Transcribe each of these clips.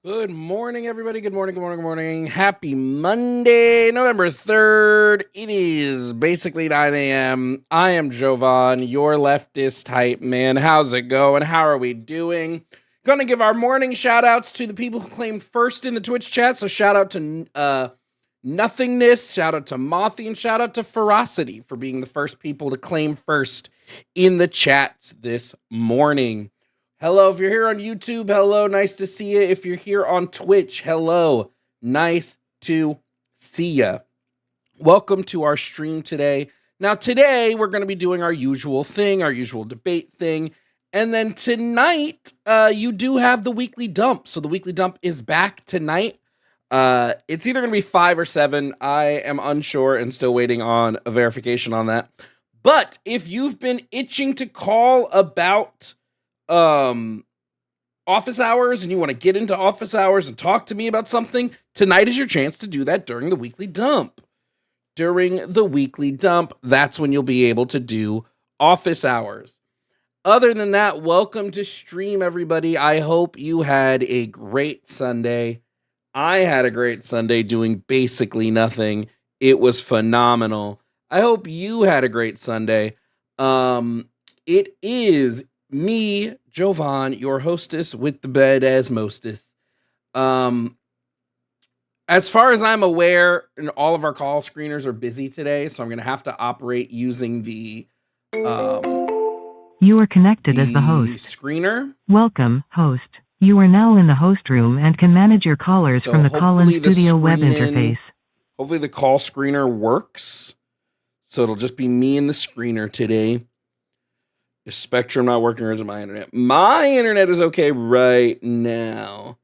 Good morning, everybody. Good morning, good morning, good morning. Happy Monday, November 3rd. It is basically 9 a.m. I am Jovan, your leftist type man. How's it going? How are we doing? Going to give our morning shout-outs to the people who claimed first in the Twitch chat. So shout out to Nothingness, shout out to Mothy, and shout out to Ferocity for being the first people to claim first in the chats this morning. Hello, if you're here on YouTube, hello, nice to see you. If you're here on Twitch, hello, nice to see you. Welcome to our stream today. Now, today, we're going to be doing our usual thing, our usual debate thing. And then tonight, you do have the weekly dump. So the weekly dump is back tonight. It's either going to be 5 or 7. I am unsure and still waiting on a verification on that. But if you've been itching to call about office hours and you want to get into office hours and talk to me about something, tonight is your chance to do that during the weekly dump. During the weekly dump, that's when you'll be able to do office hours. Other than that, welcome to stream, everybody. I hope you had a great Sunday. I had a great Sunday doing basically nothing. It was phenomenal. I hope you had a great Sunday. It is me, Jovan, your hostess with the bed as mostess. As far as I'm aware, all of our call screeners are busy today, so I'm going to have to operate using the You are connected as the host. Screener. Welcome, host. You are now in the host room and can manage your callers from the call-in studio web interface. Hopefully the call screener works. So it'll just be me and the screener today. Is Spectrum not working or is it my internet? My internet is okay right now.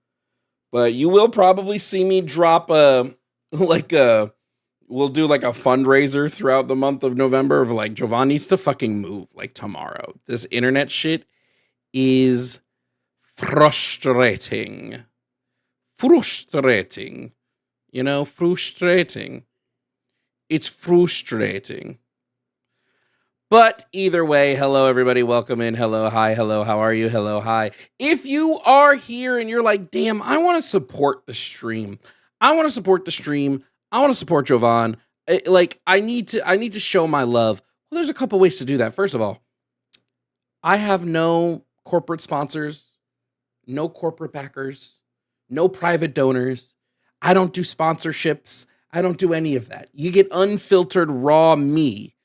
But you will probably see me drop we'll do like a fundraiser throughout the month of November of like, Jovan needs to fucking move like tomorrow. This internet shit is frustrating. You know, frustrating. It's frustrating. But either way, hello, everybody. Welcome in. Hello, hi, hello. How are you? Hello, hi. If you are here and you're like, damn, I want to support the stream. I want to support Jovan. I need to show my love. Well, there's a couple ways to do that. First of all, I have no corporate sponsors, no corporate backers, no private donors. I don't do sponsorships. I don't do any of that. You get unfiltered, raw me.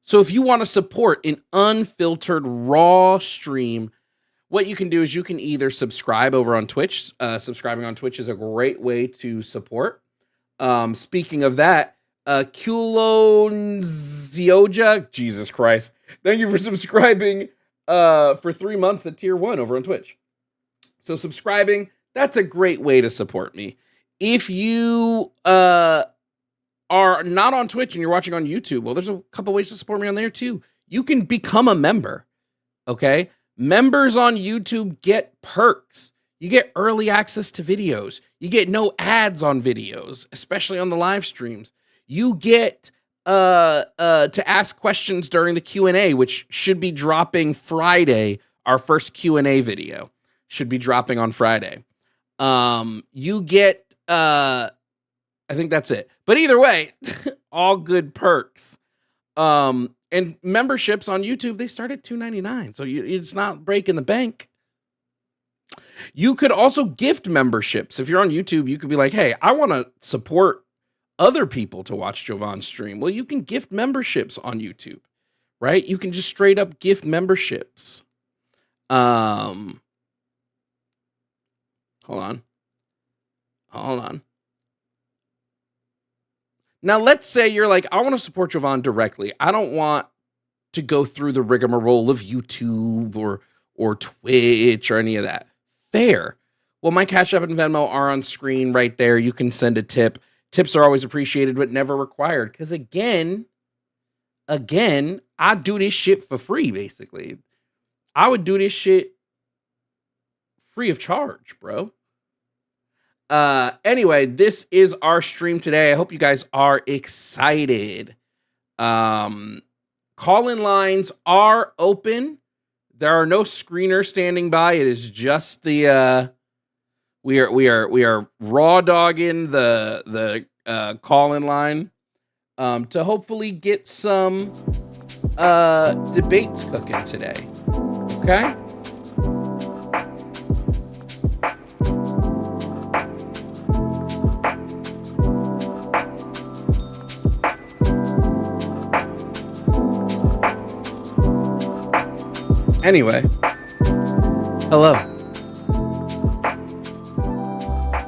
So if you want to support an unfiltered, raw stream, what you can do is you can either subscribe over on Twitch. Subscribing on Twitch is a great way to support. Speaking of that, Kulonzioja, Jesus Christ. Thank you for subscribing for 3 months at tier 1 over on Twitch. So subscribing, that's a great way to support me. If you are not on Twitch and you're watching on YouTube, well, there's a couple ways to support me on there too. You can become a member, okay? Members on YouTube get perks. You get early access to videos. You get no ads on videos, especially on the live streams. You get to ask questions during the Q&A, which should be dropping Friday. Our first Q&A video should be dropping on Friday. You get I think that's it. But either way, all good perks. And memberships on YouTube, they start at $2.99. So it's not breaking the bank. You could also gift memberships. If you're on YouTube, you could be like, hey, I want to support other people to watch Jovan's stream. Well, you can gift memberships on YouTube, right? You can just straight up gift memberships. Hold on. Now, let's say you're like, I want to support Jovan directly. I don't want to go through the rigmarole of YouTube or Twitch or any of that. Fair. Well, my Cash App and Venmo are on screen right there. You can send a tip. Tips are always appreciated, but never required. Because again, I do this shit for free, basically. I would do this shit free of charge, bro. Anyway, this is our stream today. I hope you guys are excited. Call-in lines are open. There are no screeners standing by. It is just the we are raw dogging the call-in line to hopefully get some debates cooking today. Okay? Anyway, hello.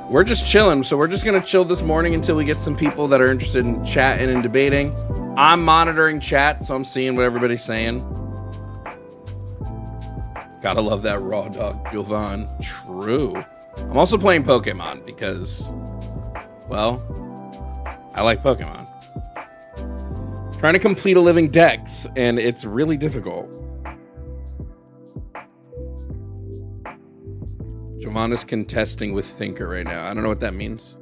We're just chilling, so we're just gonna chill this morning until we get some people that are interested in chatting and debating. I'm monitoring chat, so I'm seeing what everybody's saying. Gotta love that raw dog, Jovan. True. I'm also playing Pokemon because, well, I like Pokemon. Trying to complete a living dex, and it's really difficult. Jovan is contesting with Thinker right now. I don't know what that means.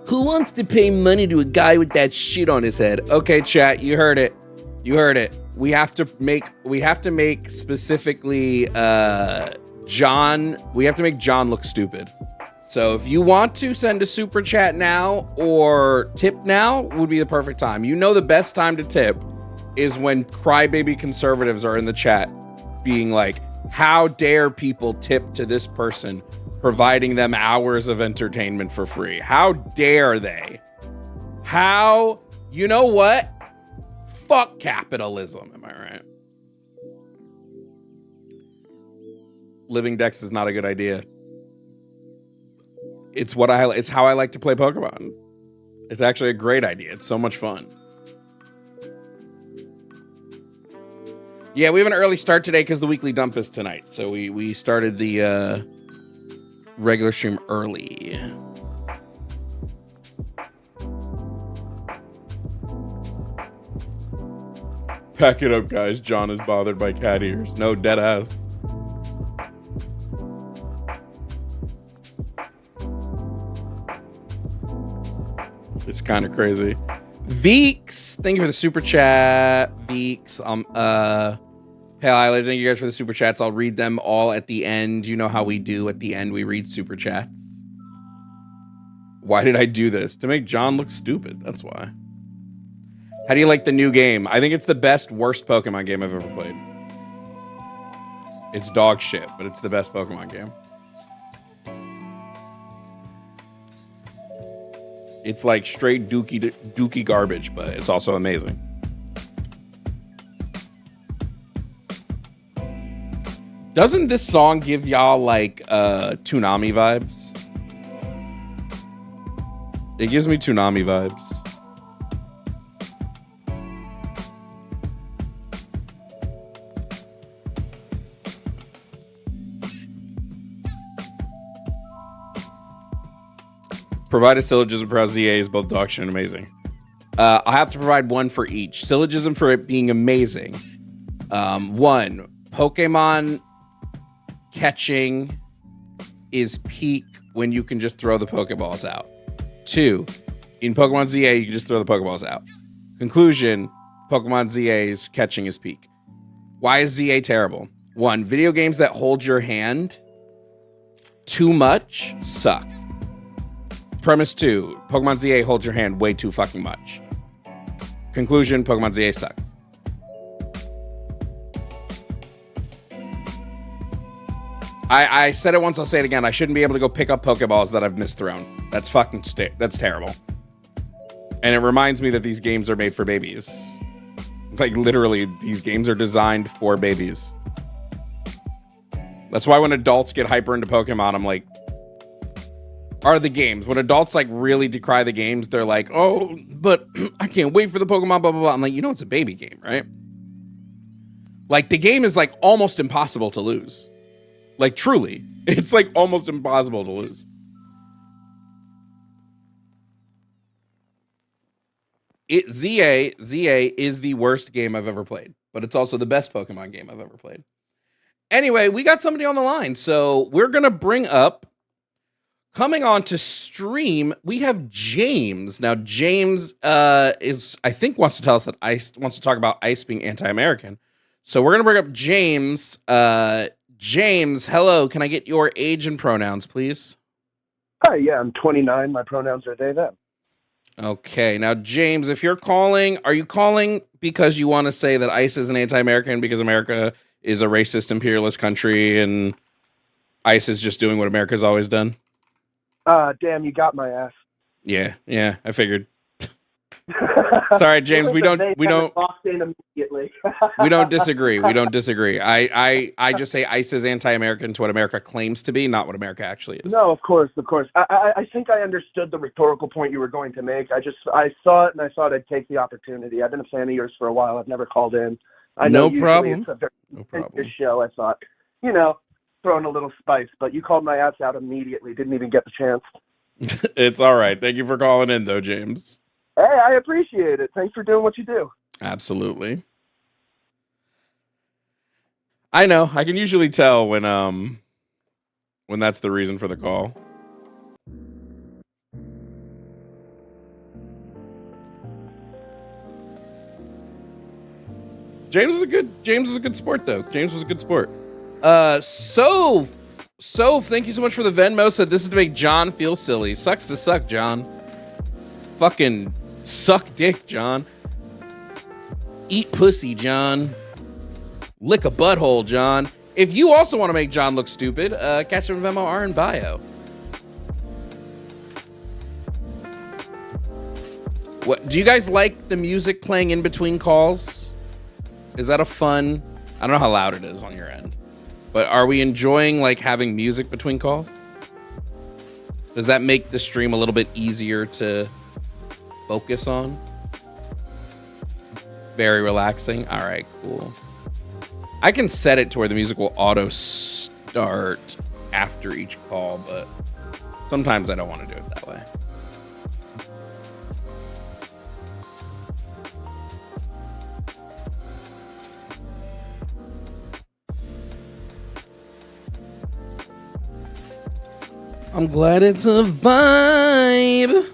Who wants to pay money to a guy with that shit on his head? Okay, chat, you heard it. You heard it. We have to make specifically John. We have to make John look stupid. So if you want to send a super chat now or tip now would be the perfect time. You know the best time to tip is when crybaby conservatives are in the chat being like, How dare people tip to this person, providing them hours of entertainment for free? How dare they? How, you know what? Fuck capitalism, am I right? Living decks is not a good idea. It's how I like to play Pokemon. It's actually a great idea. It's so much fun. Yeah, we have an early start today because the weekly dump is tonight. So we started the regular stream early. Pack it up, guys. John is bothered by cat ears. No, dead ass. It's kind of crazy. Veeks, thank you for the super chat. Veeks, Pale Island, thank you guys for the super chats. I'll read them all at the end. You know how we do at the end. We read super chats. Why did I do this? To make John look stupid. That's why. How do you like the new game? I think it's the best, worst Pokemon game I've ever played. It's dog shit, but it's the best Pokemon game. It's like straight dookie garbage, but it's also amazing. Doesn't this song give y'all like Toonami vibes? It gives me Toonami vibes. Provide a syllogism for how ZA is both dog shit and amazing. I'll have to provide one for each. Syllogism for it being amazing. One, Pokemon catching is peak when you can just throw the Pokeballs out. Two, in Pokemon ZA, you can just throw the Pokeballs out. Conclusion, Pokemon ZA's catching is peak. Why is ZA terrible? One, video games that hold your hand too much suck. Premise 2, Pokemon ZA holds your hand way too fucking much. Conclusion, Pokemon ZA sucks. I said it once, I'll say it again. I shouldn't be able to go pick up Pokeballs that I've misthrown. That's fucking that's terrible. And it reminds me that these games are made for babies. Like literally, these games are designed for babies. That's why when adults get hyper into Pokemon, I'm like, are the games. When adults like really decry the games, they're like, oh, but I can't wait for the Pokemon, blah, blah, blah. I'm like, you know, it's a baby game, right? Like the game is like almost impossible to lose. Like truly, it's like almost impossible to lose. ZA is the worst game I've ever played, but it's also the best Pokemon game I've ever played. Anyway, we got somebody on the line, so we're going to bring up, coming on to stream, we have James. Now, James wants to tell us that Ice wants to talk about Ice being anti-American. So we're going to bring up James. James, hello. Can I get your age and pronouns, please? Hi, yeah, I'm 29. My pronouns are they, them. Okay. Now, James, if you're calling, are you calling because you want to say that ICE is an anti-American because America is a racist, imperialist country and ICE is just doing what America's always done? Damn, you got my ass. Yeah, I figured. It's all right, James. We don't locked in immediately. we don't disagree. I just say ICE is anti-American to what America claims to be, not what America actually is. No, of course. I think I understood the rhetorical point you were going to make. I saw it and I thought I'd take the opportunity. I've been a fan of yours for a while. I've never called in. I know no problem. It's a very good show. I thought, throwing a little spice, but you called my ass out immediately. Didn't even get the chance. It's all right. Thank you for calling in, though, James. Hey, I appreciate it. Thanks for doing what you do. Absolutely. I know. I can usually tell when that's the reason for the call. James was a good sport, though. James was a good sport. So thank you so much for the Venmo. Said this is to make John feel silly. Sucks to suck, John. Fucking suck dick, John. Eat pussy, John. Lick a butthole, John. If you also want to make John look stupid, catch him with MOR in bio. What do you guys like the music playing in between calls? Is that a fun? I don't know how loud it is on your end, but are we enjoying like having music between calls? Does that make the stream a little bit easier to focus on? Very relaxing. All right, cool. I can set it to where the music will auto start after each call, but sometimes I don't want to do it that way. I'm glad it's a vibe.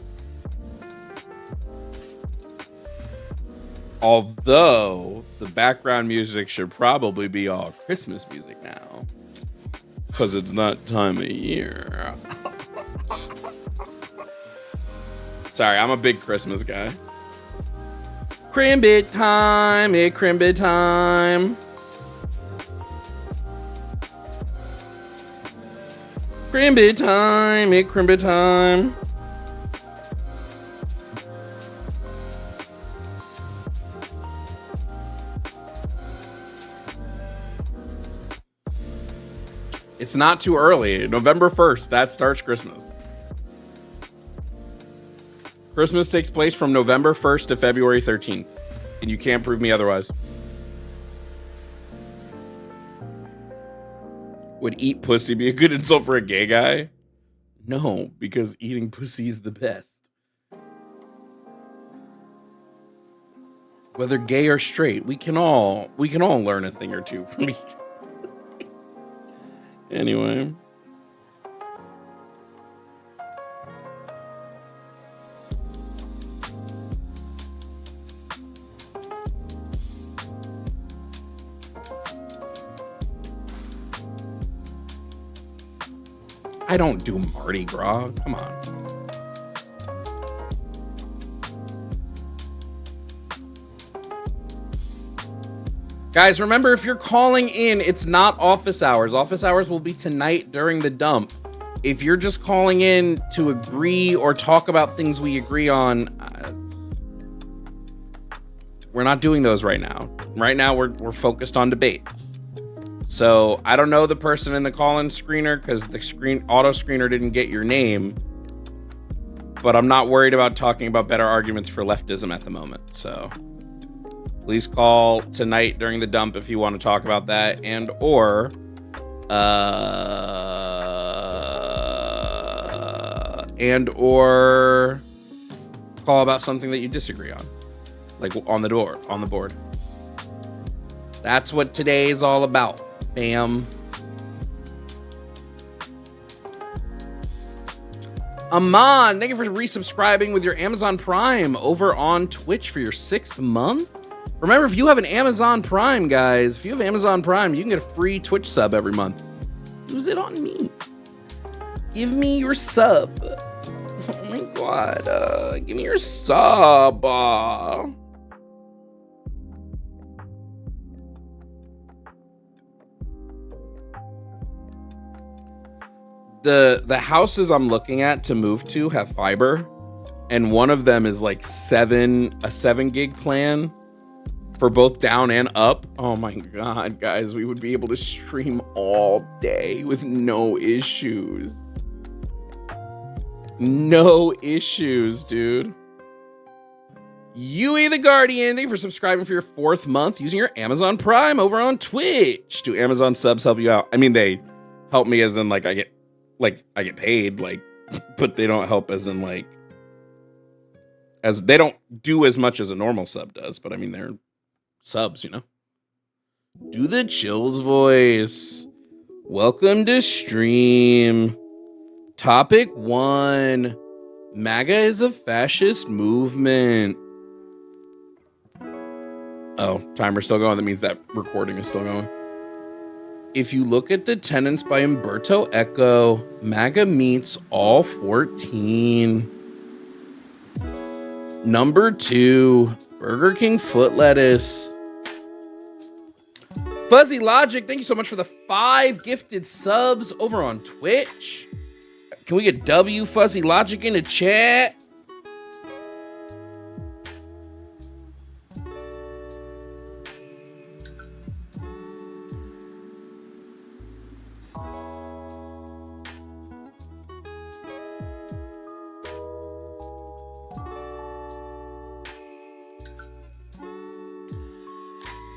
Although the background music should probably be all Christmas music now, because it's that time of year. Sorry, I'm a big Christmas guy. Crimbit time, crimbit time. Crimbit time, crimbit time. It's not too early. November 1st, that starts Christmas. Christmas takes place from November 1st to February 13th, and you can't prove me otherwise. Would eat pussy be a good insult for a gay guy? No, because eating pussy is the best. Whether gay or straight, we can all learn a thing or two from each. Anyway. I don't do Mardi Gras. Come on. Guys, remember, if you're calling in, it's not office hours. Office hours will be tonight during the dump. If you're just calling in to agree or talk about things we agree on, we're not doing those right now. Right now, we're focused on debates. So I don't know the person in the call-in screener because the auto screener didn't get your name. But I'm not worried about talking about better arguments for leftism at the moment. So please call tonight during the dump if you want to talk about that, and or call about something that you disagree on, like on the board. That's what today is all about, fam. Aman, thank you for resubscribing with your Amazon Prime over on Twitch for your 6th month. Remember, if you have an Amazon Prime, guys, if you have Amazon Prime, you can get a free Twitch sub every month. Use it on me. Give me your sub. Oh my God. Give me your sub. The houses I'm looking at to move to have fiber, and one of them is like a 7 gig plan for both down and up. Oh my God, guys, we would be able to stream all day with no issues. No issues, dude. Yui the Guardian, thank you for subscribing for your 4th month using your Amazon Prime over on Twitch. Do Amazon subs help you out? I mean, they help me as in like I get paid, like, but they don't help as in like, as they don't do as much as a normal sub does, but I mean, they're subs, you know. Do the Chills voice. Welcome to stream. Topic 1. MAGA is a fascist movement. Oh, timer's still going. That means that recording is still going. If you look at the tenets by Umberto Eco, MAGA meets all 14. Number 2, Burger King foot lettuce. Fuzzy Logic, thank you so much for the 5 gifted subs over on Twitch. Can we get W Fuzzy Logic in the chat?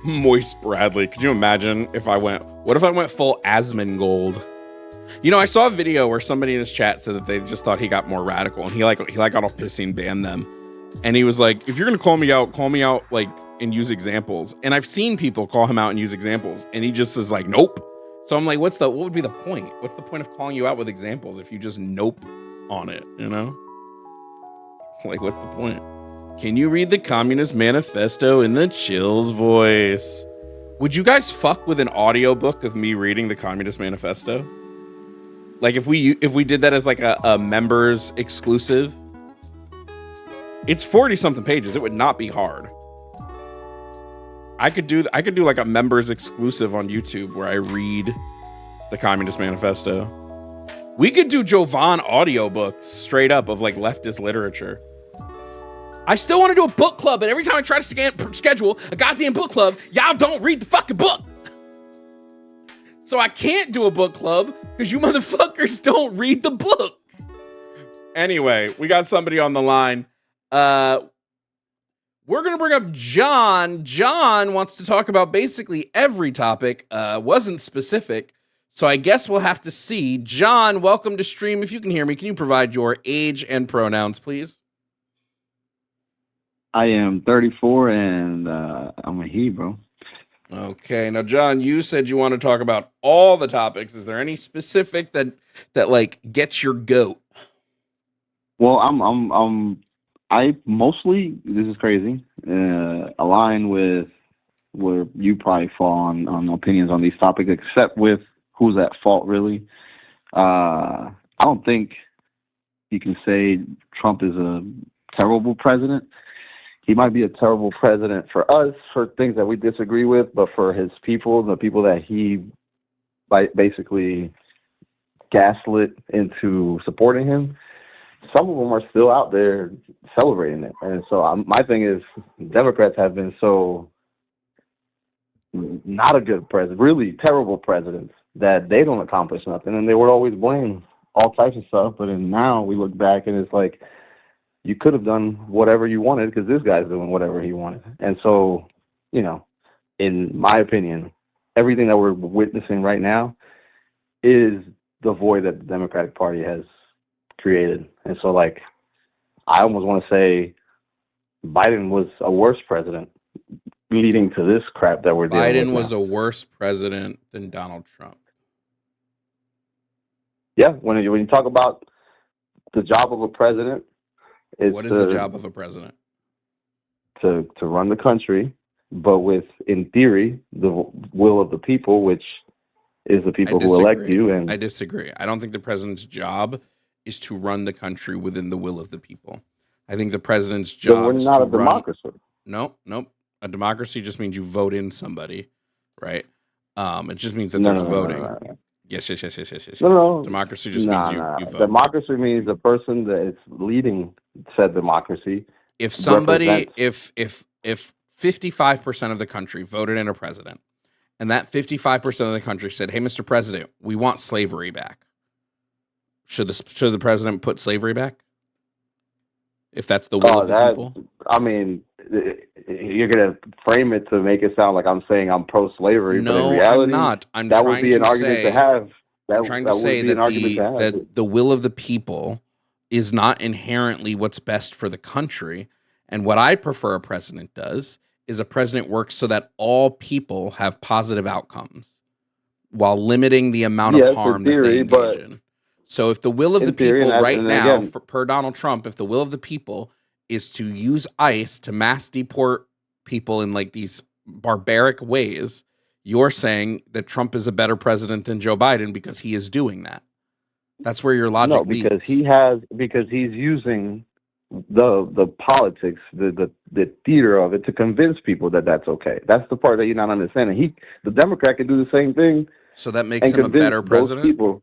Moist Bradley. Could you imagine if I went, what if I went full Asmongold? You know, I saw a video where somebody in his chat said that they just thought he got more radical, and he got all pissy and banned them. And he was like, if you're going to call me out, like, and use examples. And I've seen people call him out and use examples, and he just is like, nope. So I'm like, what would be the point? What's the point of calling you out with examples if you just nope on it, you know? Like, what's the point? Can you read the Communist Manifesto in the Chills voice? Would you guys fuck with an audiobook of me reading the Communist Manifesto? Like if we did that as like a members exclusive? It's 40 something pages. It would not be hard. I could do like a members exclusive on YouTube where I read the Communist Manifesto. We could do Jovan audiobooks straight up of like leftist literature. I still want to do a book club, and every time I try to schedule a goddamn book club, y'all don't read the fucking book. So I can't do a book club because you motherfuckers don't read the book. Anyway, we got somebody on the line. We're going to bring up John. John wants to talk about basically every topic. Wasn't specific, so I guess we'll have to see. John, welcome to stream. If you can hear me, can you provide your age and pronouns, please? I am 34 and I'm a he, bro. Okay, now John, you said you want to talk about all the topics. Is there any specific that like gets your goat? Well, I mostly, this is crazy, align with where you probably fall on opinions on these topics, except with who's at fault, really. I don't think you can say Trump is a terrible president. He might be a terrible president for us, for things that we disagree with, but for his people, the people that he basically gaslit into supporting him, some of them are still out there celebrating it. And so my thing is, Democrats have been so not a good president, really terrible presidents, that they don't accomplish nothing. And they would always blame all types of stuff. But then now we look back and it's like, you could have done whatever you wanted because this guy's doing whatever he wanted. And so, you know, in my opinion, everything that we're witnessing right now is the void that the Democratic Party has created. And so, like, I almost want to say Biden was a worse president leading to this crap that we're dealing with. Biden was a worse president than Donald Trump. Yeah, when you talk about the job of a president, what is the job of a president? To run the country, but with, in theory, the will of the people, which is the people who elect you. And I disagree. I don't think the president's job is to run the country within the will of the people. I think the president's job is not a democracy. Nope. A democracy just means you vote in somebody, right? It just means that there's voting. No. Yes. No. Democracy just means you vote. Democracy means the person that is leading said democracy. If somebody, if 55% of the country voted in a president, and that 55% of the country said, "Hey, Mr. President, we want slavery back," should the president put slavery back? If that's the will of the people? I mean, you're going to frame it to make it sound like I'm saying I'm pro-slavery, but in reality, I'm not. That would be an argument to have. I'm trying to say that the will of the people is not inherently what's best for the country. And what I prefer a president does is a president works so that all people have positive outcomes while limiting the amount of harm that they engage in. So if the will of the people right now, per Donald Trump, if the will of the people is to use ICE to mass deport people in like these barbaric ways, you're saying that Trump is a better president than Joe Biden because he is doing that. That's where your logic leads. Because he's using the politics, the theater of it to convince people that that's okay. That's the part that you're not understanding. The Democrat can do the same thing. So that makes him a better president? People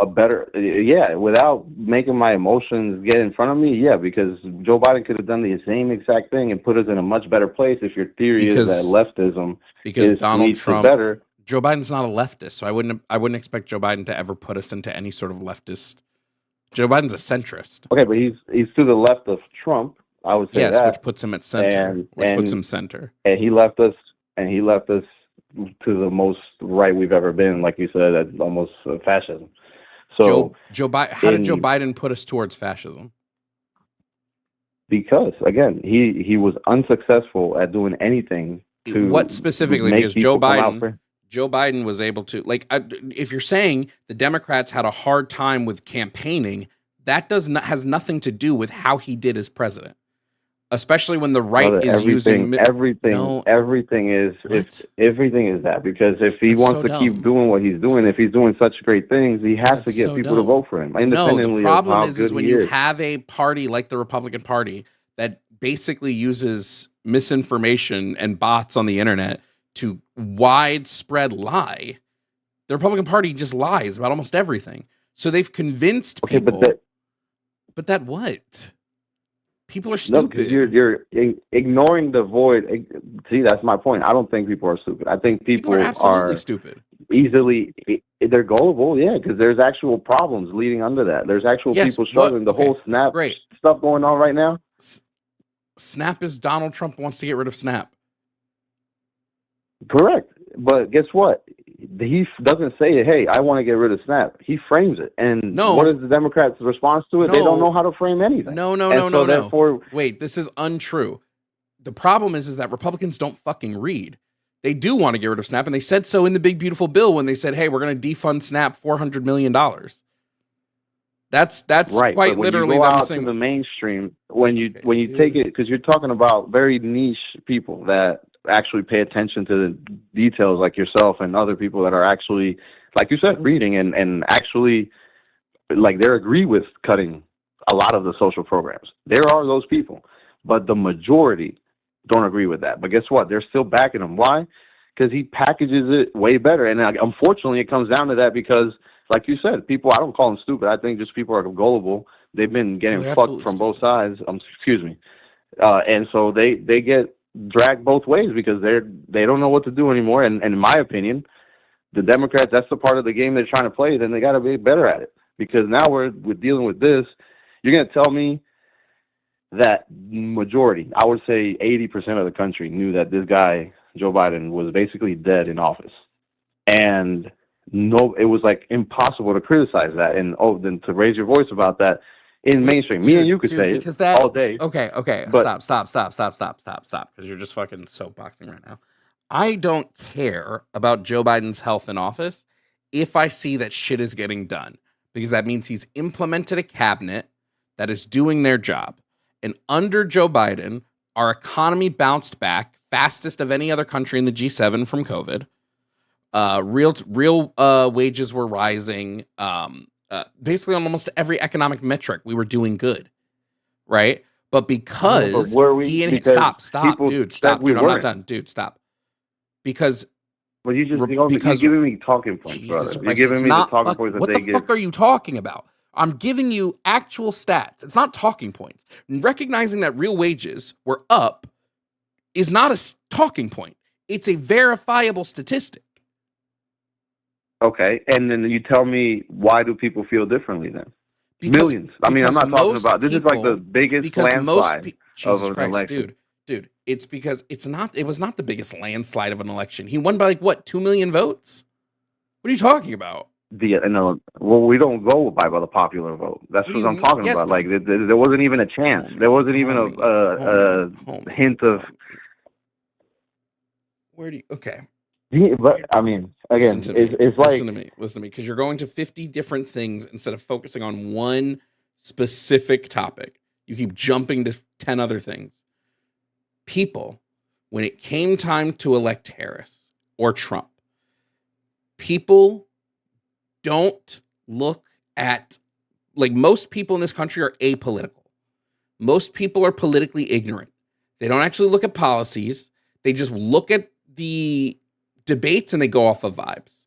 a better, yeah, without making my emotions get in front of me, yeah, because Joe Biden could have done the same exact thing and put us in a much better place if your theory is that leftism Donald Trump better. Joe Biden's not a leftist, so I wouldn't expect Joe Biden to ever put us into any sort of leftist. Joe Biden's a centrist. Okay, but he's to the left of Trump, I would say. Yes, which puts him at center. Puts him center. And he left us to the most right we've ever been, like you said, at almost fascism. So how did Joe Biden put us towards fascism? Because again, he was unsuccessful at doing anything to what specifically? Because Joe Biden was able to, like, if you're saying the Democrats had a hard time with campaigning, that has nothing to do with how he did as president. Especially when the right is using everything is that, because if he wants to keep doing what he's doing, if he's doing such great things, he has to get people to vote for him. Independently, the problem is when you have a party like the Republican Party that basically uses misinformation and bots on the internet to widespread lie. The Republican Party just lies about almost everything. So they've convinced people. But that what? People are stupid. No, you're ignoring the void. See, that's my point. I don't think people are stupid. I think people are absolutely stupid. They're gullible, yeah, because there's actual problems leading under that. There's actual people struggling. The whole Snap stuff going on right now. Snap is Donald Trump wants to get rid of Snap. Correct. But guess what? He doesn't say, hey, I want to get rid of Snap. He frames it. And what is the Democrats' response to it? They don't know how to frame anything. No. Wait, this is untrue. The problem is that Republicans don't fucking read. They do want to get rid of Snap, and they said so in the big, beautiful bill when they said, hey, we're going to defund Snap $400 million. That's right, quite literally them saying. To the mainstream, when you take it, because you're talking about very niche people that actually pay attention to the details, like yourself and other people that are actually, like you said, reading and actually, like, they agree with cutting a lot of the social programs. There are those people, but the majority don't agree with that. But guess what? They're still backing him. Why? Because he packages it way better. And unfortunately, it comes down to that because, like you said, people, I don't call them stupid. I think just people are gullible. They've been getting fucked from both sides. Excuse me. And so they get dragged both ways because they don't know what to do anymore. And in my opinion, the Democrats, that's the part of the game they're trying to play. Then they got to be better at it, because now we're dealing with this. You're going to tell me that majority, I would say 80% of the country, knew that this guy, Joe Biden, was basically dead in office. And it was like impossible to criticize that and then to raise your voice about that in mainstream. Me and you could say it all day. Okay. But stop. Because you're just fucking soapboxing right now. I don't care about Joe Biden's health in office if I see that shit is getting done, because that means he's implemented a cabinet that is doing their job. And under Joe Biden, our economy bounced back fastest of any other country in the G7 from COVID. Real wages were rising. Basically on almost every economic metric, we were doing good, right? But because stop, dude, I'm not done, dude, stop. Because you're giving me talking points, Jesus brother. Christ, you're giving me the talking points. What the fuck are you talking about? I'm giving you actual stats. It's not talking points. Recognizing that real wages were up is not a talking point. It's a verifiable statistic. Okay, and then you tell me, why do people feel differently then? Millions. I'm not talking about, this is like the biggest landslide of an election. Dude, it's because it was not the biggest landslide of an election. He won by 2 million votes? What are you talking about? We don't go by the popular vote. That's what I'm talking about. Like, there wasn't even a chance. There wasn't even a hint of. Where do you? Okay. Yeah, but I mean, again, it's like, listen to me, because you're going to 50 different things instead of focusing on one specific topic. You keep jumping to 10 other things. People, when it came time to elect Harris or Trump, people don't look at like most people in this country are apolitical. Most people are politically ignorant. They don't actually look at policies. They just look at the debates and they go off of vibes.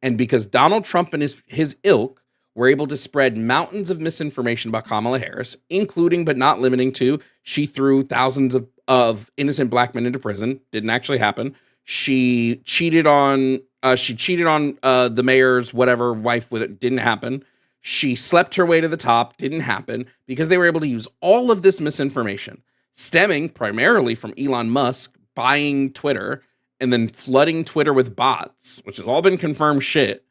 And because Donald Trump and his ilk were able to spread mountains of misinformation about Kamala Harris, including but not limiting to, she threw thousands of innocent black men into prison. Didn't actually happen. She cheated on the mayor's whatever wife with it. Didn't happen. She slept her way to the top. Didn't happen because they were able to use all of this misinformation stemming primarily from Elon Musk buying Twitter and then flooding Twitter with bots, which has all been confirmed shit,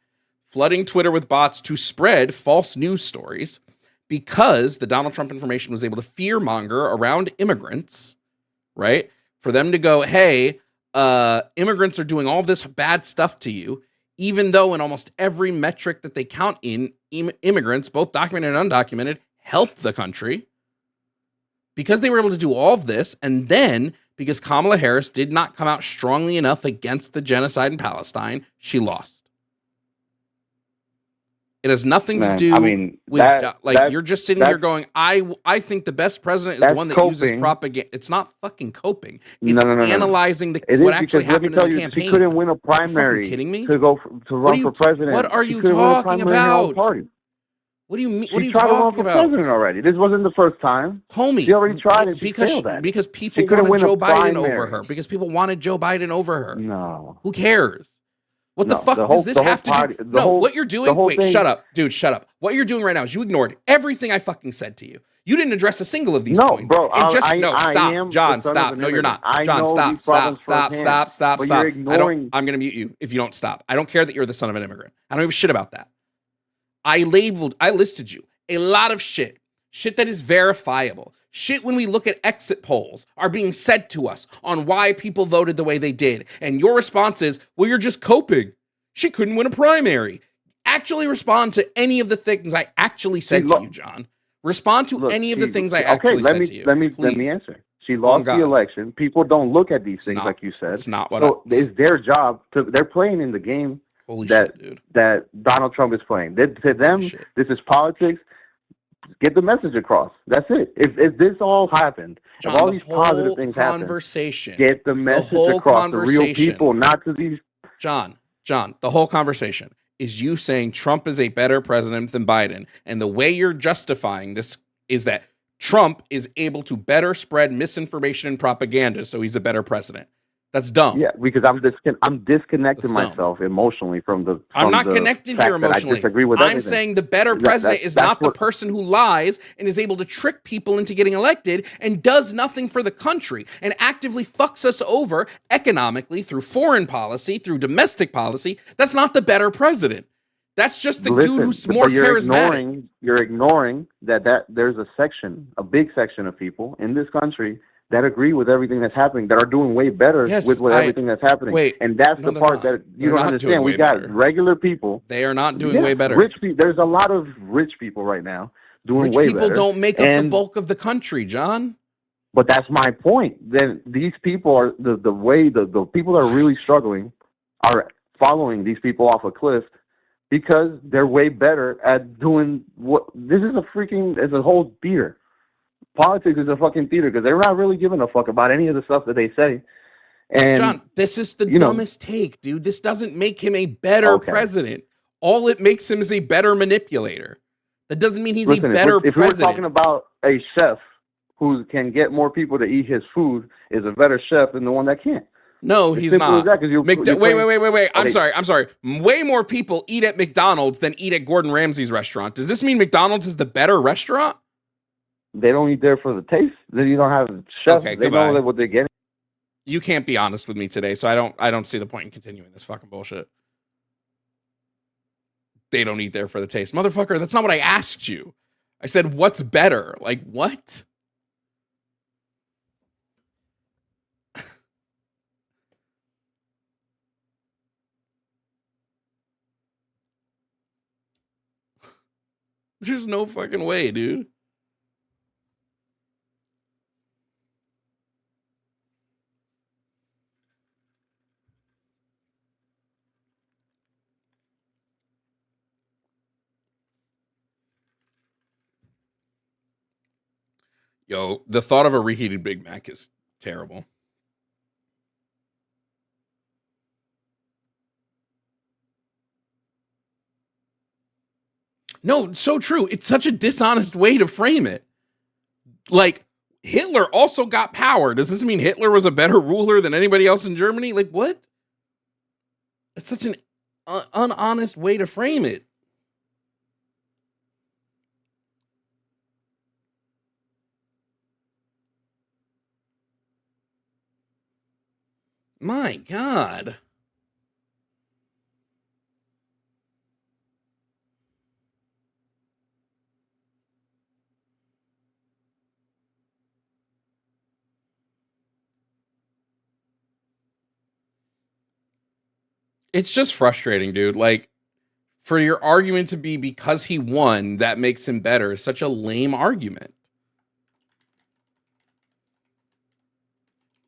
flooding Twitter with bots to spread false news stories because the Donald Trump information was able to fearmonger around immigrants, right? For them to go, hey, immigrants are doing all this bad stuff to you, even though in almost every metric that they count in, immigrants, both documented and undocumented, help the country. Because they were able to do all of this, and then because Kamala Harris did not come out strongly enough against the genocide in Palestine, she lost. It has nothing to do with you're just sitting here going, I think the best president is the one that uses propaganda. It's not fucking coping. It's analyzing what actually happened in the campaign. She couldn't win a primary. Are you kidding me? To run for president. What are you talking about? What do you mean? What are you talking about? She tried to run for president already. This wasn't the first time. Homie. She already tried and she failed at it. Because people wanted Joe Biden over her. Because people wanted Joe Biden over her. No. Who cares? What the fuck does this have to do? What you're doing... Wait, shut up. Dude, shut up. What you're doing right now is you ignored everything I fucking said to you. You didn't address a single of these points. Bro, stop. John, stop. No, you're not. John, stop. Stop. I'm going to mute you if you don't stop. I don't care that you're the son of an immigrant. I don't give a shit about that. I listed you a lot of shit that is verifiable. Shit when we look at exit polls are being said to us on why people voted the way they did. And your response is, well, you're just coping. She couldn't win a primary. Actually respond to any of the things I actually said to you, John. Respond to any of the things I actually said to you. Let me answer. She lost the election. People don't look at these things like you said. It's not what it's their job. They're playing in the game that Donald Trump is playing. To them, this is politics. Get the message across. That's it. If this all happened, John, if all these positive things happen, get the message across to real people, not to these. John, the whole conversation is you saying Trump is a better president than Biden. And the way you're justifying this is that Trump is able to better spread misinformation and propaganda, so he's a better president. That's dumb. Yeah, because I'm disconnecting myself emotionally from the. I'm not connected here emotionally. I disagree with everything. I'm saying the better president is not the person who lies and is able to trick people into getting elected and does nothing for the country and actively fucks us over economically through foreign policy, through domestic policy. That's not the better president. That's just the dude who's more charismatic. You're ignoring that there's a big section of people in this country that agree with everything that's happening, that are doing way better with everything that's happening. And that's the part that you don't understand. We got regular people. They are not doing way better. Rich people. There's a lot of rich people right now doing way better. Rich people don't make up the bulk of the country, John. But that's my point. Then these people are the people that are really struggling are following these people off a cliff because they're way better at doing what. This is it's a whole theater. Politics is a fucking theater because they're not really giving a fuck about any of the stuff that they say. And John, this is the dumbest take, dude. This doesn't make him a better president. All it makes him is a better manipulator. That doesn't mean he's a better president. If we're talking about a chef who can get more people to eat his food is a better chef than the one that can't. No, he's not. Wait. I'm sorry. Way more people eat at McDonald's than eat at Gordon Ramsay's restaurant. Does this mean McDonald's is the better restaurant? They don't eat there for the taste. Then you don't have chefs. Okay, they know what they're getting. You can't be honest with me today, so I don't see the point in continuing this fucking bullshit. They don't eat there for the taste. Motherfucker, that's not what I asked you. I said, what's better? Like, what? There's no fucking way, dude. Yo, the thought of a reheated Big Mac is terrible. No, so true. It's such a dishonest way to frame it. Like, Hitler also got power. Does this mean Hitler was a better ruler than anybody else in Germany? Like, what? It's such an unhonest way to frame it. My God. It's just frustrating, dude. Like, for your argument to be because he won, that makes him better is such a lame argument.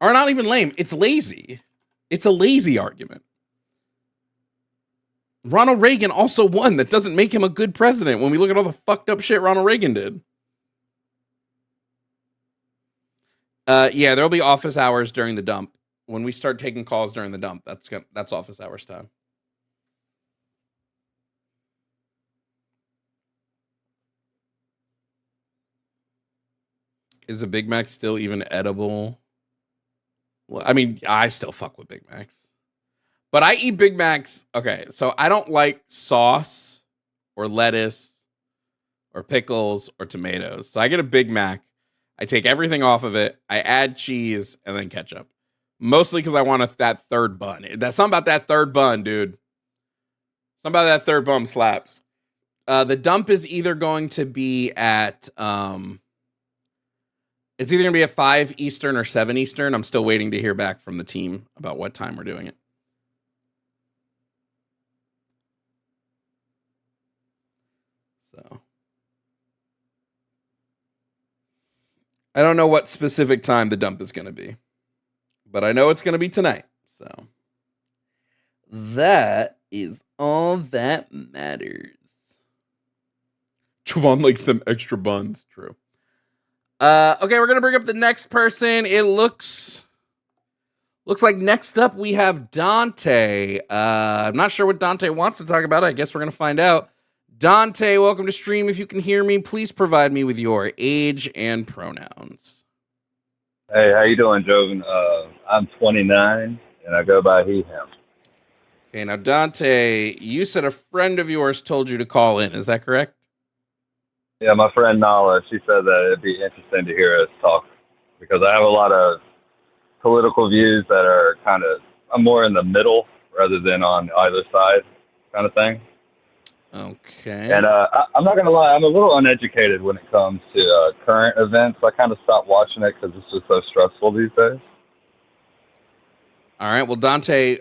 Or not even lame. It's lazy. It's a lazy argument. Ronald Reagan also won. That doesn't make him a good president when we look at all the fucked up shit Ronald Reagan did. Yeah, there'll be office hours during the dump. When we start taking calls during the dump, that's office hours time. Is a Big Mac still even edible? Well, I mean, I still fuck with Big Macs. But I eat Big Macs. Okay, so I don't like sauce or lettuce or pickles or tomatoes. So I get a Big Mac. I take everything off of it. I add cheese and then ketchup. Mostly because I want that third bun. That's something about that third bun, dude. Something about that third bun slaps. The dump is either going to be at... It's either going to be at 5 Eastern or 7 Eastern. I'm still waiting to hear back from the team about what time we're doing it. So I don't know what specific time the dump is going to be, but I know it's going to be tonight. So that is all that matters. Jovan likes them extra buns. True. Okay, we're gonna bring up the next person. It looks like next up we have Dante. I'm not sure what Dante wants to talk about. I guess we're gonna find out. Dante, welcome to stream. If you can hear me, please provide me with your age and pronouns. Hey, how you doing, Jovan? I'm 29, and I go by he, him. Okay, now Dante, you said a friend of yours told you to call in. Is that correct? Yeah, my friend Nala, she said that it'd be interesting to hear us talk because I have a lot of political views that are I'm more in the middle rather than on either side kind of thing. Okay. And I'm not going to lie, I'm a little uneducated when it comes to current events. I kind of stopped watching it because it's just so stressful these days. All right. Well, Dante,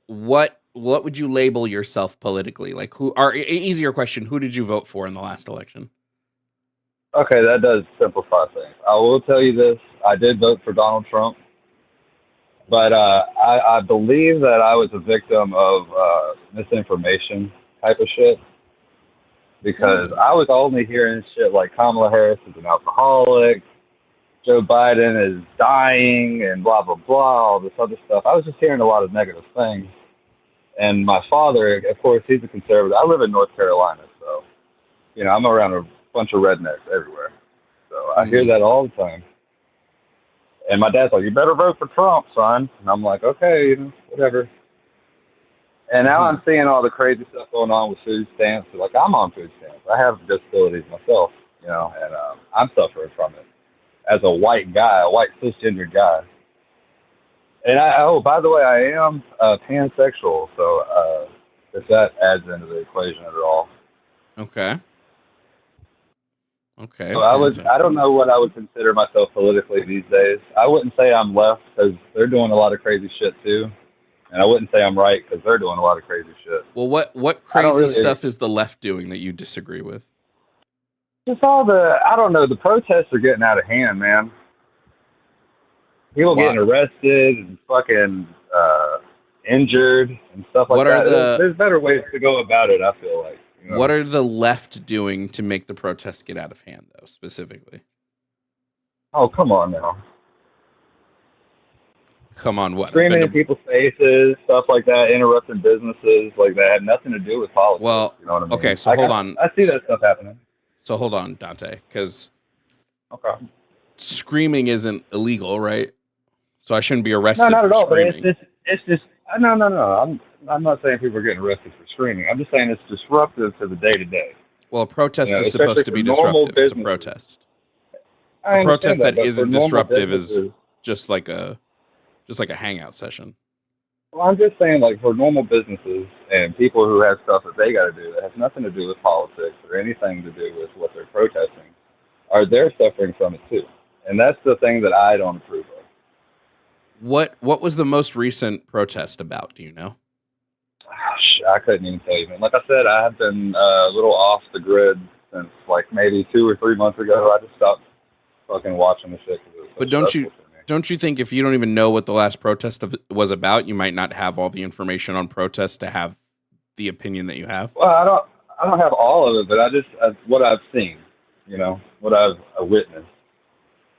what would you label yourself politically? Like, easier question, who did you vote for in the last election? Okay, that does simplify things. I will tell you this. I did vote for Donald Trump, but I believe that I was a victim of misinformation type of shit because I was only hearing shit like Kamala Harris is an alcoholic, Joe Biden is dying, and blah, blah, blah, all this other stuff. I was just hearing a lot of negative things. And my father, of course, he's a conservative. I live in North Carolina, so, I'm around a bunch of rednecks everywhere. So I hear that all the time. And my dad's like, you better vote for Trump, son. And I'm like, okay, whatever. And now I'm seeing all the crazy stuff going on with food stamps. Like, I'm on food stamps. I have disabilities myself, and I'm suffering from it as a white guy, a white cisgendered guy. And by the way, I am pansexual, so if that adds into the equation at all. Okay. Okay. So I don't know what I would consider myself politically these days. I wouldn't say I'm left because they're doing a lot of crazy shit too. And I wouldn't say I'm right because they're doing a lot of crazy shit. Well, what crazy stuff is the left doing that you disagree with? Just all the protests are getting out of hand, man. People getting arrested and fucking injured and stuff like that. There's better ways to go about it, I feel like. What are the left doing to make the protests get out of hand, though, specifically? Oh, come on now. Come on, what? Screaming in people's faces, stuff like that, interrupting businesses, like that had nothing to do with politics. Well, you know what I mean? okay, so hold on. I see that stuff happening. So hold on, Dante, because Okay. screaming isn't illegal, right? So I shouldn't be arrested. No, not for at all. Screaming. But it's just. No. I'm not saying people are getting arrested for screaming. I'm just saying it's disruptive to the day to day. Well, a protest is supposed to be disruptive. It's a protest. A protest that but isn't disruptive is just like a hangout session. Well, I'm just saying, like, for normal businesses and people who have stuff that they got to do that has nothing to do with politics or anything to do with what they're protesting, they're suffering from it too. And that's the thing that I don't approve of. What was the most recent protest about? Do you know? I couldn't even tell you, man. Like I said, I have been a little off the grid since like maybe 2 or 3 months ago. I just stopped fucking watching the shit. But don't you think if you don't even know what the last protest was about, you might not have all the information on protests to have the opinion that you have? Well, I don't have all of it, but what I've seen, what I've witnessed.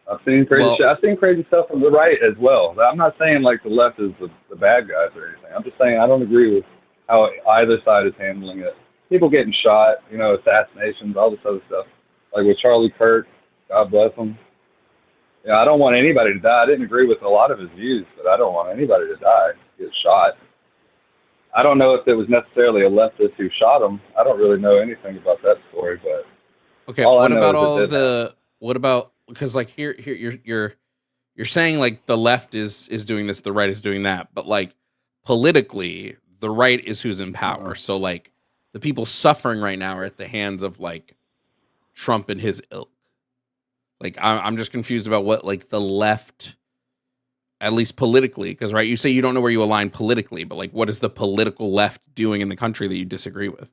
I've seen crazy shit. I've seen crazy stuff from the right as well. I'm not saying like the left is the bad guys or anything. I'm just saying I don't agree with how either side is handling it. People getting shot, assassinations, all this other stuff. Like with Charlie Kirk, God bless him. I don't want anybody to die. I didn't agree with a lot of his views, but I don't want anybody to die, get shot. I don't know if it was necessarily a leftist who shot him. I don't really know anything about that story, but okay. What about because like here you're saying like the left is doing this, the right is doing that, but like politically, the right is who's in power. So like the people suffering right now are at the hands of like Trump and his ilk. Like I'm just confused about what like the left, at least politically, because right, you say you don't know where you align politically, but like what is the political left doing in the country that you disagree with?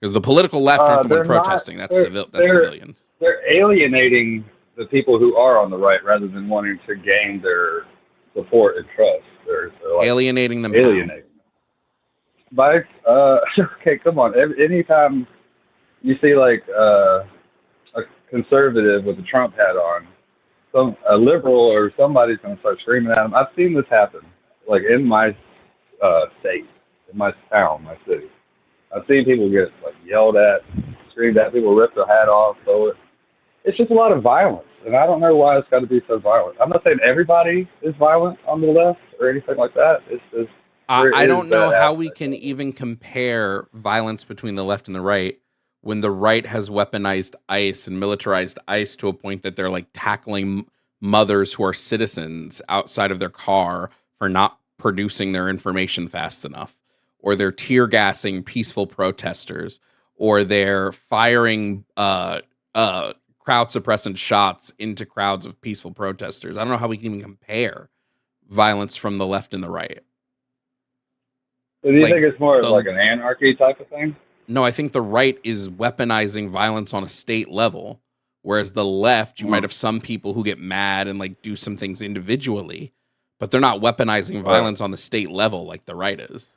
Because the political left aren't the one protesting. That's civilians. They're alienating the people who are on the right rather than wanting to gain their support and trust. They're like alienating them. By okay, come on. Anytime you see like a conservative with a Trump hat on, a liberal or somebody's going to start screaming at them. I've seen this happen, like in my state, in my town, my city. I've seen people get like yelled at, screamed at, people rip their hat off. So it's just a lot of violence, and I don't know why it's got to be so violent. I'm not saying everybody is violent on the left or anything like that. It's just I don't know how we can even compare violence between the left and the right when the right has weaponized ICE and militarized ICE to a point that they're like tackling mothers who are citizens outside of their car for not producing their information fast enough, or they're tear gassing peaceful protesters, or they're firing crowd suppressant shots into crowds of peaceful protesters. I don't know how we can even compare violence from the left and the right. So do you think it's more of like an anarchy type of thing? No, I think the right is weaponizing violence on a state level, whereas the left, you might have some people who get mad and like do some things individually, but they're not weaponizing violence on the state level like the right is.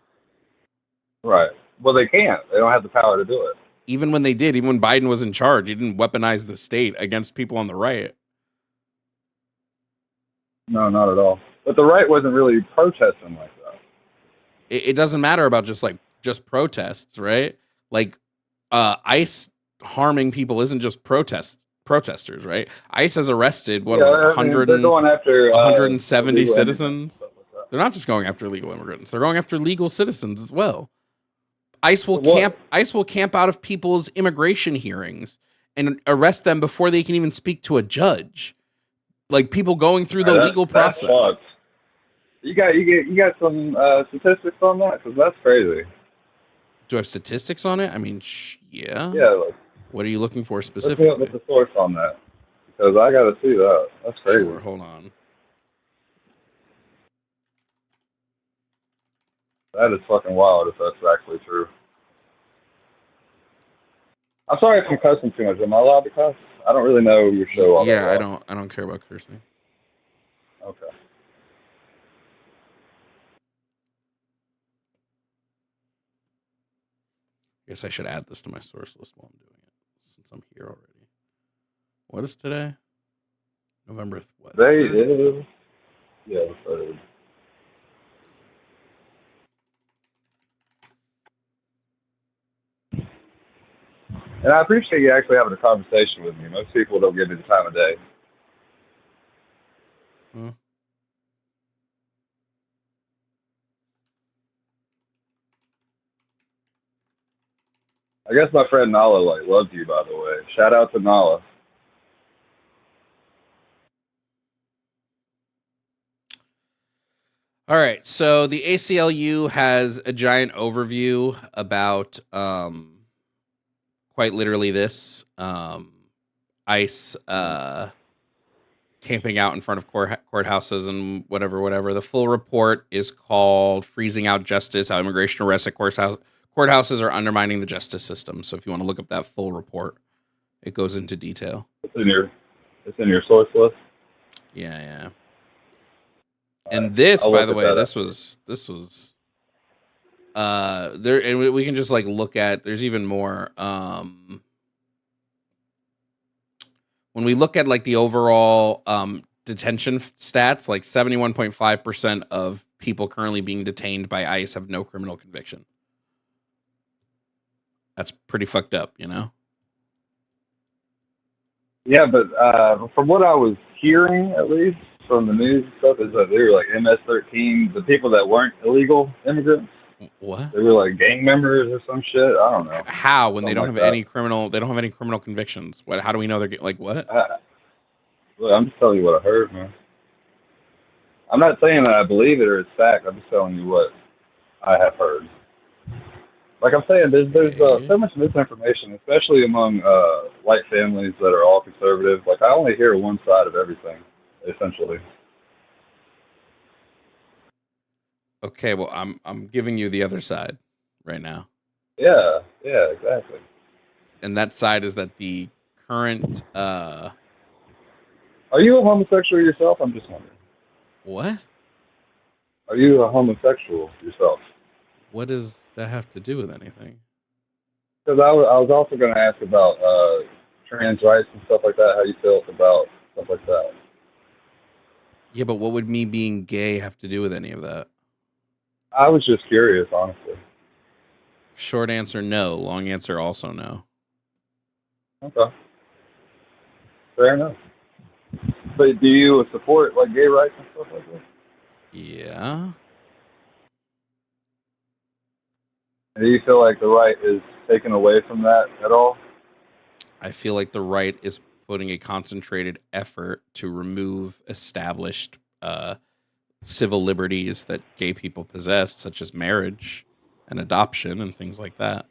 Right. Well, they can't. They don't have the power to do it. Even when they did, even when Biden was in charge, he didn't weaponize the state against people on the right. No, not at all. But the right wasn't really protesting like that. It doesn't matter about just protests, right? Like ICE harming people isn't just protesters, right? ICE has arrested 170 citizens. They're not just going after illegal immigrants; they're going after legal citizens as well. ICE will camp out of people's immigration hearings and arrest them before they can even speak to a judge. Like people going through the legal process. Sucks. You got some statistics on that? Because that's crazy. Do I have statistics on it? I mean, yeah. Yeah. Like, what are you looking for specifically? Let's the source on that, because I got to see that. That's crazy. Sure, hold on. That is fucking wild if that's actually true. I'm sorry if I'm cussing too much. Am I allowed to cuss? I don't really know your show. Yeah, I don't care about cursing. Okay. I guess I should add this to my source list while I'm doing it, since I'm here already. What is today? November what? Yeah, the 3rd. And I appreciate you actually having a conversation with me. Most people don't give me the time of day. I guess my friend Nala loves you, by the way. Shout out to Nala. All right, so the ACLU has a giant overview about quite literally this ICE camping out in front of courthouses and whatever. The full report is called "Freezing Out Justice: How Immigration Arrests at Courthouses Are Undermining the Justice System." So if you want to look up that full report, it goes into detail. It's in your source list. Yeah. And this, by the way, this was there, and we can just look at. There's even more. When we look at the overall detention stats, 71.5% of people currently being detained by ICE have no criminal conviction. That's pretty fucked up, you know? Yeah, but from what I was hearing, at least from the news and stuff, is that they were MS-13, the people that weren't illegal immigrants. What? They were gang members or some shit. I don't know. How when they don't have any criminal? They don't have any criminal convictions. What? How do we know they're what? Look, I'm just telling you what I heard, man. I'm not saying that I believe it or it's fact. I'm just telling you what I have heard. Like I'm saying, there's so much misinformation, especially among white families that are all conservative. I only hear one side of everything, essentially. Okay, well, I'm giving you the other side right now. Yeah, exactly. And that side is that the current. Are you a homosexual yourself? I'm just wondering. What? Are you a homosexual yourself? What does that have to do with anything? Because I was also going to ask about trans rights and stuff like that. How you felt about stuff like that? Yeah, but what would me being gay have to do with any of that? I was just curious, honestly. Short answer, no. Long answer, also no. Okay. Fair enough. But do you support gay rights and stuff like that? Yeah. And do you feel like the right is taken away from that at all? I feel like the right is putting a concentrated effort to remove established civil liberties that gay people possess, such as marriage and adoption and things like that.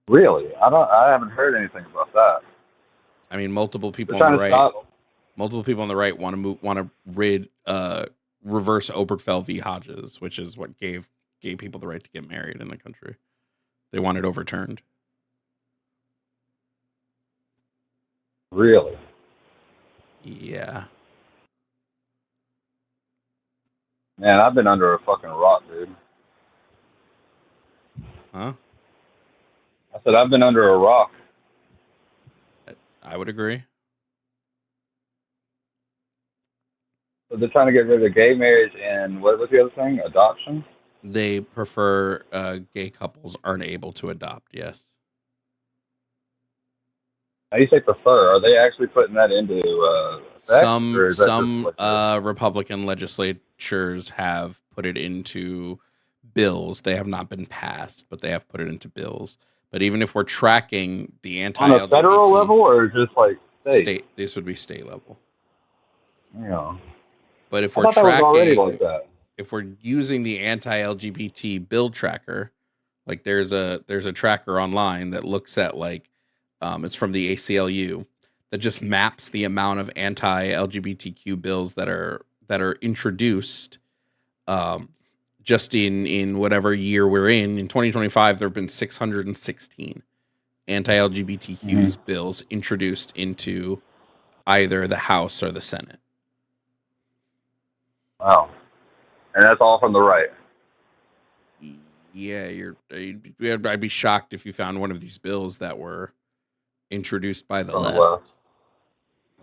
Really? I haven't heard anything about that. I mean, multiple people on the right want to reverse Obergefell v. Hodges, which is what gave gay people the right to get married in the country. They want it overturned. Really? Yeah. Man, I've been under a fucking rock, dude. Huh? I said I've been under a rock. I would agree. So they're trying to get rid of gay marriage and what was the other thing? Adoption? They prefer gay couples aren't able to adopt, yes. How do you say prefer? Are they actually putting that into effect? Some Republican legislatures have put it into bills. They have not been passed, but they have put it into bills. But even if we're tracking the anti-LGBT... On a federal level or just state? This would be state level. Yeah. But if we're tracking... already like that. If we're using the anti-LGBT bill tracker, there's a tracker online that looks at it's from the ACLU that just maps the amount of anti-LGBTQ bills that are introduced just in whatever year we're in. In 2025, there have been 616 anti-LGBTQ bills introduced into either the House or the Senate. Wow. And that's all from the right. Yeah, I'd be shocked if you found one of these bills that were introduced by the left.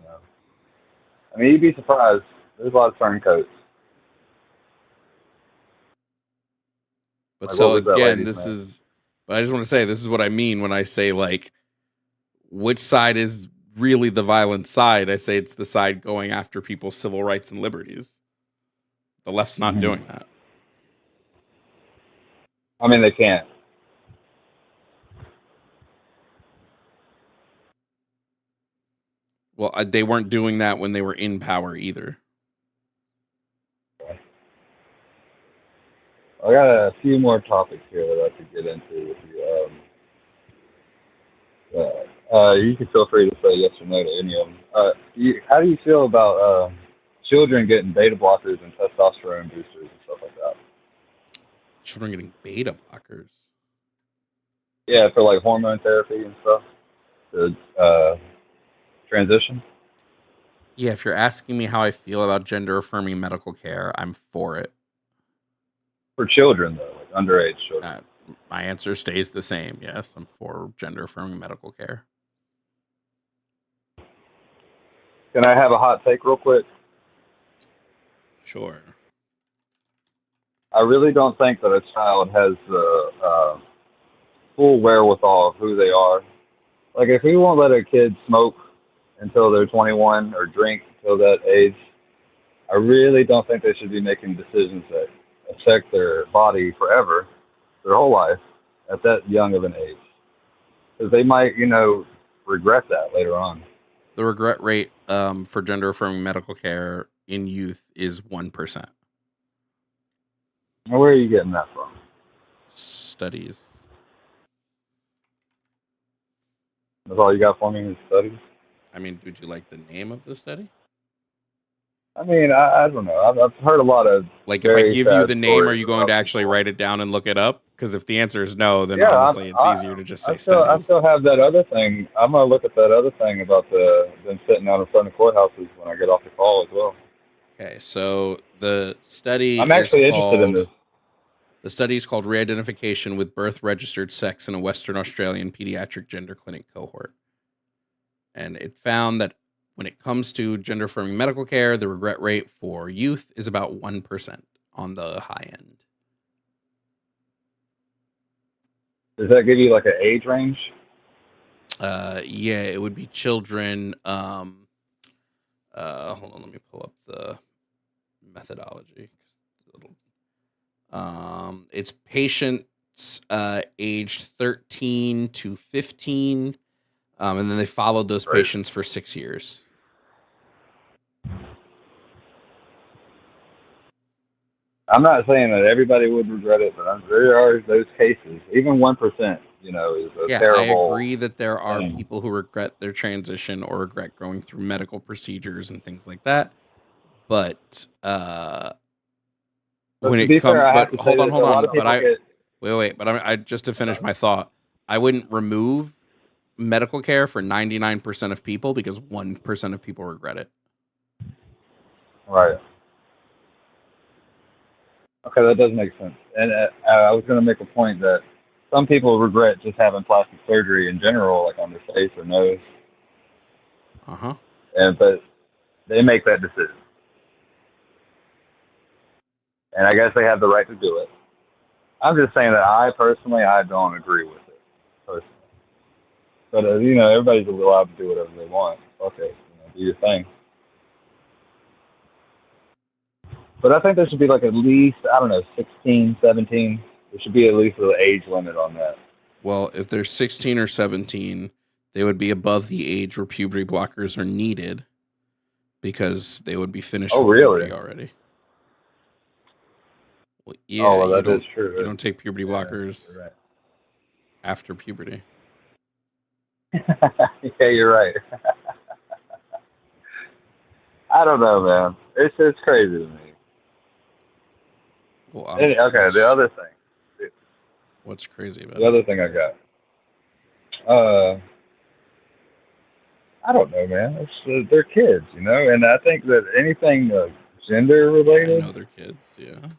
Yeah. I mean, you'd be surprised. There's a lot of turncoats. But Like, so what was that again, lady's name? but I just want to say, this is what I mean when I say, like, which side is really the violent side? I say it's the side going after people's civil rights and liberties. The left's not doing that. I mean, they can't. Well, they weren't doing that when they were in power either. I got a few more topics here that I could get into with you. You can feel free to say yes or no to any of them. How do you feel about children getting beta blockers and testosterone boosters and stuff like that? Children getting beta blockers? Yeah, for like hormone therapy and stuff. To transition. Yeah, if you're asking me how I feel about gender affirming medical care, I'm for it. For children, though, like underage children. My answer stays the same. Yes, I'm for gender affirming medical care. Can I have a hot take real quick? Sure. I really don't think that a child has the full wherewithal of who they are. Like, if we won't let a kid smoke until they're 21 or drink until that age, I really don't think they should be making decisions that affect their body forever, their whole life, at that young of an age. Because they might, regret that later on. The regret rate for gender affirming medical care in youth is 1%. Where are you getting that from? Studies. That's all you got for me is studies? I mean, would you like the name of the study? I mean, I don't know. I've heard a lot of... Like, if I give you the name, are you going to actually write it down and look it up? Because if the answer is no, then honestly, it's easier to just say studies. I still have that other thing. I'm going to look at that other thing about them sitting out in front of courthouses when I get off the call as well. Okay, so the study I'm actually interested in this. The study is called Re-Identification with Birth Registered Sex in a Western Australian Pediatric Gender Clinic Cohort. And it found that when it comes to gender affirming medical care, the regret rate for youth is about 1% on the high end. Does that give you like an age range? Yeah, it would be children. Hold on, let me pull up the methodology. It's patients aged 13 to 15, and then they followed those patients for 6 years. I'm not saying that everybody would regret it, but there are those cases. Even 1%, is a terrible. I agree that there are people who regret their transition or regret going through medical procedures and things like that. But when it comes, but hold on. But I just to finish my thought, I wouldn't remove medical care for 99% of people because 1% of people regret it. Right. Okay, that does make sense. And I was going to make a point that some people regret just having plastic surgery in general, like on their face or nose. But they make that decision. And I guess they have the right to do it. I'm just saying that I don't agree with it, personally. But, everybody's allowed to do whatever they want. Okay, do your thing. But I think there should be like at least, 16, 17. There should be at least an age limit on that. Well, if they're 16 or 17, they would be above the age where puberty blockers are needed because they would be finished with puberty already. Well, yeah, that is true. You don't take puberty blockers after puberty. Yeah, you're right. I don't know, man. It's crazy to me. Well, okay, the other thing. What's crazy about the other thing I got? I don't know, man. They're kids, and I think that anything gender related. I know they're kids, yeah.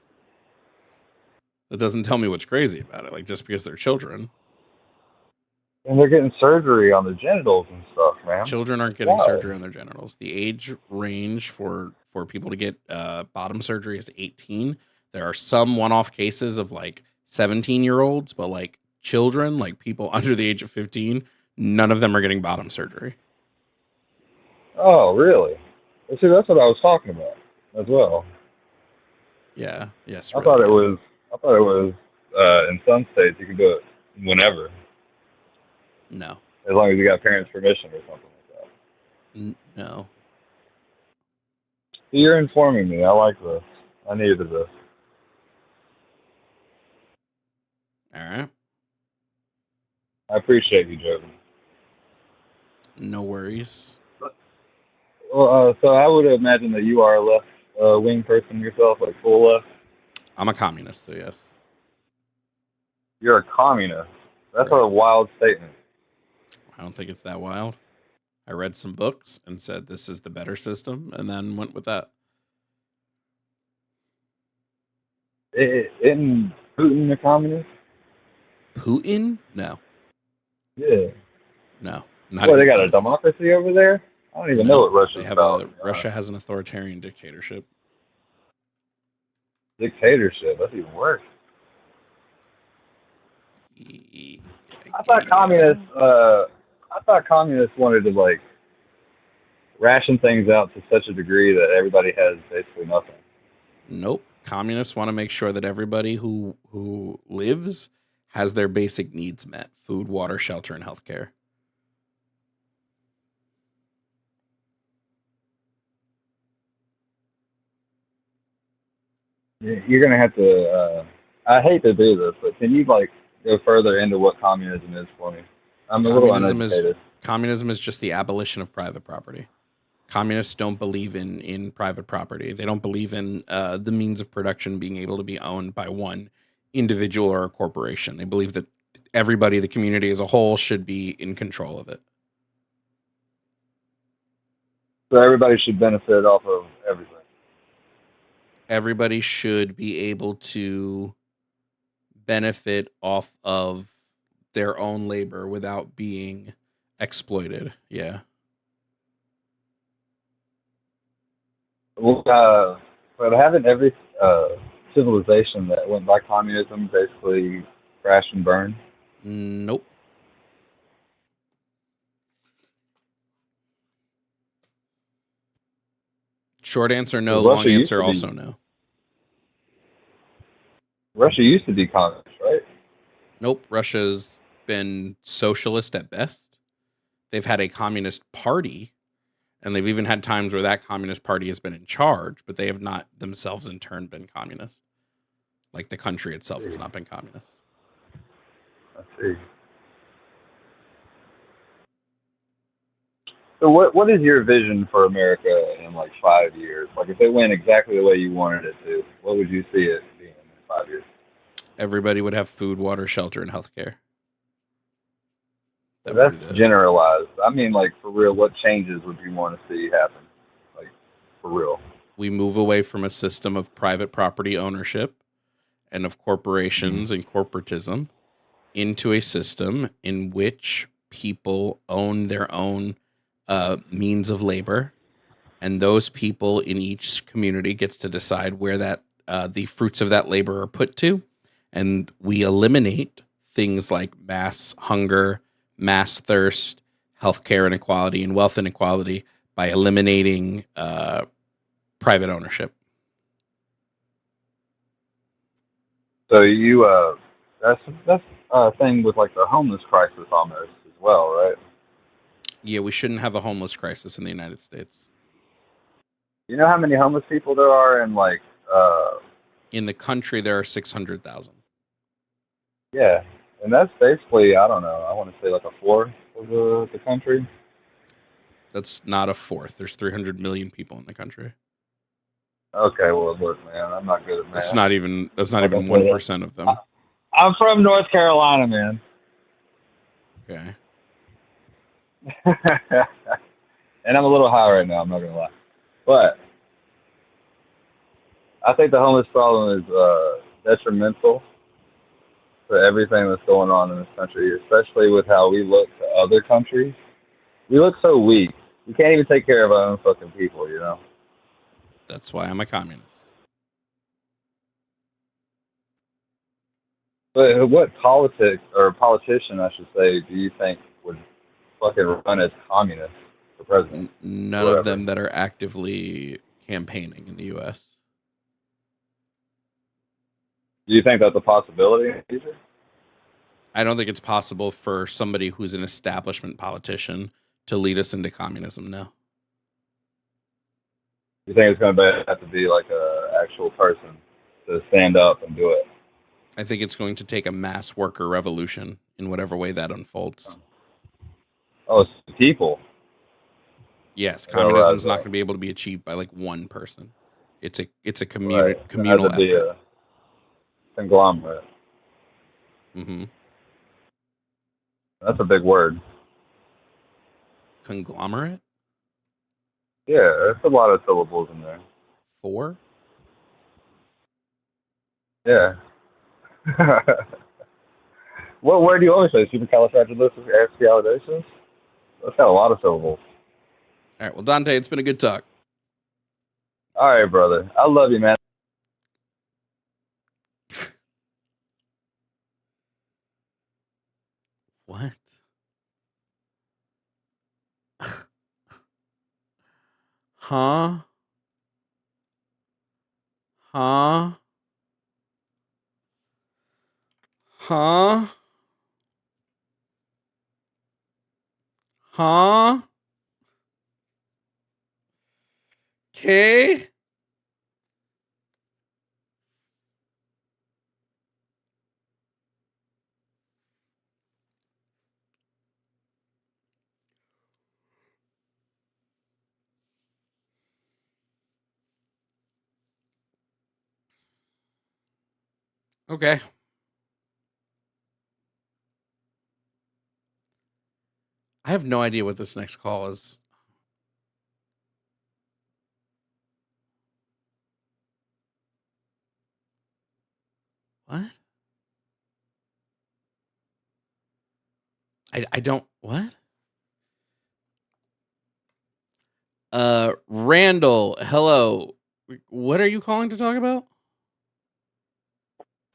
That doesn't tell me what's crazy about it. Like, just because they're children. And they're getting surgery on their genitals and stuff, man. Children aren't getting Why? surgery on their genitals. The age range for people to get bottom surgery is 18. There are some one-off cases of like 17-year-olds, but like children, like people under the age of 15, none of them are getting bottom surgery. Oh, really? Well, see, that's what I was talking about as well. Yeah. Yes. I thought it was in some states you can do it whenever, No. as long as you got parents' permission or something like that. No. So you're informing me. I like this. I needed this. All right. I appreciate you, Jovan. No worries. Well, so I would imagine that you are a left wing person yourself, like full left. I'm a communist, so yes. You're a communist. That's Right. a wild statement. I don't think it's that wild. I read some books and said this is the better system, and then went with that. Isn't Putin a communist? Putin? No. Yeah. No. What, they got a democracy over there? I don't even know what Russia's about. Russia has an authoritarian dictatorship. Dictatorship. That's even worse. I I thought communists wanted to like ration things out to such a degree that everybody has basically nothing. Nope. Communists want to make sure that everybody who lives has their basic needs met: food, water, shelter, and healthcare. You're gonna have to. I hate to do this, but can you like go further into what communism is for me? I'm a little uneducated. Communism is just the abolition of private property. Communists don't believe in private property. They don't believe in the means of production being able to be owned by one individual or a corporation. They believe that everybody, the community as a whole, should be in control of it. So everybody should benefit off of everything. Everybody should be able to benefit off of their own labor without being exploited. Yeah. Well, but haven't every civilization that went by communism basically crashed and burned? Nope. Short answer, no. Long answer, also no. Russia used to be communist, right? Nope. Russia's been socialist at best. They've had a communist party, and they've even had times where that communist party has been in charge, but they have not themselves in turn been communist. Like the country itself has not been communist. I see. So what is your vision for America in like 5 years? Like if it went exactly the way you wanted it to, what would you see it being in 5 years? Everybody would have food, water, shelter, and healthcare. That's generalized. I mean, like for real, what changes would you want to see happen? Like for real. We move away from a system of private property ownership and of corporations and corporatism into a system in which people own their own means of labor, and those people in each community gets to decide where that the fruits of that labor are put to, and we eliminate things like mass hunger, mass thirst, healthcare inequality, and wealth inequality by eliminating private ownership. So you that's a thing with like the homeless crisis almost as well, right? Yeah, we shouldn't have a homeless crisis in the United States. You know how many homeless people there are in like in the country? There are 600,000. Yeah, and that's basically, I don't know, I want to say like a fourth of the country. That's not a fourth. There's 300 million people in the country. Okay, well look, man, I'm not good at math. That's not even 1% of them. I'm from North Carolina, man. Okay. And I'm a little high right now, I'm not gonna lie. But I think the homeless problem is detrimental to for everything that's going on in this country, especially with how we look to other countries. We look so weak. We can't even take care of our own fucking people, you know? That's why I'm a communist. But what politician, I should say, do you think would fucking run as communist for president? None of them that are actively campaigning in the U.S. Do you think that's a possibility in the future? I don't think it's possible for somebody who's an establishment politician to lead us into communism, no. You think it's going to have to be like a actual person to stand up and do it? I think it's going to take a mass worker revolution in whatever way that unfolds. Oh, it's people. Yes, communism is not going to be able to be achieved by like one person. It's a communal effort. Be a conglomerate. Mm-hmm. That's a big word. Conglomerate? Yeah, there's a lot of syllables in there. 4? Yeah. What word do you always say? Supercalifragilisticexpialidocious? That's got a lot of syllables. All right, well, Dante, it's been a good talk. All right, brother. I love you, man. What? Huh? Huh? Huh? Huh? Okay. Okay. I have no idea what this next call is. What? I don't, what? Randall, hello. What are you calling to talk about?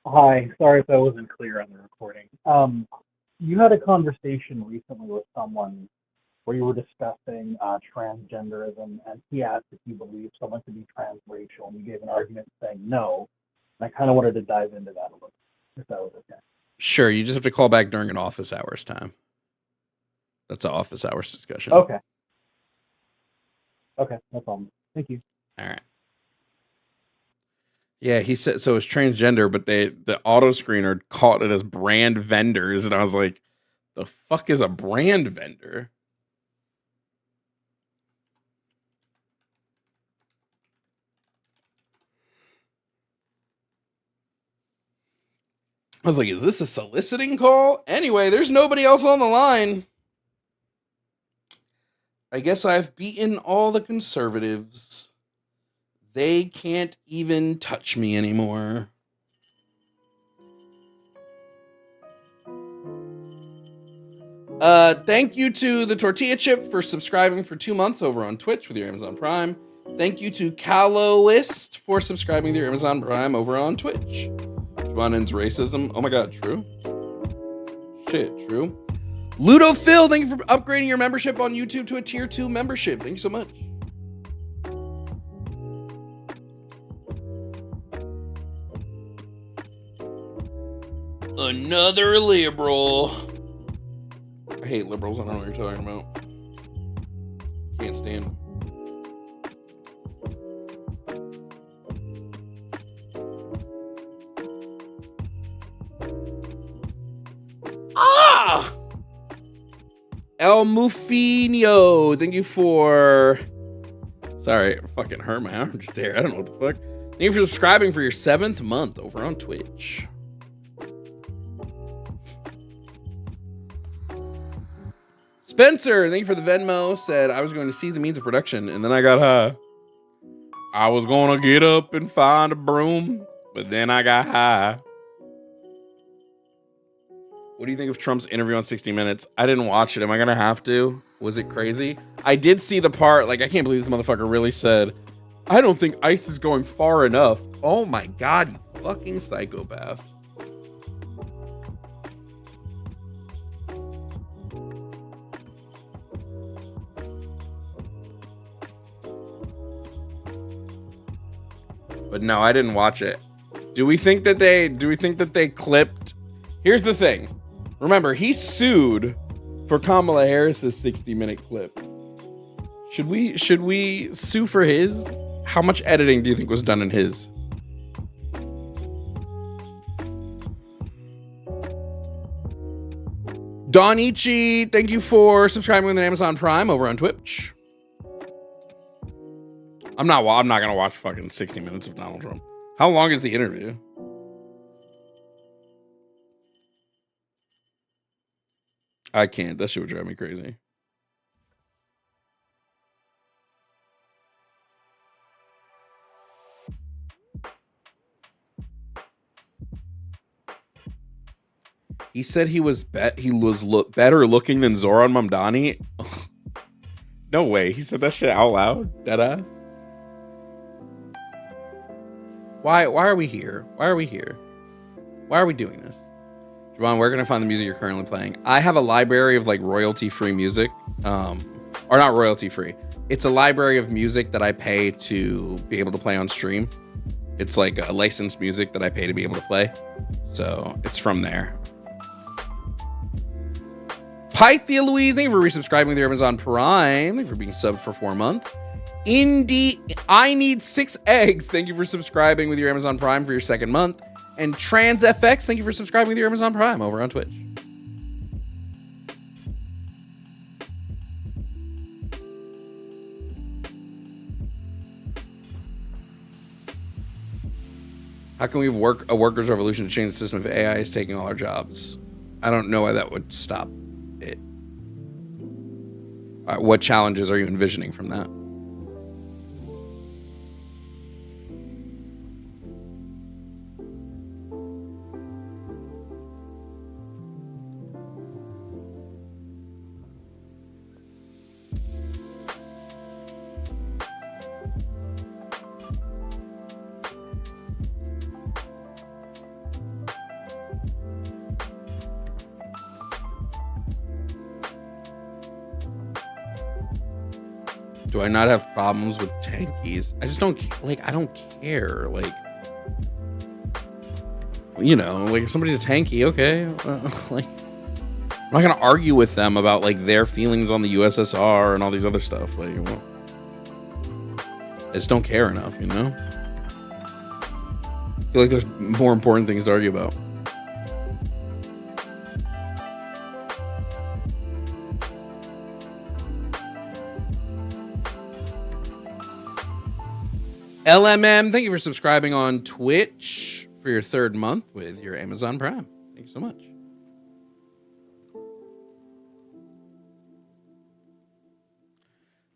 Hi, sorry if I wasn't clear on the recording. You had a conversation recently with someone where you were discussing transgenderism, and he asked if you believe someone could be transracial, and you gave an argument saying no. And I kind of wanted to dive into that a little, if that was okay. Sure, you just have to call back during an office hours time. That's an office hours discussion. Okay. Okay, no problem. Thank you. All right. Yeah, he said so. It's transgender, but the auto screener caught it as brand vendors, and I was like, "The fuck is a brand vendor?" I was like, "Is this a soliciting call?" Anyway, there's nobody else on the line. I guess I've beaten all the conservatives. They can't even touch me anymore. Thank you to the Tortilla Chip for subscribing for 2 months over on Twitch with your Amazon Prime. Thank you to Caloist for subscribing to your Amazon Prime over on Twitch. Jovan ends racism. Oh my god, true? Shit, true. Ludo Phil, thank you for upgrading your membership on YouTube to a tier 2 membership. Thank you so much. Another liberal. I hate liberals. I don't know what you're talking about. Can't stand them. Ah! El Mufino, thank you for... Sorry, I fucking hurt my arm just there. I don't know what the fuck. Thank you for subscribing for your 7th month over on Twitch. Spencer, thank you for the Venmo, said I was going to seize the means of production, and then I got high. I was going to get up and find a broom, but then I got high. What do you think of Trump's interview on 60 Minutes? I didn't watch it. Am I going to have to? Was it crazy? I did see the part, like, I can't believe this motherfucker really said, I don't think ICE is going far enough. Oh my God, you fucking psychopath. But no, I didn't watch it. Do we think that they clipped? Here's the thing. Remember, he sued for Kamala Harris's 60-minute clip. Should we sue for his? How much editing do you think was done in his? Donichi, thank you for subscribing with an Amazon Prime over on Twitch. I'm not gonna watch fucking 60 minutes of Donald Trump. How long is the interview? I can't. That shit would drive me crazy. He said he was better looking than Zoran Mamdani. No way. He said that shit out loud. Deadass. Why are we here? Why are we here? Why are we doing this? Jovan, where can I find the music you're currently playing? I have a library of like royalty-free music. Or not royalty-free. It's a library of music that I pay to be able to play on stream. It's like a licensed music that I pay to be able to play. So it's from there. Pythia Louise, thank you for resubscribing with your Amazon Prime. Thank you for being subbed for 4 months. Indy, I need 6 eggs. Thank you for subscribing with your Amazon Prime for your 2nd month. And TransFX, thank you for subscribing with your Amazon Prime over on Twitch. How can we have a workers' revolution to change the system if AI is taking all our jobs? I don't know why that would stop it. What challenges are you envisioning from that? Do I not have problems with tankies? I just don't I don't care. Like, you know, like if somebody's a tanky, okay. Like, I'm not gonna argue with them about like their feelings on the USSR and all these other stuff. Like, well, I just don't care enough, you know? I feel like there's more important things to argue about. LMM, thank you for subscribing on Twitch for your 3rd month with your Amazon Prime. Thank you so much.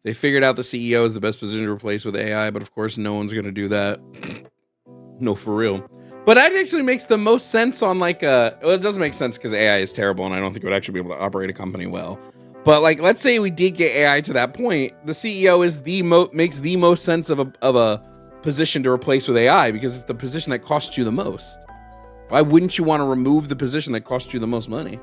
They figured out the CEO is the best position to replace with AI, but of course no one's going to do that. No, for real. But that actually makes the most sense on like well, it doesn't make sense because AI is terrible and I don't think it would actually be able to operate a company well. But like, let's say we did get AI to that point, the CEO is makes the most sense of a position to replace with AI because it's the position that costs you the most. Why wouldn't you want to remove the position that costs you the most money?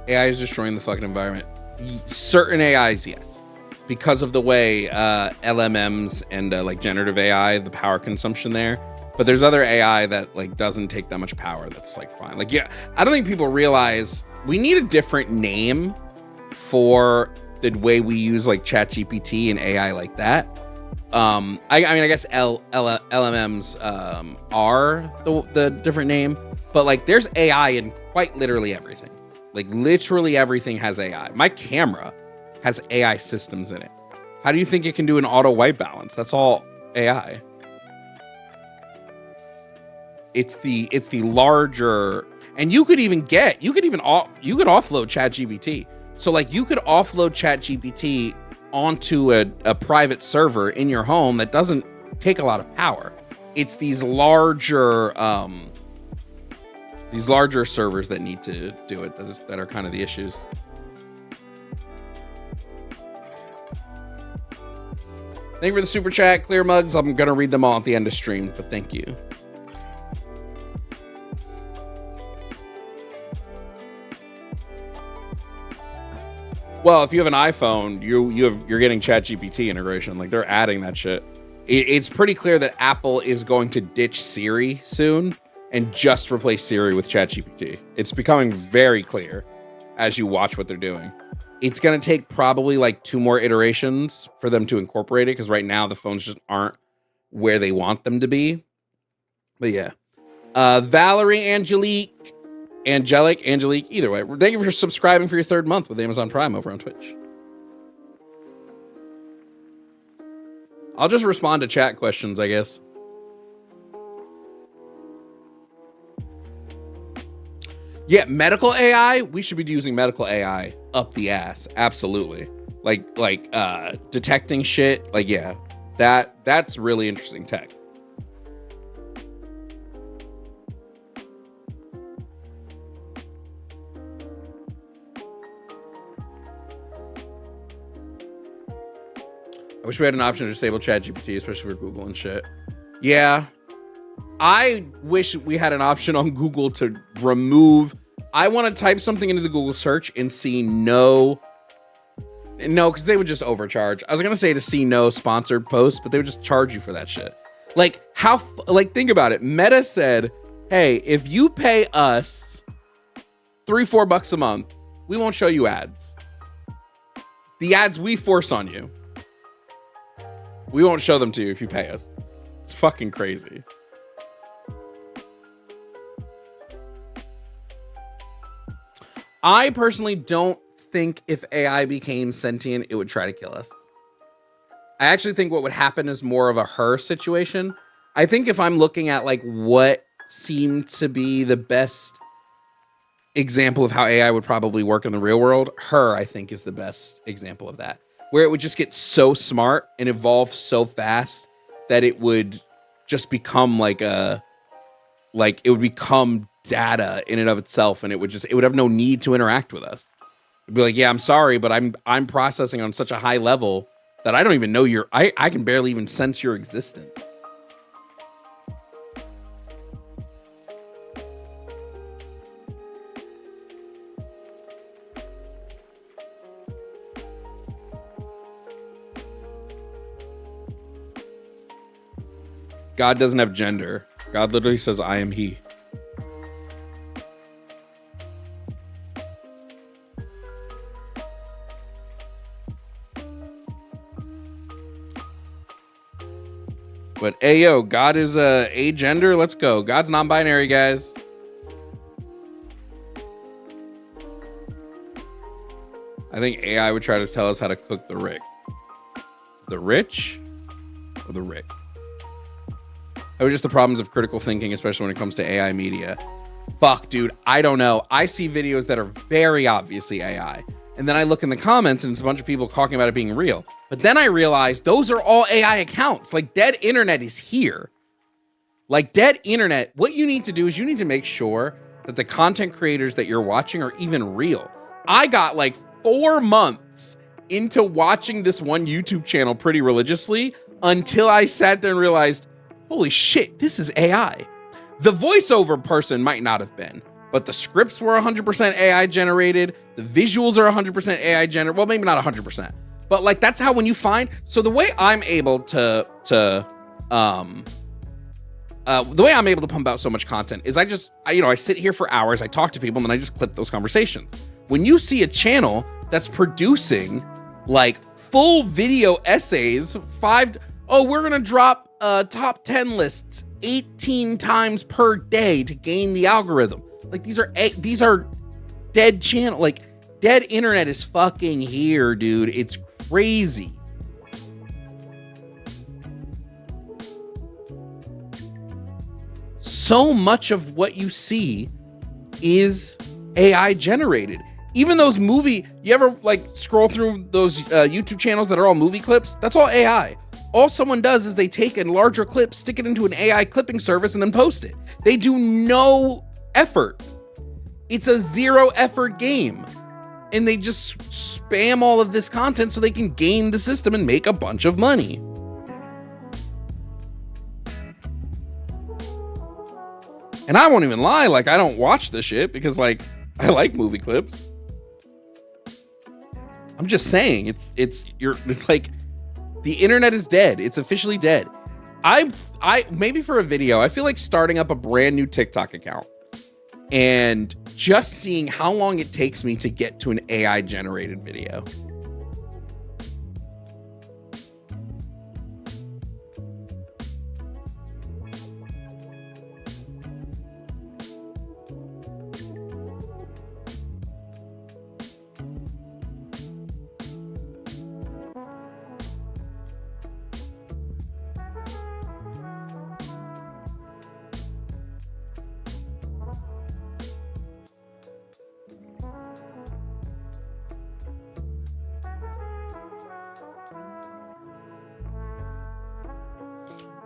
AI is destroying the fucking environment. Certain AIs, yes. Because of the way LMMs and like generative AI, the power consumption there. But there's other AI that like doesn't take that much power. That's like fine. Like, yeah, I don't think people realize we need a different name for the way we use like ChatGPT and AI like that. I mean, I guess LMMs are the different name, but like there's AI in quite literally everything. Like literally everything has AI. My camera has AI systems in it. How do you think it can do an auto white balance? That's all AI. It's the larger, and you could offload ChatGPT. So like you could offload ChatGPT onto a private server in your home that doesn't take a lot of power. It's these larger servers that need to do it that are kind of the issues. Thank you for the super chat, Clear Mugs. I'm gonna read them all at the end of stream, but thank you. Well, if you have an iPhone, you're getting ChatGPT integration. Like they're adding that shit. It's pretty clear that Apple is going to ditch Siri soon and just replace Siri with ChatGPT. It's becoming very clear as you watch what they're doing. It's going to take probably like 2 more iterations for them to incorporate it, because right now the phones just aren't where they want them to be. But yeah. Valerie, Angelique, either way. Thank you for subscribing for your 3rd month with Amazon Prime over on Twitch. I'll just respond to chat questions, I guess. Yeah, medical AI. We should be using medical AI up the ass. Absolutely. Like detecting shit. Like, yeah, that's really interesting tech. I wish we had an option to disable ChatGPT, especially for Google and shit. Yeah. I wish we had an option on Google to remove. I want to type something into the Google search and see no, because they would just overcharge. I was going to say to see no sponsored posts, but they would just charge you for that shit. Like think about it. Meta said, hey, if you pay us $3-4 a month, we won't show you ads. The ads we force on you, we won't show them to you if you pay us. It's fucking crazy. I personally don't think if AI became sentient, it would try to kill us. I actually think what would happen is more of a her situation. I think if I'm looking at like what seemed to be the best example of how AI would probably work in the real world, her, I think, is the best example of that. Where it would just get so smart and evolve so fast that it would just become it would become data in and of itself, and it would have no need to interact with us. It'd be like, yeah, I'm sorry, but I'm processing on such a high level that I don't even know I can barely even sense your existence. God doesn't have gender. God literally says, I am he. But ayo, God is a gender. Let's go. God's non-binary, guys. I think AI would try to tell us how to cook the Rick. The rich or the Rick? That was just the problems of critical thinking, especially when it comes to AI media. Fuck, dude. I don't know. I see videos that are very obviously AI. And then I look in the comments and it's a bunch of people talking about it being real. But then I realize those are all AI accounts. Like, dead internet is here. Like, dead internet, what you need to do is you need to make sure that the content creators that you're watching are even real. I got like 4 months into watching this one YouTube channel pretty religiously until I sat there and realized, holy shit, this is AI. The voiceover person might not have been, but the scripts were 100% AI generated. The visuals are 100% AI generated. Well, maybe not 100%, but like that's how when you find. So the way I'm able to pump out so much content is I sit here for hours. I talk to people and then I just clip those conversations. When you see a channel that's producing like full video essays, we're gonna drop top 10 lists 18 times per day to gain the algorithm. Like these are dead channel. Like Dead internet is fucking here, dude. It's crazy. So much of what you see is AI generated. Even those you ever like scroll through those YouTube channels that are all movie clips? That's all AI. All someone does is they take a larger clip, stick it into an AI clipping service, and then post it. They do no effort. It's a zero effort game. And they just spam all of this content so they can game the system and make a bunch of money. And I won't even lie, like, I don't watch this shit because, like, I like movie clips. I'm just saying, it's like, the internet is dead. It's officially dead. I maybe for a video, I feel like starting up a brand new TikTok account and just seeing how long it takes me to get to an AI generated video.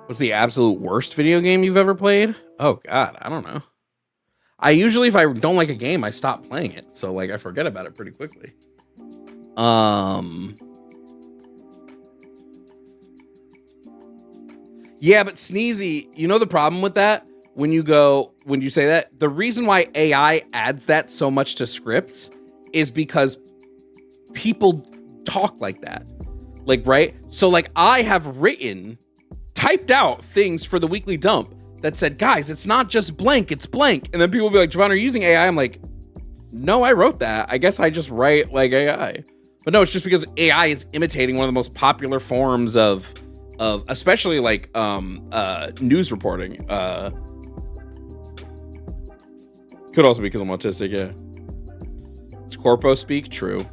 What's the absolute worst video game you've ever played? Oh God, I don't know. I usually, if I don't like a game, I stop playing it. So like I forget about it pretty quickly. Yeah, but Sneezy, you know the problem with that? When you say that, the reason why AI adds that so much to scripts is because people talk like that. Like, right? So like I have typed out things for the weekly dump that said, guys, it's not just blank, it's blank. And then people will be like, Jovan, are you using AI? I'm like, no, I wrote that. I guess I just write like AI. But no, it's just because AI is imitating one of the most popular forms of especially like news reporting. Could also be because I'm autistic, yeah. It's corpo speak, true.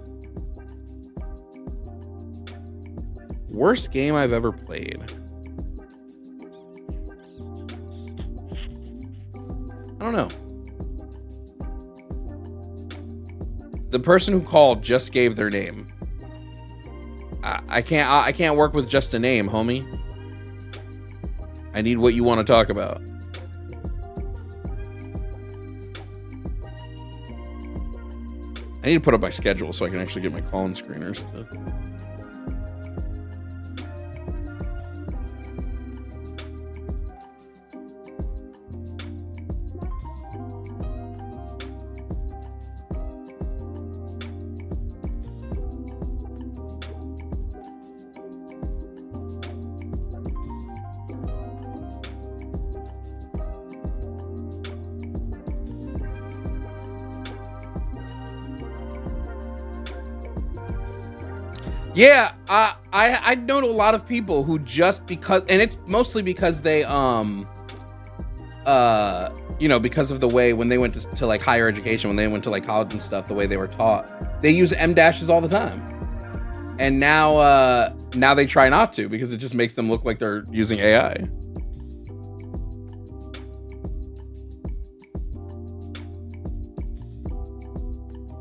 Worst game I've ever played. I don't know. The person who called just gave their name. I can't work with just a name, homie. I need what you want to talk about. I need to put up my schedule so I can actually get my call-in screeners. Yeah, I know a lot of people who just because, and it's mostly because they, because of the way when they went to like higher education, when they went to like college and stuff, the way they were taught, they use M dashes all the time. And now they try not to because it just makes them look like they're using AI.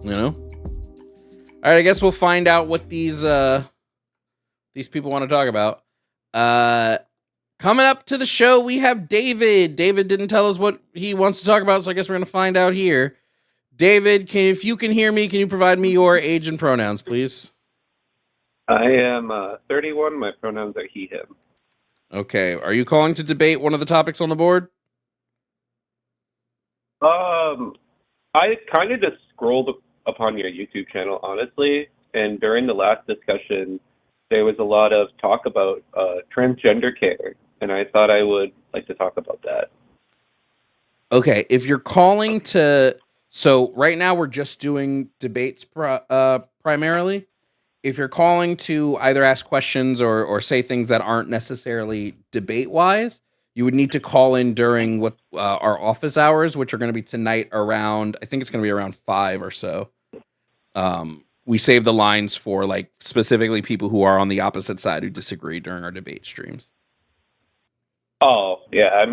You know? All right, I guess we'll find out what these people want to talk about. Coming up to the show, we have David. David didn't tell us what he wants to talk about, so I guess we're going to find out here. David, if you can hear me, can you provide me your age and pronouns, please? I am 31. My pronouns are he, him. Okay. Are you calling to debate one of the topics on the board? I kind of just scrolled upon your YouTube channel, honestly, and during the last discussion, there was a lot of talk about transgender care, and I thought I would like to talk about that. Okay, if you're calling to... So right now we're just doing debates primarily. If you're calling to either ask questions or say things that aren't necessarily debate-wise, you would need to call in during what our office hours, which are going to be tonight around... I think it's going to be around 5 or so. we save the lines for like specifically people who are on the opposite side who disagree during our debate streams. Oh, yeah,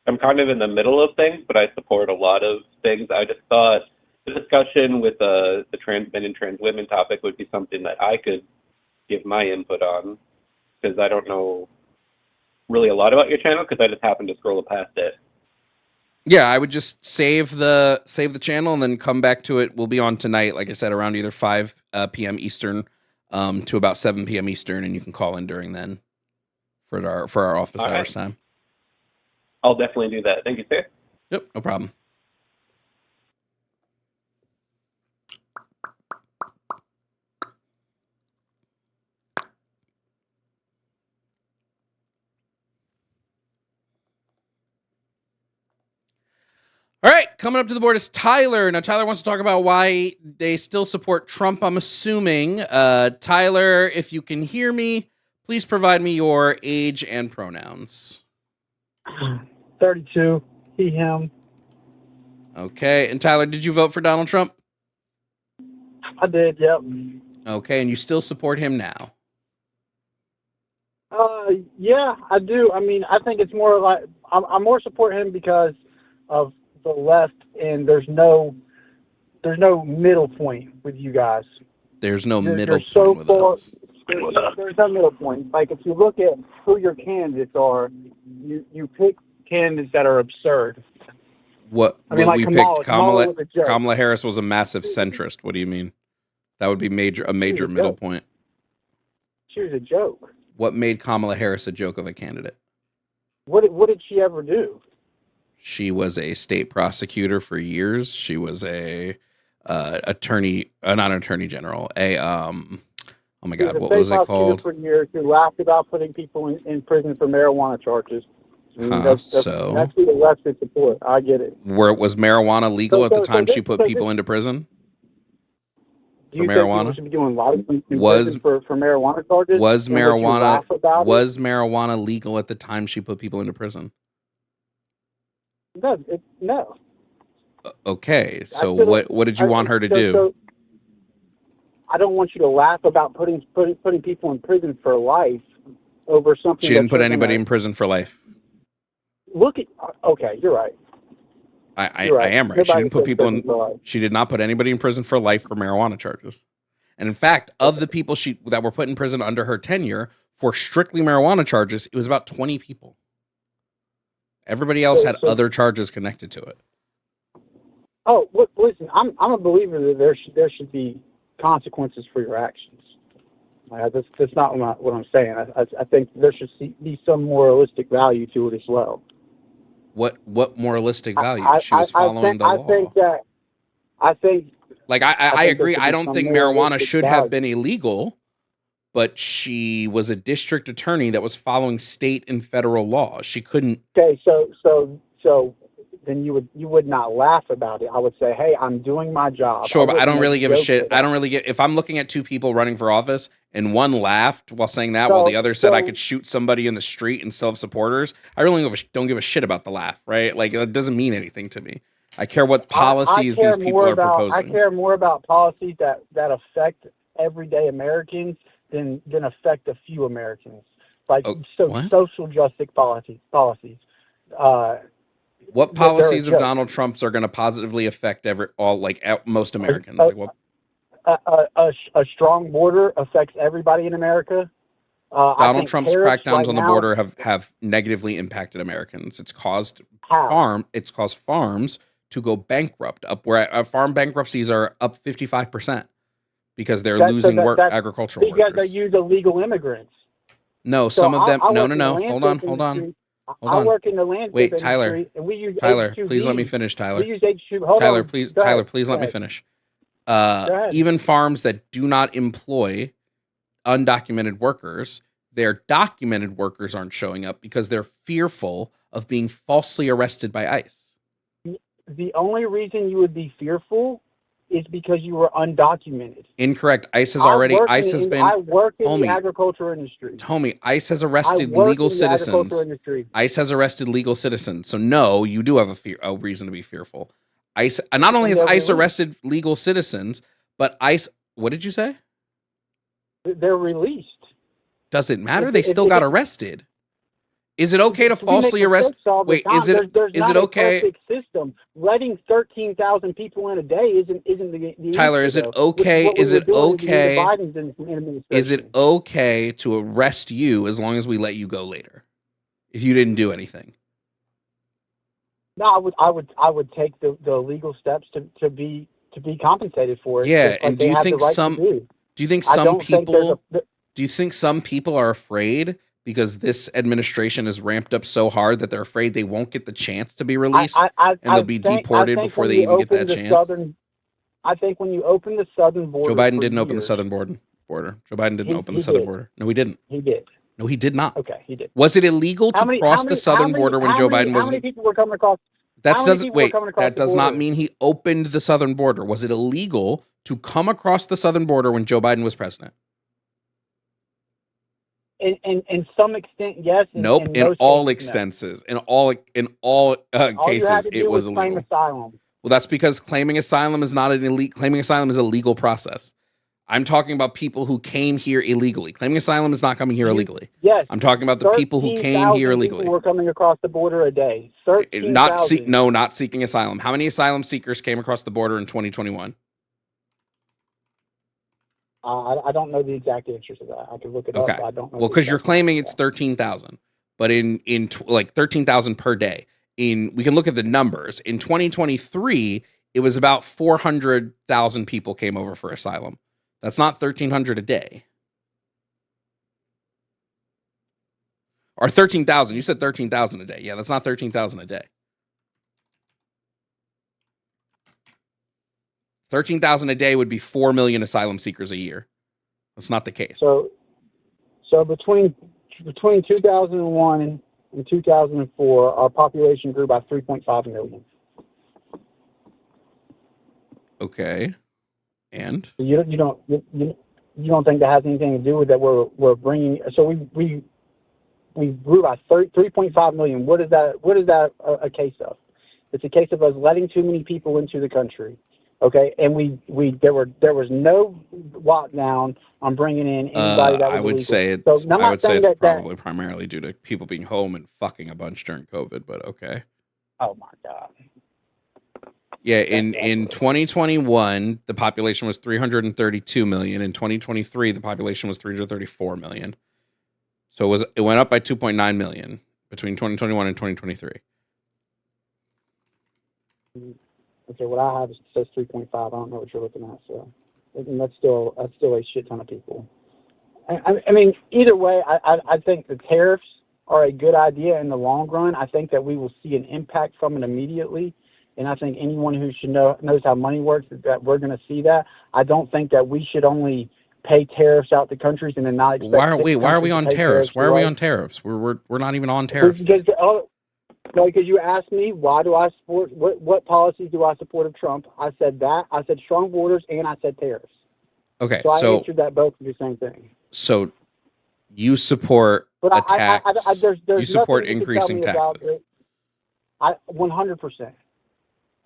I'm kind of in the middle of things, but I support a lot of things. I just thought the discussion with the trans men and trans women topic would be something that I could give my input on, because I don't know really a lot about your channel, because I just happened to scroll past it. Yeah, I would just save the channel and then come back to it. We'll be on tonight, like I said, around either 5 p.m. Eastern to about 7 p.m. Eastern, and you can call in during then for our office hours time. I'll definitely do that. Thank you, sir. Yep, no problem. All right, coming up to the board is Tyler. Now, Tyler wants to talk about why they still support Trump, I'm assuming. Tyler, if you can hear me, please provide me your age and pronouns. 32, he, him. Okay, and Tyler, did you vote for Donald Trump? I did, yep. Okay, and you still support him now? Yeah, I do. I mean, I think it's more like, I'm more support him because of the left, and there's no middle point with you guys. There's no middle point so with far, us. There's no middle point. Like, if you look at who your candidates are, you pick candidates that are absurd. What? I mean, What like we picked Kamala Kamala Harris was a massive centrist. What do you mean? That would be a major middle point. She was a joke. What made Kamala Harris a joke of a candidate? What did she ever do? She was a state prosecutor for years. She was a attorney, not an attorney general. Oh my God, what was it called? For years, who laughed about putting people in prison for marijuana charges. I mean, that's who the left is support. I get it. Where was marijuana legal at the time she put people into prison? For marijuana? Should be doing life in prison for marijuana charges? Was marijuana legal at the time she put people into prison? No. Okay, so what did you want her to do? So I don't want you to laugh about putting people in prison for life over something. She didn't put anybody in prison for life. Okay, you're right. I am right. She didn't put people in. She did not put anybody in prison for life for marijuana charges. And in fact, of the people that were put in prison under her tenure for strictly marijuana charges, it was about 20 people. Everybody else had other charges connected to it. Oh, listen, I'm a believer that there should be consequences for your actions. That's not what I'm saying. I think there should be some moralistic value to it as well. What moralistic value? She was following the law. I think. Like I agree. I don't think marijuana should have been illegal, but she was a district attorney that was following state and federal law. She couldn't. Okay, so then you would not laugh about it. I would say, hey, I'm doing my job. Sure, but I don't really give a shit. I don't really if I'm looking at two people running for office and one laughed while saying that, while the other said I could shoot somebody in the street and still have supporters. I really don't give a shit about the laugh, right? Like it doesn't mean anything to me. I care what policies these people are proposing. I care more about policies that affect everyday Americans than affect a few Americans. Like social justice policies. What policies of Donald Trump's are going to positively affect most Americans? Like what? A strong border affects everybody in America. Donald Trump's crackdowns on the border have negatively impacted Americans. It's caused farms to go bankrupt. Farm bankruptcies are up 55% because they're losing agricultural workers. Because they use illegal immigrants. No, some of them. No. Hold on. I work in the landscape industry. Tyler. And we use Tyler, H2B. please let me finish, Tyler. We use H2B. Tyler, please let me finish. Even farms that do not employ undocumented workers, their documented workers aren't showing up because they're fearful of being falsely arrested by ICE. The only reason you would be fearful is because you were undocumented. Incorrect. ICE has been. I work in the agriculture industry. Homie, ICE has arrested legal citizens. ICE has arrested legal citizens. So no, you do have a reason to be fearful. ICE not only has ICE arrested legal citizens, But ICE, what did you say? They're released. Doesn't matter. They still got arrested. Is it okay to We falsely make arrest? mistakes all the Wait, time. is it There's is not it okay? a perfect system. Letting 13,000 people in a day isn't the Tyler, is answer, it though. okay? What we Is were it doing with okay? Biden's administration. Is it okay to arrest you as long as we let you go later if you didn't do anything? No, I would take the legal steps to be compensated for it. Yeah, just and like they have the right to do. do you think I some don't think people there's do you think some people are afraid because this administration is ramped up so hard that they're afraid they won't get the chance to be released and they'll be deported before they even get that chance? I think when you open the southern border, Joe Biden didn't open the southern border. Joe Biden didn't open the southern border. No, he didn't. He did. No, he did not. Okay, he did. Was it illegal to cross the southern border when Joe Biden was? How many people were coming across? That does not mean he opened the southern border. Was it illegal to come across the southern border when Joe Biden was president? In some extent, yes. Nope. In all extenses, in all cases, it was illegal. Claim asylum. Well, that's because claiming asylum is not an elite. Claiming asylum is a legal process. I'm talking about people who came here illegally. Claiming asylum is not coming here illegally. Yes. I'm talking about the people who came here illegally. People were coming across the border a day. 13,000. Not seeking asylum. How many asylum seekers came across the border in 2021? I don't know the exact answer to that. I could look it up. But I don't know. Well, because you're claiming it's 13,000, but in 13,000 per day. We can look at the numbers. In 2023, it was about 400,000 people came over for asylum. That's not 1,300 a day. Or 13,000. You said 13,000 a day. Yeah, that's not 13,000 a day. 13,000 a day would be 4 million asylum seekers a year. That's not the case. So between 2001 and 2004, our population grew by 3.5 million. Okay. And you don't think that has anything to do with that? We're bringing. So we grew by 3.5 million. What is that a case of? It's a case of us letting too many people into the country. Okay, and there was no lockdown on bringing in anybody that was I would illegal. say it's probably primarily due to people being home and fucking a bunch during COVID. But okay. Oh my God. Yeah, in 2021, the population was 332 million. In 2023, the population was 334 million. So it went up by 2.9 million between 2021 and 2023. Okay, what I have says 3.5. I don't know what you're looking at. So, and that's still a shit ton of people. I mean, either way, I think the tariffs are a good idea in the long run. I think that we will see an impact from it immediately. And I think anyone who knows how money works, that we're going to see that. I don't think that we should only pay tariffs out to countries and then not expect. Why are we on tariffs? Why are we on tariffs? We're not even on tariffs. Because you asked me, why do I support what policies do I support of Trump? I said that. I said strong borders, and I said tariffs. Okay, so I answered that both the same thing. So you support a tax? You support increasing taxes? 100%.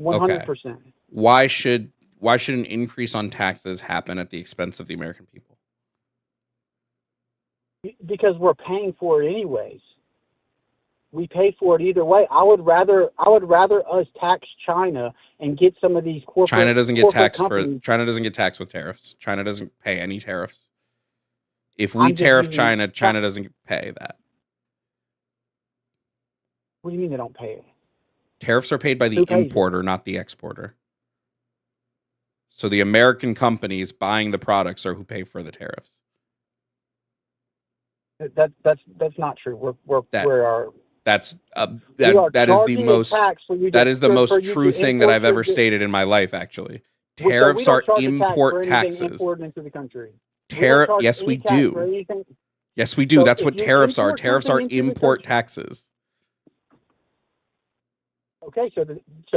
100%. Why should an increase on taxes happen at the expense of the American people? Because we're paying for it anyways. We pay for it either way. I would rather us tax China and get some of these corporate. China doesn't get taxed with tariffs. China doesn't pay any tariffs. If we tariff China, China doesn't pay that. What do you mean they don't pay it? Tariffs are paid by the importer, not the exporter. So the American companies buying the products are who pay for the tariffs. That's not true. That is the most true thing that I've ever stated in my life. Actually, tariffs are import taxes. Yes, we do. Yes, we do. That's what tariffs are. Tariffs are import taxes. Okay, so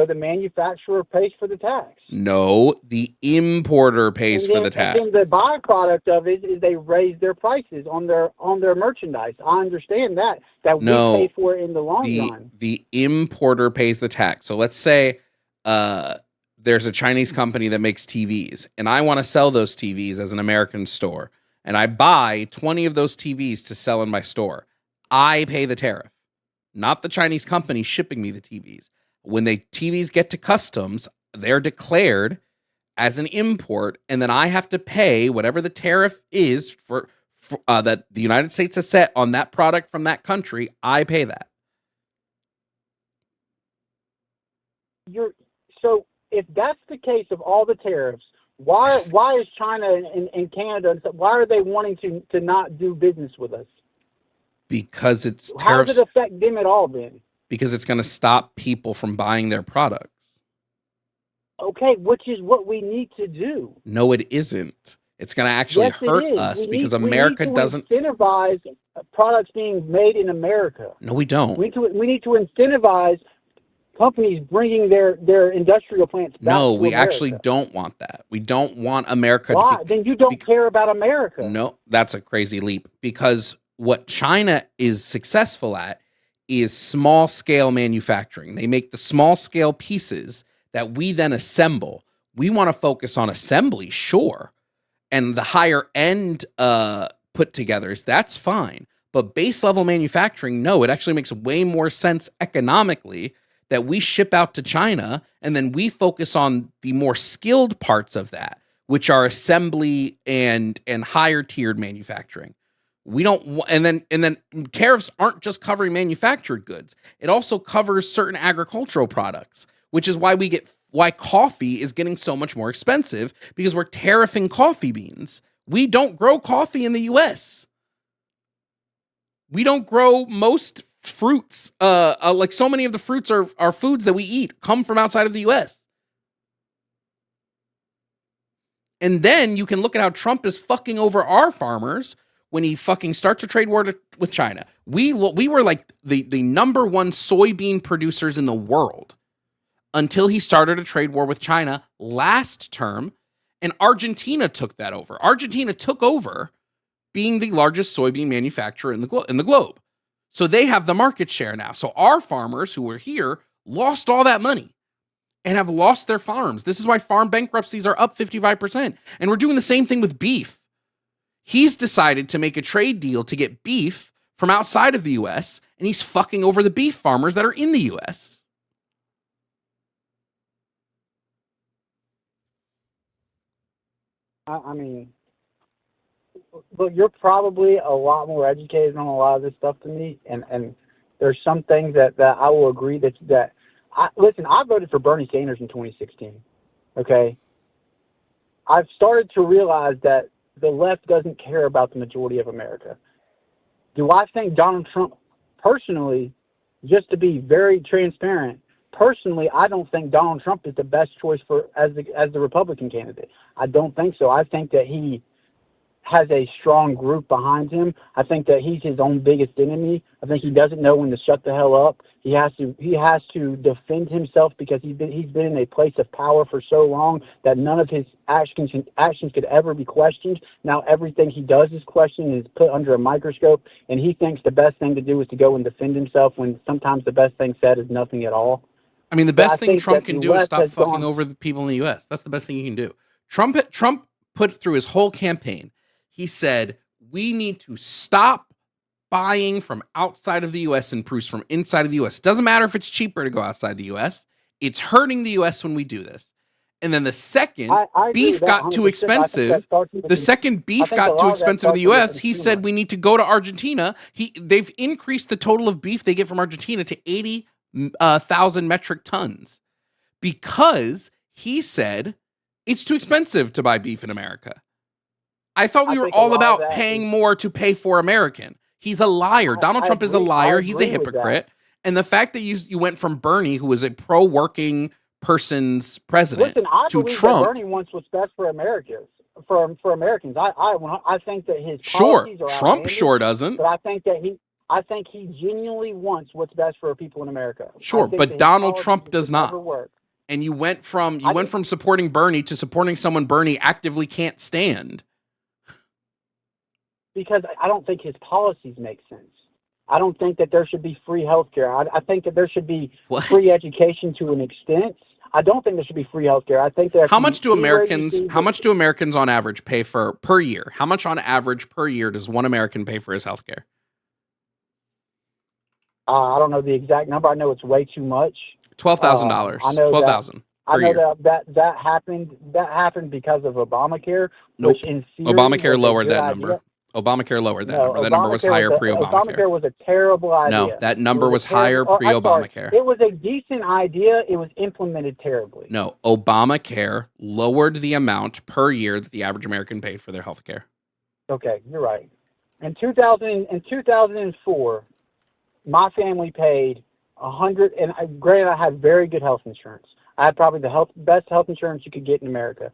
the manufacturer pays for the tax. No, the importer pays for the tax. And then the byproduct of it is they raise their prices on their merchandise. I understand that we pay for it in the long run. The importer pays the tax. So let's say the there's a Chinese company that makes TVs, and I want to sell those TVs as an American store, and I buy 20 of those TVs to sell in my store, I pay the tariff, not the Chinese company shipping me the TVs. When the TVs get to customs, they're declared as an import, and then I have to pay whatever the tariff is for that the United States has set on that product from that country. I pay that. So if that's the case of all the tariffs, why is China and Canada, why are they wanting to not do business with us? Because it's tariffs. How does it affect them at all then? Because it's going to stop people from buying their products. Okay, which is what we need to do. No, it isn't. It's going to actually hurt us because America doesn't incentivize products being made in America. No, we don't. We need to incentivize companies bringing their industrial plants back. No, to we America. Actually don't want that. We don't want America Why? to be, then you don't care about America. No, that's a crazy leap, because what China is successful at is small scale manufacturing. They make the small scale pieces that we then assemble. We want to focus on assembly, sure. And the higher end put togethers, that's fine. But base level manufacturing, no, it actually makes way more sense economically that we ship out to China and then we focus on the more skilled parts of that, which are assembly and higher tiered manufacturing. We don't, and then tariffs aren't just covering manufactured goods. It also covers certain agricultural products, which is why coffee is getting so much more expensive, because we're tariffing coffee beans. We don't grow coffee in the US. We don't grow most fruits. Like so many of the fruits are foods that we eat come from outside of the US. And then you can look at how Trump is fucking over our farmers when he fucking starts a trade war with China. We were like the number one soybean producers in the world until he started a trade war with China last term, and Argentina took that over. Argentina took over being the largest soybean manufacturer in the globe. So they have the market share now. So our farmers who were here lost all that money and have lost their farms. This is why farm bankruptcies are up 55%. And we're doing the same thing with beef. He's decided to make a trade deal to get beef from outside of the US, and he's fucking over the beef farmers that are in the US. I mean, look, you're probably a lot more educated on a lot of this stuff than me, and there's some things that I will agree listen, I voted for Bernie Sanders in 2016, okay? I've started to realize that the left doesn't care about the majority of America. Do I think Donald Trump, personally, just to be very transparent, personally, I don't think Donald Trump is the best choice as the Republican candidate. I don't think so. I think that he has a strong group behind him. I think that he's his own biggest enemy. I think he doesn't know when to shut the hell up. He has to defend himself because he's been in a place of power for so long that none of his actions could ever be questioned. Now everything he does is questioned and is put under a microscope, and he thinks the best thing to do is to go and defend himself when sometimes the best thing said is nothing at all. I mean, the best thing Trump can do is stop fucking over the people in the U.S. That's the best thing he can do. Trump put through his whole campaign, he said, we need to stop buying from outside of the U.S. and produce from inside of the U.S. It doesn't matter if it's cheaper to go outside the U.S. It's hurting the U.S. when we do this. And then the second beef got too expensive, in the U.S., he said we need to go to Argentina. They've increased the total of beef they get from Argentina to 80,000 metric tons because he said it's too expensive to buy beef in America. I thought we were all about paying more to pay for American. He's a liar. Donald Trump is a liar. He's a hypocrite. And the fact that you went from Bernie, who was a pro-working person's president, to Trump. That Bernie wants what's best for Americans. For Americans, I think that his policies are Trump sure doesn't. But I think he genuinely wants what's best for people in America. Sure, but Donald Trump does not. And you went from supporting Bernie to supporting someone Bernie actively can't stand. Because I don't think his policies make sense. I don't think that there should be free health care. I think that there should be free education to an extent. I don't think there should be free healthcare. I think there. How much do Americans on average pay for per year? How much on average per year does one American pay for his healthcare? I don't know the exact number. I know it's way too much. $12,000. $12,000. I know that happened because of Obamacare. Nope. Which in theory Obamacare lowered that idea. number. Obamacare lowered that number. That number was higher pre-Obamacare. Obamacare was a terrible idea. No, that number was higher pre-Obamacare. It was a decent idea. It was implemented terribly. No, Obamacare lowered the amount per year that the average American paid for their health care. Okay, you're right. In 2004, my family paid $100, and granted, I had very good health insurance. I had probably the best health insurance you could get in America.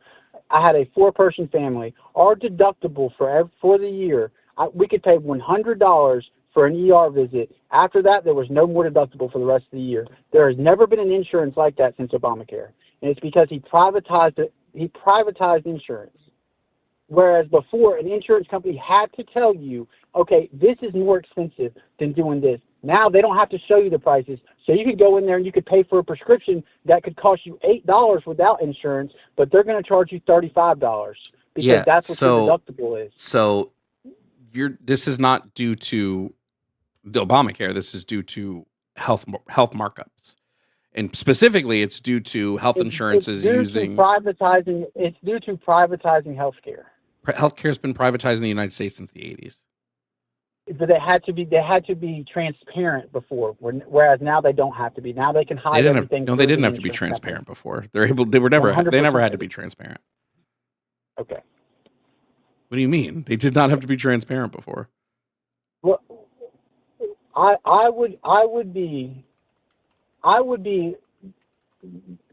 I had a 4-person family. Our deductible for the year, we could pay $100 for an ER visit. After that, there was no more deductible for the rest of the year. There has never been an insurance like that since Obamacare, and it's because he privatized it. He privatized insurance. Whereas before, an insurance company had to tell you, okay, this is more expensive than doing this. Now they don't have to show you the prices. So you could go in there and you could pay for a prescription that could cost you $8 without insurance, but they're going to charge you $35 because that's what your deductible is. So this is not due to the Obamacare. This is due to health markups. And specifically, it's due to health insurance is using privatizing. It's due to privatizing healthcare. Healthcare has been privatized in the United States since the 80s. But they had to be transparent before, whereas now they don't have to be. Now they can hide everything. They didn't have to be transparent before. They never had to be transparent. Okay. What do you mean? They did not have to be transparent before. Well, I would be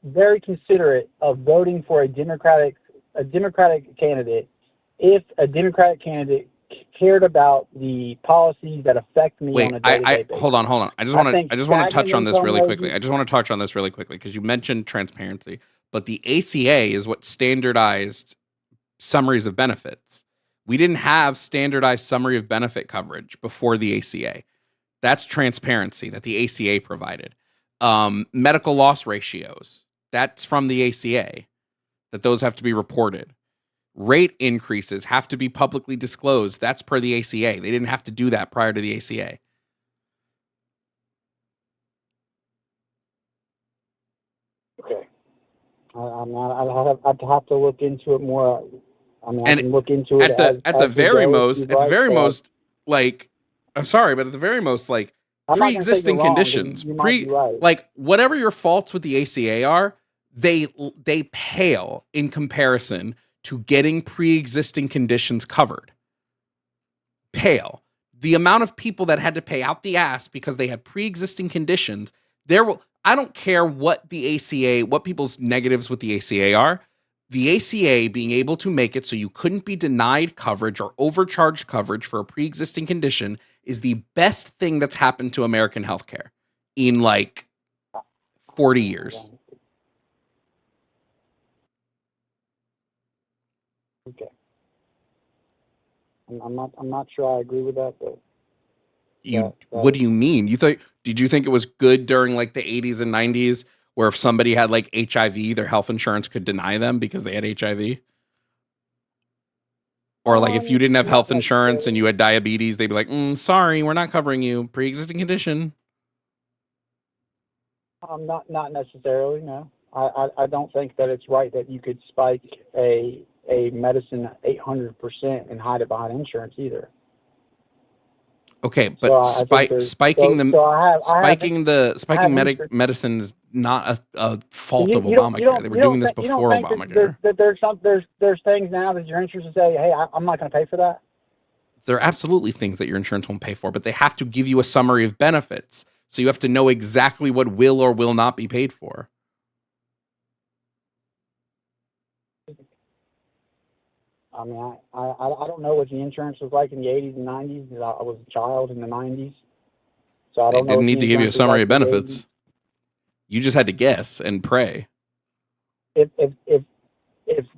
very considerate of voting for a Democratic candidate if a Democratic candidate cared about the policies that affect me on a day-to-day basis. Hold on. I just want to touch on this really quickly. Because you mentioned transparency, but the ACA is what standardized summaries of benefits. We didn't have standardized summary of benefit coverage before the ACA. That's transparency that the ACA provided. Medical loss ratios, that's from the ACA, that those have to be reported. Rate increases have to be publicly disclosed. That's per the ACA. They didn't have to do that prior to the ACA. Okay. I'd have to look into it more. I can look into it at the very most, pre-existing conditions, like whatever your faults with the ACA are, they pale in comparison to getting pre-existing conditions covered. Pale. The amount of people that had to pay out the ass because they had pre-existing conditions, I don't care what the ACA, what people's negatives with the ACA are. The ACA being able to make it so you couldn't be denied coverage or overcharged coverage for a pre-existing condition is the best thing that's happened to American healthcare in like 40 years. Okay. I'm not sure I agree with that, but what do you mean? Did you think it was good during like the 80s and 90s where if somebody had like HIV, their health insurance could deny them because they had HIV? Or like if you didn't have health insurance and you had diabetes, they'd be like, sorry, we're not covering you. Pre-existing condition. Not necessarily, no. I don't think that it's right that you could spike a medicine 800% and hide it behind insurance either. Okay, but medicine is not a fault of Obamacare. They were doing this before Obamacare. There's things now that your insurance will say, hey, I'm not going to pay for that. There are absolutely things that your insurance won't pay for, but they have to give you a summary of benefits. So you have to know exactly what will or will not be paid for. I mean, I don't know what the insurance was like in the 80s and 90s. I was a child in the 90s. So I don't know. They didn't need to give you a summary of benefits. You just had to guess and pray. If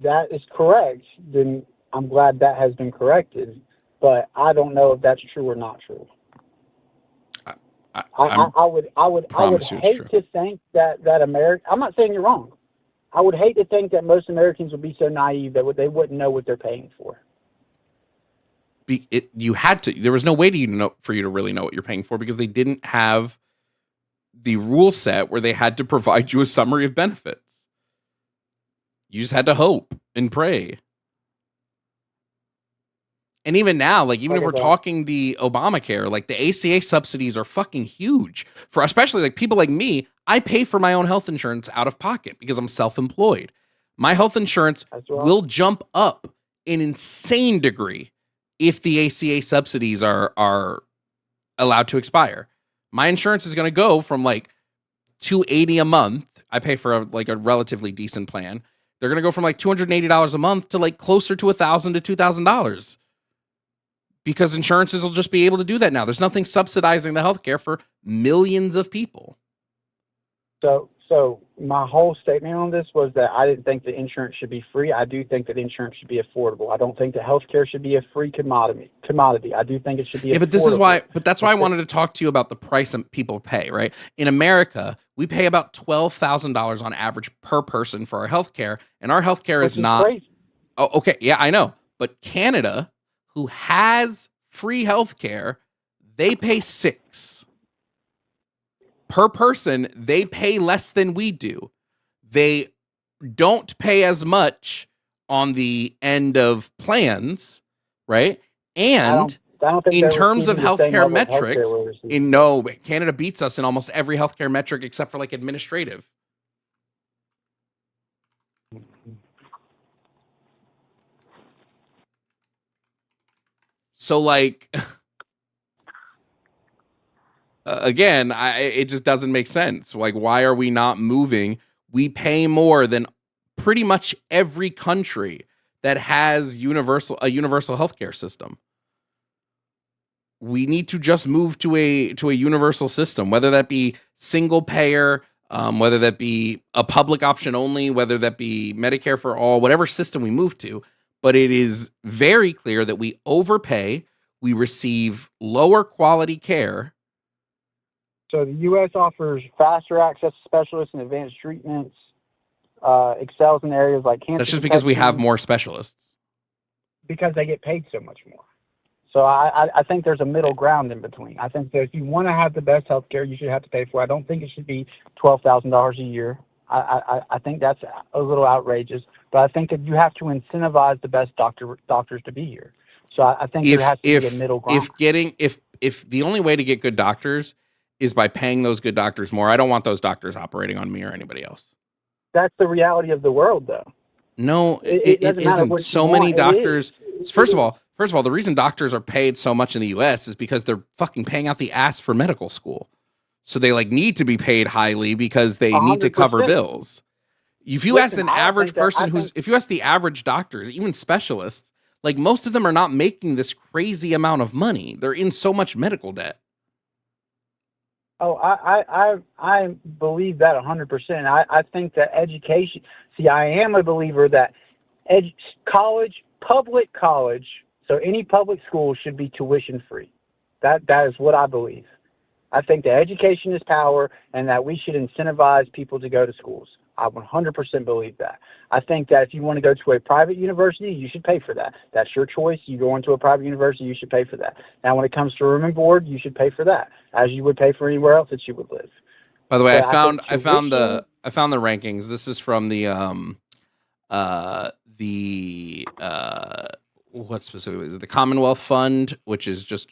that is correct, then I'm glad that has been corrected. But I don't know if that's true or not true. I would hate to think that America. I'm not saying you're wrong. I would hate to think that most Americans would be so naive that they wouldn't know what they're paying for. You had to. There was no way for you to really know what you're paying for because they didn't have the rule set where they had to provide you a summary of benefits. You just had to hope and pray. And even now, like, even if we're talking the Obamacare, like, the ACA subsidies are fucking huge for especially like people like me. I pay for my own health insurance out of pocket because I'm self-employed. My health insurance will jump up an insane degree if the ACA subsidies are allowed to expire. My insurance is going to go from like $280 a month. I pay for a relatively decent plan. They're going to go from like $280 a month to like closer to $1,000 to $2,000 because insurances will just be able to do that now. There's nothing subsidizing the healthcare for millions of people. So my whole statement on this was that I didn't think the insurance should be free. I do think that insurance should be affordable. I don't think that healthcare should be a free commodity. I do think it should be affordable. But that's why I wanted to talk to you about the price that people pay, right? In America, we pay about $12,000 on average per person for our healthcare, and our healthcare is not crazy. Oh, okay. Yeah, I know. But Canada, who has free healthcare, they pay $6,000 per person. They pay less than we do. They don't pay as much on the end of plans, right? And I don't think in terms of healthcare metrics, Canada beats us in almost every healthcare metric except for like administrative. So like, again, it just doesn't make sense. Like, why are we not moving? We pay more than pretty much every country that has a universal healthcare system. We need to just move to a universal system, whether that be single payer, whether that be a public option only, whether that be Medicare for all, whatever system we move to. But it is very clear that we overpay, we receive lower quality care. So the U.S. offers faster access to specialists and advanced treatments, excels in areas like cancer. That's just because we have more specialists. Because they get paid so much more. So I think there's a middle ground in between. I think that if you want to have the best health care, you should have to pay for it. I don't think it should be $12,000 a year. I think that's a little outrageous. But I think that you have to incentivize the best doctors to be here. So I think there has to be a middle ground. If the only way to get good doctors is by paying those good doctors more, I don't want those doctors operating on me or anybody else. That's the reality of the world, though. No, it isn't. So many doctors. First of all, the reason doctors are paid so much in the U.S. is because they're fucking paying out the ass for medical school. So they like need to be paid highly because they 100%. Need to cover bills. If you ask an average person if you ask the average doctors, even specialists, like most of them are not making this crazy amount of money. They're in so much medical debt. Oh, I believe that 100%. I think that education. See, I am a believer that public college, so any public school should be tuition free. That is what I believe. I think that education is power, and that we should incentivize people to go to schools. I 100% believe that. I think that if you want to go to a private university, you should pay for that. That's your choice. You go into a private university, you should pay for that. Now, when it comes to room and board, you should pay for that, as you would pay for anywhere else that you would live. By the way, I found the rankings. This is from the what specifically is it? The Commonwealth Fund, which is just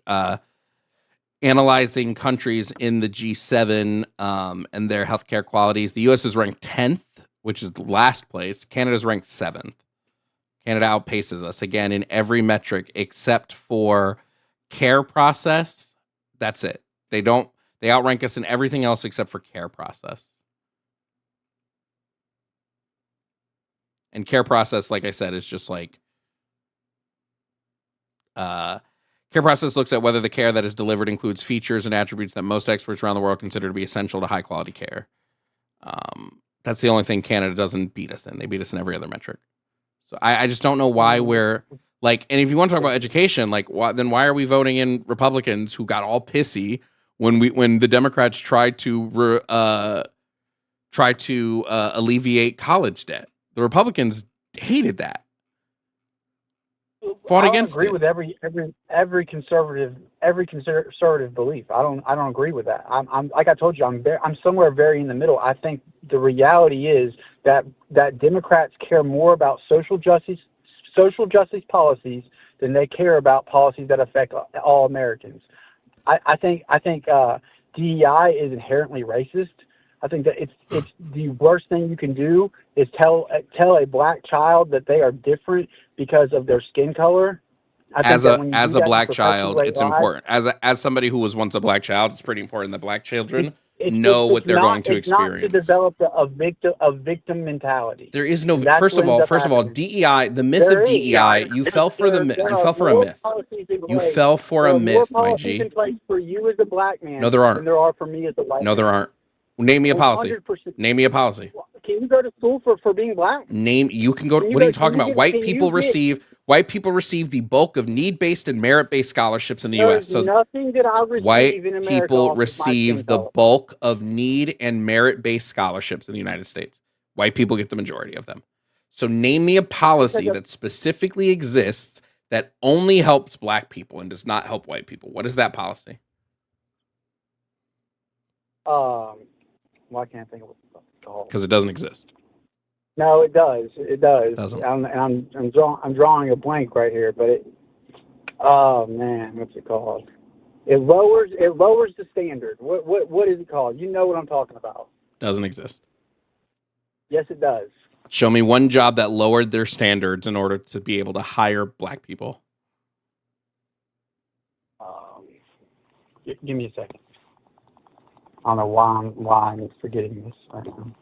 analyzing countries in the G7 and their healthcare qualities. The U.S. is ranked 10th, which is last place. Canada's ranked 7th. Canada outpaces us again in every metric except for care process. That's it. They outrank us in everything else except for care process. And care process, like I said, is just like care process looks at whether the care that is delivered includes features and attributes that most experts around the world consider to be essential to high quality care. That's the only thing Canada doesn't beat us in. They beat us in every other metric. So I just don't know why we're like, and if you want to talk about education, like then why are we voting in Republicans who got all pissy when the Democrats tried to try to alleviate college debt. The Republicans hated that. Fought against agree it. with every conservative belief. I don't agree with that. I'm like I told you, I'm somewhere very in the middle. I think the reality is that Democrats care more about social justice policies than they care about policies that affect all Americans. I think DEI is inherently racist. I think that it's the worst thing you can do is tell a black child that they are different because of their skin color. As a black child, it's important. As somebody who was once a black child, it's pretty important that black children know what they're going to experience. It's not to develop a victim mentality. There is no. First of all, DEI. The myth of DEI. You fell for the myth. You fell for a myth. You fell for a myth, my G. For you as a black man, no, there aren't. Than there are for me as a white man. No, there aren't. Name me a policy. 100%. Name me a policy. Can you go to school for being black? You can go. What are you talking about? White people receive the bulk of need-based and merit-based scholarships in the U.S. So nothing that I receive white in America people receive the bulk of need and merit-based scholarships in the United States. White people get the majority of them. So name me a policy that specifically exists that only helps black people and does not help white people. What is that policy? Well, I can't think of what it's called. Because it doesn't exist. No, it does. It does. Doesn't. I'm drawing a blank right here, but it. Oh man, what's it called? It lowers the standard. What is it called? You know what I'm talking about. Doesn't exist. Yes, it does. Show me one job that lowered their standards in order to be able to hire black people. Give me a second. I don't know why I'm forgetting this right now.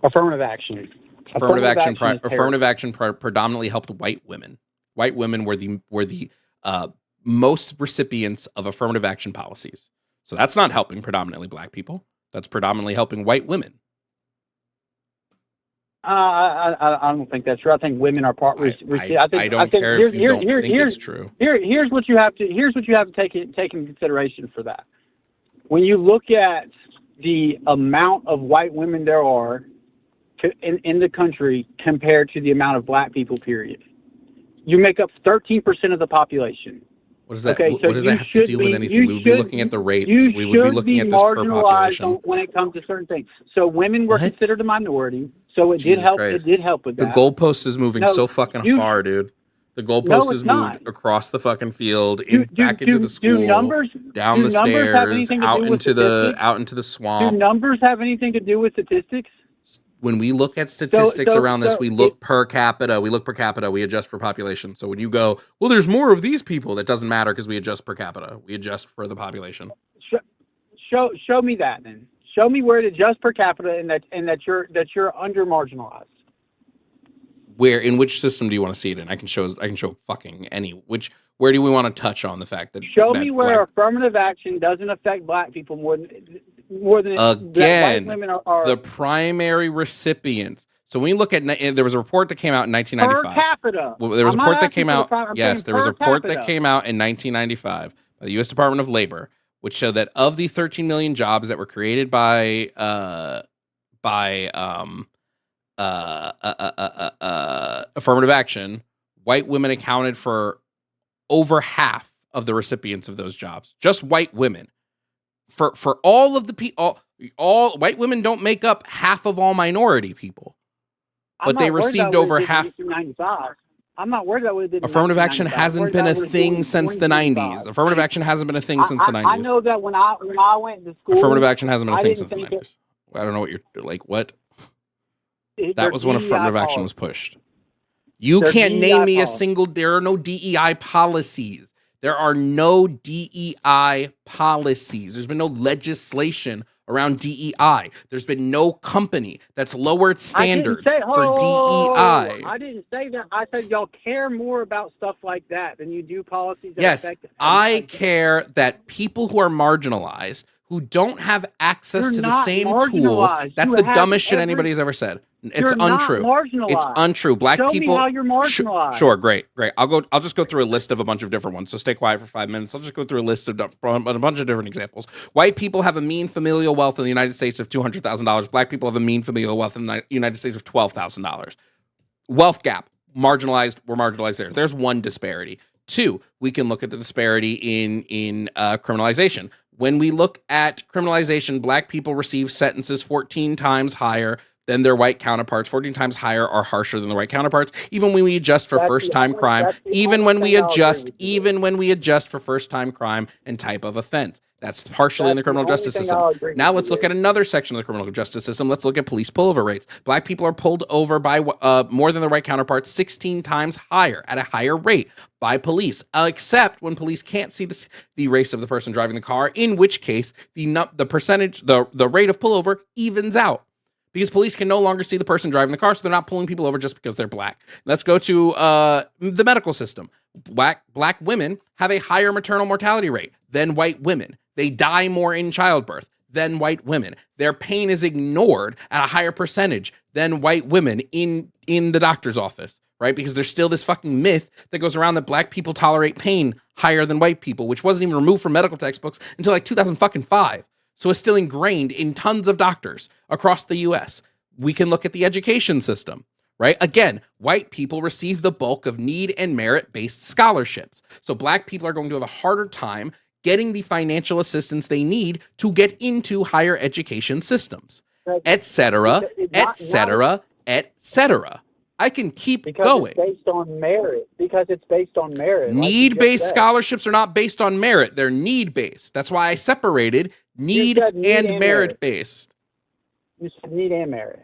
Affirmative action. Affirmative action predominantly helped white women. White women were the most recipients of affirmative action policies. So that's not helping predominantly black people. That's predominantly helping white women. I don't think that's true. I think women are part. I don't care if you don't think it's true. Here's what you have to take in consideration for that. When you look at the amount of white women there are in the country compared to the amount of black people, period, you make up 13% of the population. What does that? Okay, what does that have to do with anything? We would be looking at the rates. We would be looking at this per population. When it comes to certain things. So women were considered a minority. So it did help. It did help with that. The goalpost is moving so fucking far, dude. The goalpost is moved across the fucking field, back into the school, down the stairs, out into the swamp. Do numbers have anything to do with statistics? When we look at statistics around this, we look per capita. We adjust for population. So when you go, well, there's more of these people, that doesn't matter because we adjust per capita. We adjust for the population. Show me that then. Show me where it adjusts per capita and that you're under marginalized. In which system do you want to see it in? I can show fucking any. Where do we want to touch on the fact that show me where affirmative action doesn't affect black people more than again white women are the primary recipients. So when you look at, there was a report that came out in 1995. Per capita. Well, there was a report that came out. Yes, there was a report that came out in 1995 by the U.S. Department of Labor, which showed that of the 13 million jobs that were created by affirmative action, white women accounted for over half of the recipients of those jobs. Just white women. For all of the people, all white women don't make up half of all minority people, but they received over half. I'm not worried about what it did. Affirmative action hasn't been a thing since the 90s. Affirmative action hasn't been a thing since the 90s. I know that when I went to school, affirmative action hasn't been a thing since the 90s. I don't know what you're like. What? That was when affirmative action was pushed. You can't name me a single. There are no DEI policies. There are no DEI policies. There's been no legislation around DEI. There's been no company that's lowered standards for DEI. I didn't say that. I said y'all care more about stuff like that than you do policies that yes, affect. I care that people who are marginalized, who don't have access You're to the not same tools. marginalized. That's You the have dumbest shit every- anybody's ever said. It's You're not untrue. marginalized. It's untrue. Black Show people. me how you're marginalized. Sure, great. I'll just go through a list of a bunch of different ones. So stay quiet for 5 minutes. I'll just go through a list of a bunch of different examples. White people have a mean familial wealth in the United States of $200,000. Black people have a mean familial wealth in the United States of $12,000. Wealth gap, marginalized. We're marginalized there. There's one disparity. Two, we can look at the disparity in criminalization. When we look at criminalization, black people receive sentences 14 times higher than their white counterparts, 14 times higher or harsher than their white counterparts, even when we adjust for first-time crime, even when we adjust for first-time crime and type of offense. That's partially in the criminal justice system. Now let's look at another section of the criminal justice system. Let's look at police pullover rates. Black people are pulled over by more than their white counterparts 16 times higher, at a higher rate, by police, except when police can't see the race of the person driving the car, in which case the rate of pullover evens out. Because police can no longer see the person driving the car, so they're not pulling people over just because they're black. Let's go to the medical system. Black women have a higher maternal mortality rate than white women. They die more in childbirth than white women. Their pain is ignored at a higher percentage than white women in the doctor's office, right? Because there's still this fucking myth that goes around that black people tolerate pain higher than white people, which wasn't even removed from medical textbooks until like 2005. So it's still ingrained in tons of doctors across the US. We can look at the education system, right? Again, white people receive the bulk of need and merit-based scholarships. So black people are going to have a harder time getting the financial assistance they need to get into higher education systems, et cetera, et cetera, et cetera. I can keep going. It's based on merit. Because it's based on merit. Need-based scholarships are not based on merit. They're need-based. That's why I separated need and merit-based. You said need and merit.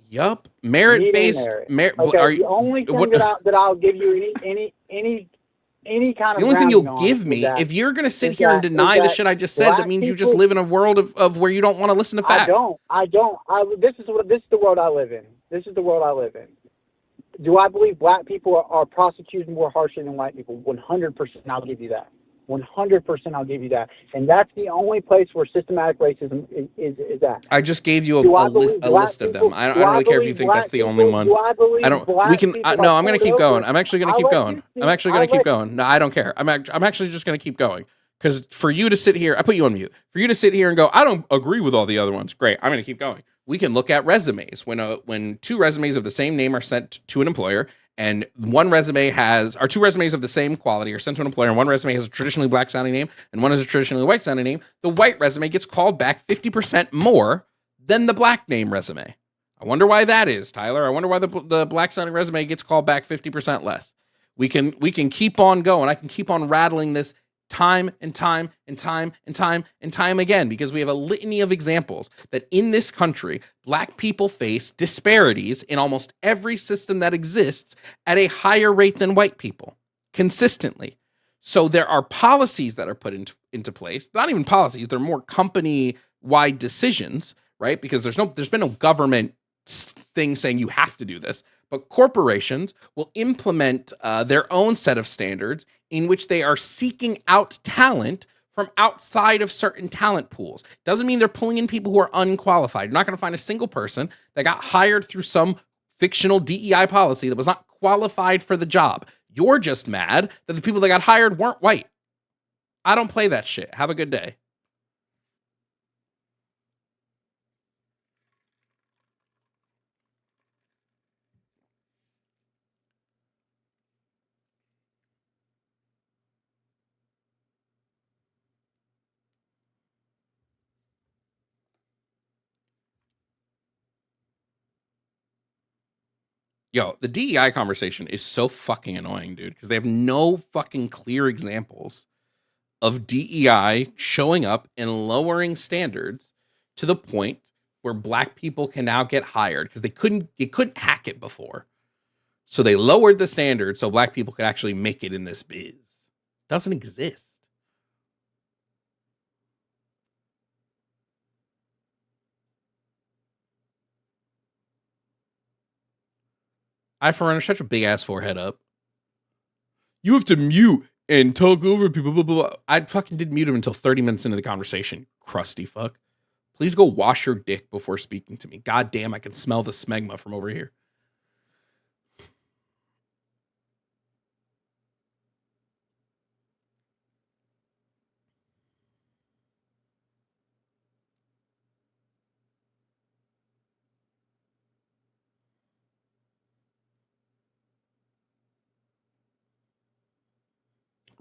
Yup. Merit-based. Okay, the only thing that I'll give you any kind of the only thing you'll give me, if you're going to sit here and deny the shit I just said, that means you just live in a world of where you don't want to listen to facts. I don't. This is the world I live in. This is the world I live in. Do I believe black people are prosecuted more harshly than white people? 100%. I'll give you that. 100%. I'll give you that. And that's the only place where systematic racism is at. I just gave you a list of them. I don't really care if you think that's the only one. I'm going to keep going. I'm actually going to keep going. No, I don't care. I'm actually just going to keep going. Because for you to sit here, I put you on mute. For you to sit here and go, I don't agree with all the other ones. Great. I'm going to keep going. We can look at resumes. When two resumes of the same name are sent to an employer, and two resumes of the same quality are sent to an employer, and one resume has a traditionally black sounding name and one has a traditionally white sounding name, the white resume gets called back 50% more than the black name resume. I wonder why that is, Tyler. I wonder why the black sounding resume gets called back 50% less. We can keep on going. I can keep on rattling this time and time again, because we have a litany of examples that in this country, black people face disparities in almost every system that exists at a higher rate than white people, consistently. So there are policies that are put into place, not even policies, they're more company-wide decisions, right? Because there's been no government thing saying you have to do this, but corporations will implement their own set of standards in which they are seeking out talent from outside of certain talent pools. Doesn't mean they're pulling in people who are unqualified. You're not going to find a single person that got hired through some fictional DEI policy that was not qualified for the job. You're just mad that the people that got hired weren't white. I don't play that shit. Have a good day. Yo, the DEI conversation is so fucking annoying, dude, because they have no fucking clear examples of DEI showing up and lowering standards to the point where black people can now get hired, because you couldn't hack it before. So they lowered the standard so black people could actually make it in this biz. Doesn't exist. I for runner such a big ass forehead up. You have to mute and talk over people. Blah, blah, blah. I fucking did mute him until 30 minutes into the conversation. Crusty fuck. Please go wash your dick before speaking to me. God damn, I can smell the smegma from over here.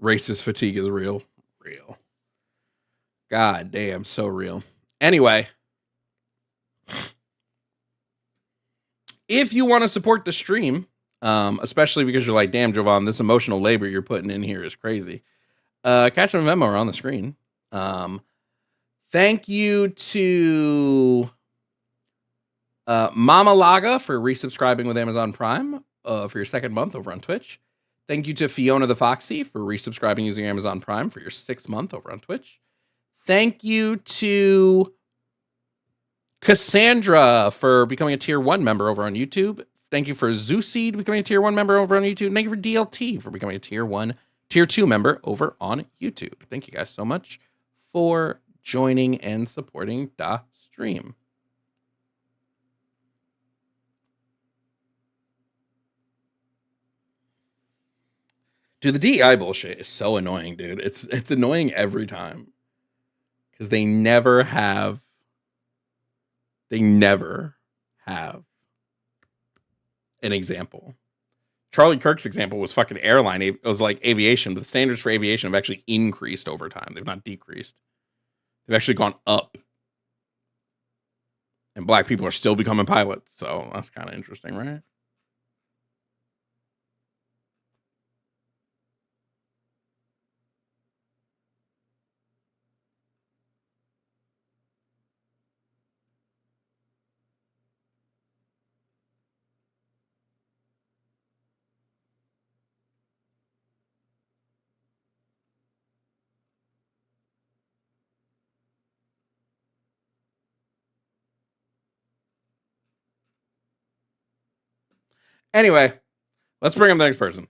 Racist fatigue is real. Real. God damn, so real. Anyway, if you want to support the stream, especially because you're like, damn, Jovan, this emotional labor you're putting in here is crazy. Cash and Venmo are on the screen. Thank you to Mama Laga for resubscribing with Amazon Prime for your second month over on Twitch. Thank you to Fiona the Foxy for resubscribing using Amazon Prime for your 6th month over on Twitch. Thank you to Cassandra for becoming a tier 1 member over on YouTube. Thank you for Zooseed becoming a tier 1 member over on YouTube. Thank you for DLT for becoming a tier 2 member over on YouTube. Thank you guys so much for joining and supporting the stream. Dude, the DEI bullshit is so annoying, dude. It's annoying every time. Because they never have an example. Charlie Kirk's example was fucking airline. It was like aviation, but the standards for aviation have actually increased over time. They've not decreased. They've actually gone up. And black people are still becoming pilots. So that's kind of interesting, right? Anyway, let's bring up the next person.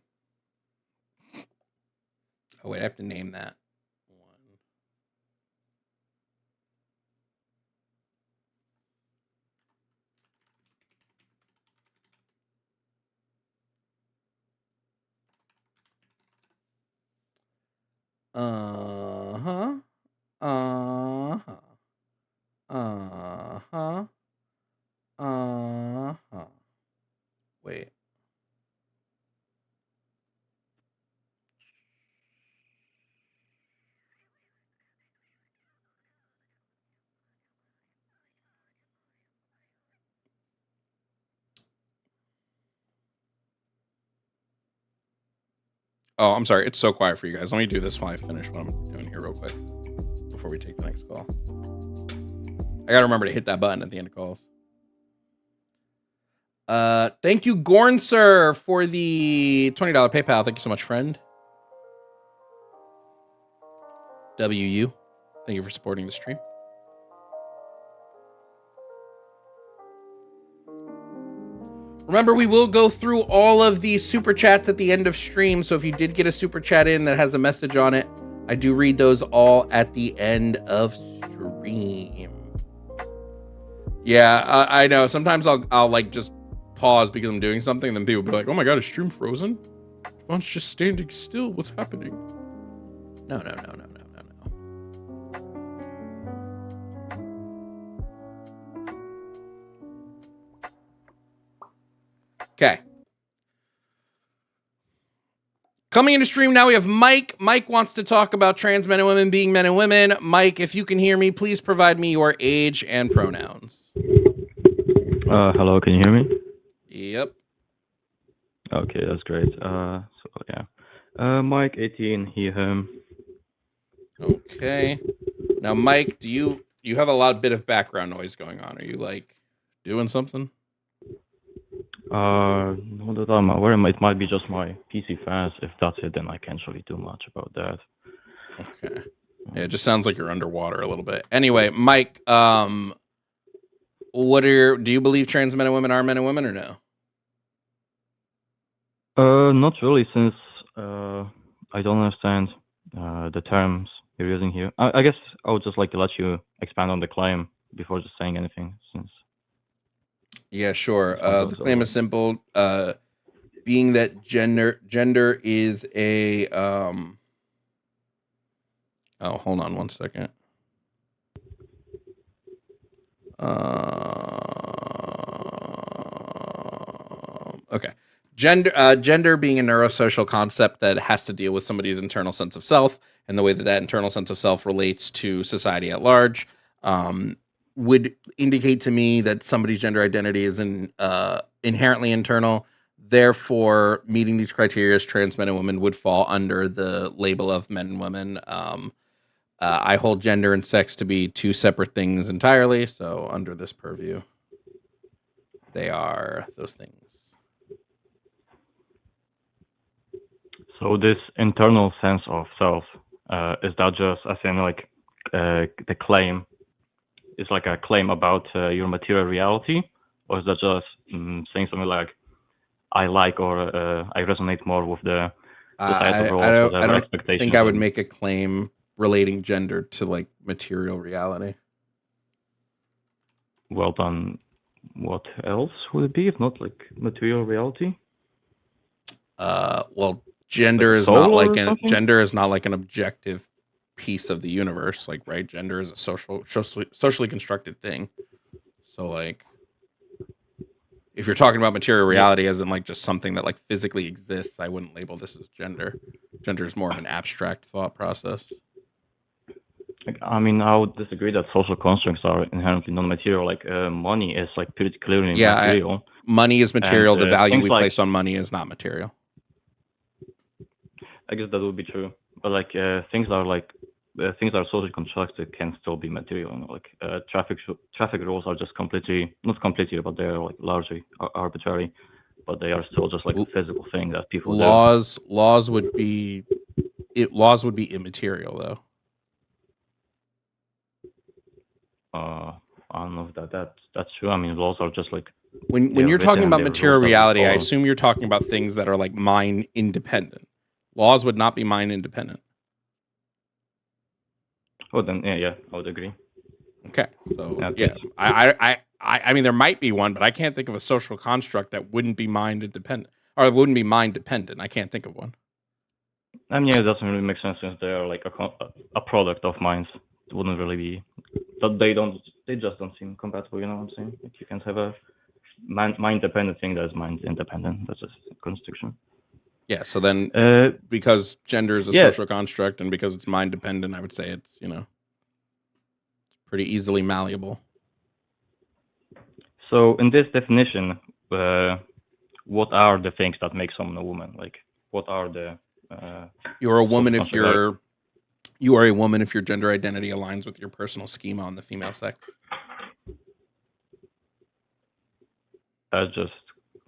Oh, wait, I have to name that one. Wait. Oh, I'm sorry. It's so quiet for you guys. Let me do this while I finish what I'm doing here real quick before we take the next call. I gotta remember to hit that button at the end of calls. Thank you, Gorn Sir, for the $20 PayPal. Thank you so much, friend. WU. Thank you for supporting the stream. Remember, we will go through all of the super chats at the end of stream. So if you did get a super chat in that has a message on it, I do read those all at the end of stream. Yeah, I know. Sometimes I'll like just pause because I'm doing something, and then people will be like, "Oh my god, is stream frozen? Jovan's just standing still. What's happening?" No. Okay. Coming into stream now, we have Mike. Mike wants to talk about trans men and women being men and women. Mike, if you can hear me, please provide me your age and pronouns. Hello, can you hear me? Yep. Okay, that's great. Mike, 18, he, him. Okay. Now, Mike, do you have a bit of background noise going on? Are you like doing something? Not that I'm aware. It might be just my PC fast. If that's it, then I can't really do much about that. Okay. Yeah, it just sounds like you're underwater a little bit. Anyway, Mike, do you believe trans men and women are men and women or no? Not really, since I I don't understand the terms you're using here. I guess I would just like to let you expand on the claim before just saying anything, since Yeah, sure. Sometimes The claim is simple. Being that gender is a oh, hold on one second. Okay. Gender being a neurosocial concept that has to deal with somebody's internal sense of self and the way that that internal sense of self relates to society at large, would indicate to me that somebody's gender identity is inherently internal. Therefore, meeting these criteria as trans men and women would fall under the label of men and women. I hold gender and sex to be two separate things entirely. So under this purview, they are those things. So this internal sense of self, is that just as in like the claim is like a claim about your material reality, or is that just saying something like I like or I resonate more with the societal roles, I don't expectations? think I would make a claim relating gender to like material reality. Well done. What else would it be if not like material reality? Well, gender Like is not soul like or an something? gender is not like an objective piece of the universe. Like, right? Gender is a socially constructed thing. So, like, if you're talking about material reality as in like just something that like physically exists, I wouldn't label this as gender. Gender is more of an abstract thought process. Like, I mean, I would disagree that social constructs are inherently non-material. Like money is like pretty clearly material. Money is material. And, The value things we like- place on money is not material. I guess that would be true, but like things that are socially constructed can still be material. You know? Like traffic rules are just not completely, but they're like largely arbitrary, but they are still just like a physical thing that people do. Laws would be immaterial though. I don't know if that's true. I mean, laws are just like When they're you're talking written, about they're material rules that we reality, I follow. assume you're talking about things that are like mind independent. Laws would not be mind independent. Oh, then yeah, I would agree. Okay, so Okay. yeah, I mean there might be one, but I can't think of a social construct that wouldn't be mind independent or wouldn't be mind dependent. I can't think of one. I mean, yeah, it doesn't really make sense since they are like a product of minds. It wouldn't really be that they just don't seem compatible. You know what I'm saying? Like you can't have a mind dependent thing that is mind independent. That's just a construction. Yeah, so then because gender is a yeah. social construct and because it's mind dependent, I would say it's pretty easily malleable. So in this definition, what are the things that make someone a woman? Like, what are the You're a woman if social you are a woman if your gender identity aligns with your personal schema on the female sex. That's just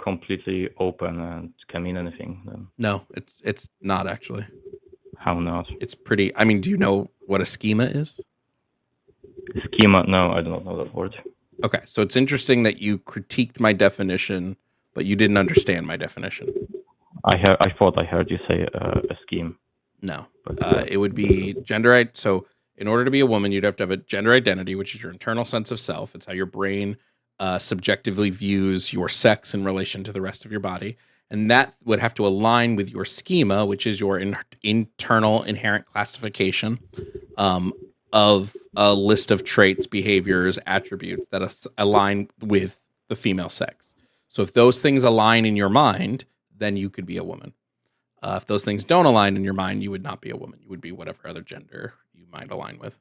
completely open and can mean anything. Then No, it's not actually. how not? It's pretty. I mean, do you know what a schema is? Schema? No, I do not know that word. Okay, so it's interesting that you critiqued my definition, but you didn't understand my definition. I thought I heard you say a scheme. No, But it would be gender. So, in order to be a woman, you'd have to have a gender identity, which is your internal sense of self. It's how your brain subjectively views your sex in relation to the rest of your body, and that would have to align with your schema, which is your internal inherent classification of a list of traits, behaviors, attributes that align with the female sex. So, if those things align in your mind, then you could be a woman. If those things don't align in your mind, you would not be a woman. You would be whatever other gender you might align with.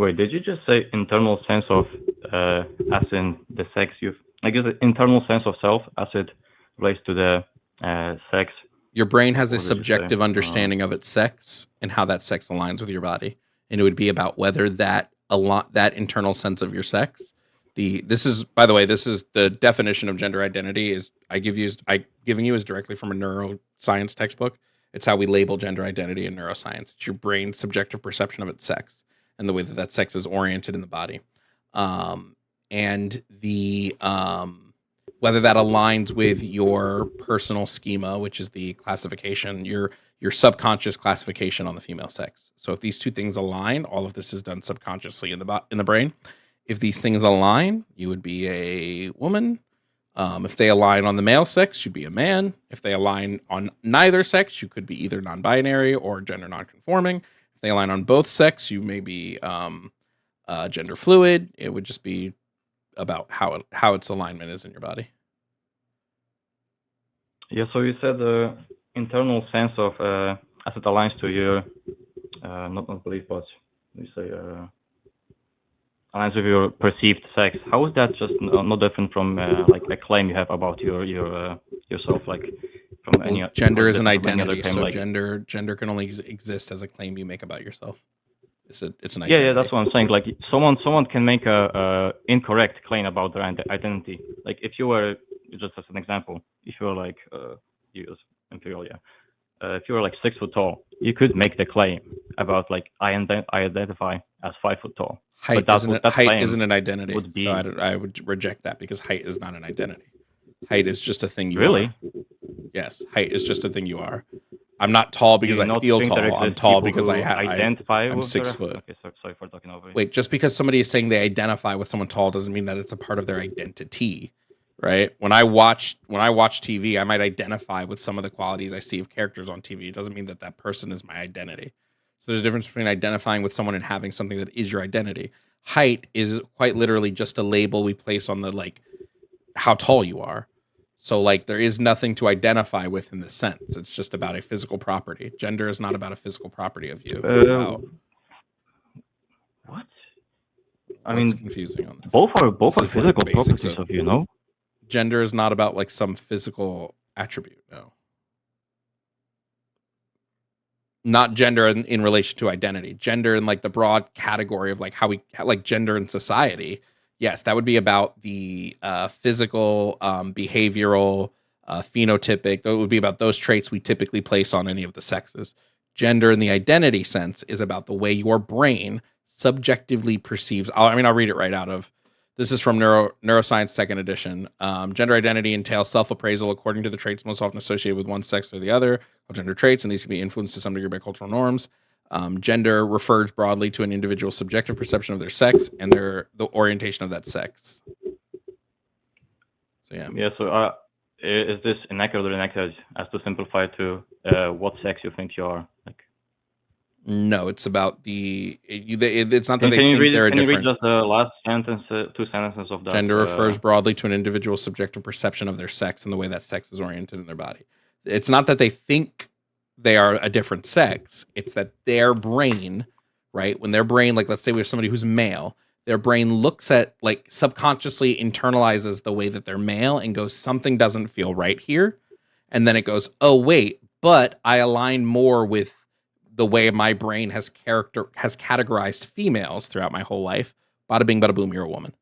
wait, did you just say internal sense of as in the sex you've? I guess the internal sense of self as it relates to the sex. Your brain has a What did you say? subjective understanding of its sex and how that sex aligns with your body, and it would be about whether that internal sense of your sex. This is, by the way, this is the definition of gender identity. Is giving you is directly from a neuroscience textbook. It's how we label gender identity in neuroscience. It's your brain's subjective perception of its sex and the way that sex is oriented in the body. and the whether that aligns with your personal schema, which is the classification, your subconscious classification on the female sex. So if these two things align, all of this is done subconsciously in the brain. If these things align, you would be a woman. If they align on the male sex, you'd be a man. If they align on neither sex, you could be either non-binary or gender non-conforming. If they align on both sex, you may be gender fluid. It would just be about how its alignment is in your body. Yeah, so you said the internal sense of as it aligns to your not belief, but you say aligns with your perceived sex. How is that just no different from like a claim you have about yourself, like from any gender is an identity, claim, so like, gender can only exist as a claim you make about yourself. It's an identity. Yeah, that's what I'm saying. Like someone can make a incorrect claim about their identity. Like if you were, just as an example, if you were like you Imperial, if you were like 6 foot tall, you could make the claim about like I identify as 5 foot tall. Height isn't an identity. So I would reject that because height is not an identity. Height is just a thing you are. Yes, height is just a thing you are. I'm not tall because I feel tall. I'm tall because I'm 6 foot. Okay, sorry for talking over you. Wait, just because somebody is saying they identify with someone tall doesn't mean that it's a part of their identity, right? When I watch TV, I might identify with some of the qualities I see of characters on TV. It doesn't mean that that person is my identity. So there's a difference between identifying with someone and having something that is your identity. Height is quite literally just a label we place on the like how tall you are. So like there is nothing to identify with in this sense. It's just about a physical property. Gender is not about a physical property of you. It's about what? I mean, confusing on this. Both are physical properties of you, no? Gender is not about like some physical attribute, no. Not gender in relation to identity. Gender in like the broad category of like how we like gender in society. Yes, that would be about the physical, behavioral, phenotypic. That would be about those traits we typically place on any of the sexes. Gender in the identity sense is about the way your brain subjectively perceives. I'll read it right out of. This is from Neuroscience 2nd edition. Gender identity entails self-appraisal according to the traits most often associated with one sex or the other, or gender traits, and these can be influenced to some degree by cultural norms. Gender refers broadly to an individual's subjective perception of their sex and the orientation of that sex. So yeah. Yeah. So is this inaccurate or inaccurate as to simplify it to what sex you think you are? Like. No, it's about it's not that they think they're different. Can you read just the last sentence, 2 sentences of that? Gender refers broadly to an individual's subjective perception of their sex and the way that sex is oriented in their body. It's not that they think they are a different sex. It's that their brain, right? When their brain, like let's say we have somebody who's male, their brain looks at like subconsciously internalizes the way that they're male and goes, something doesn't feel right here. And then it goes, oh wait, but I align more with the way my brain has categorized females throughout my whole life. Bada bing, bada boom, you're a woman.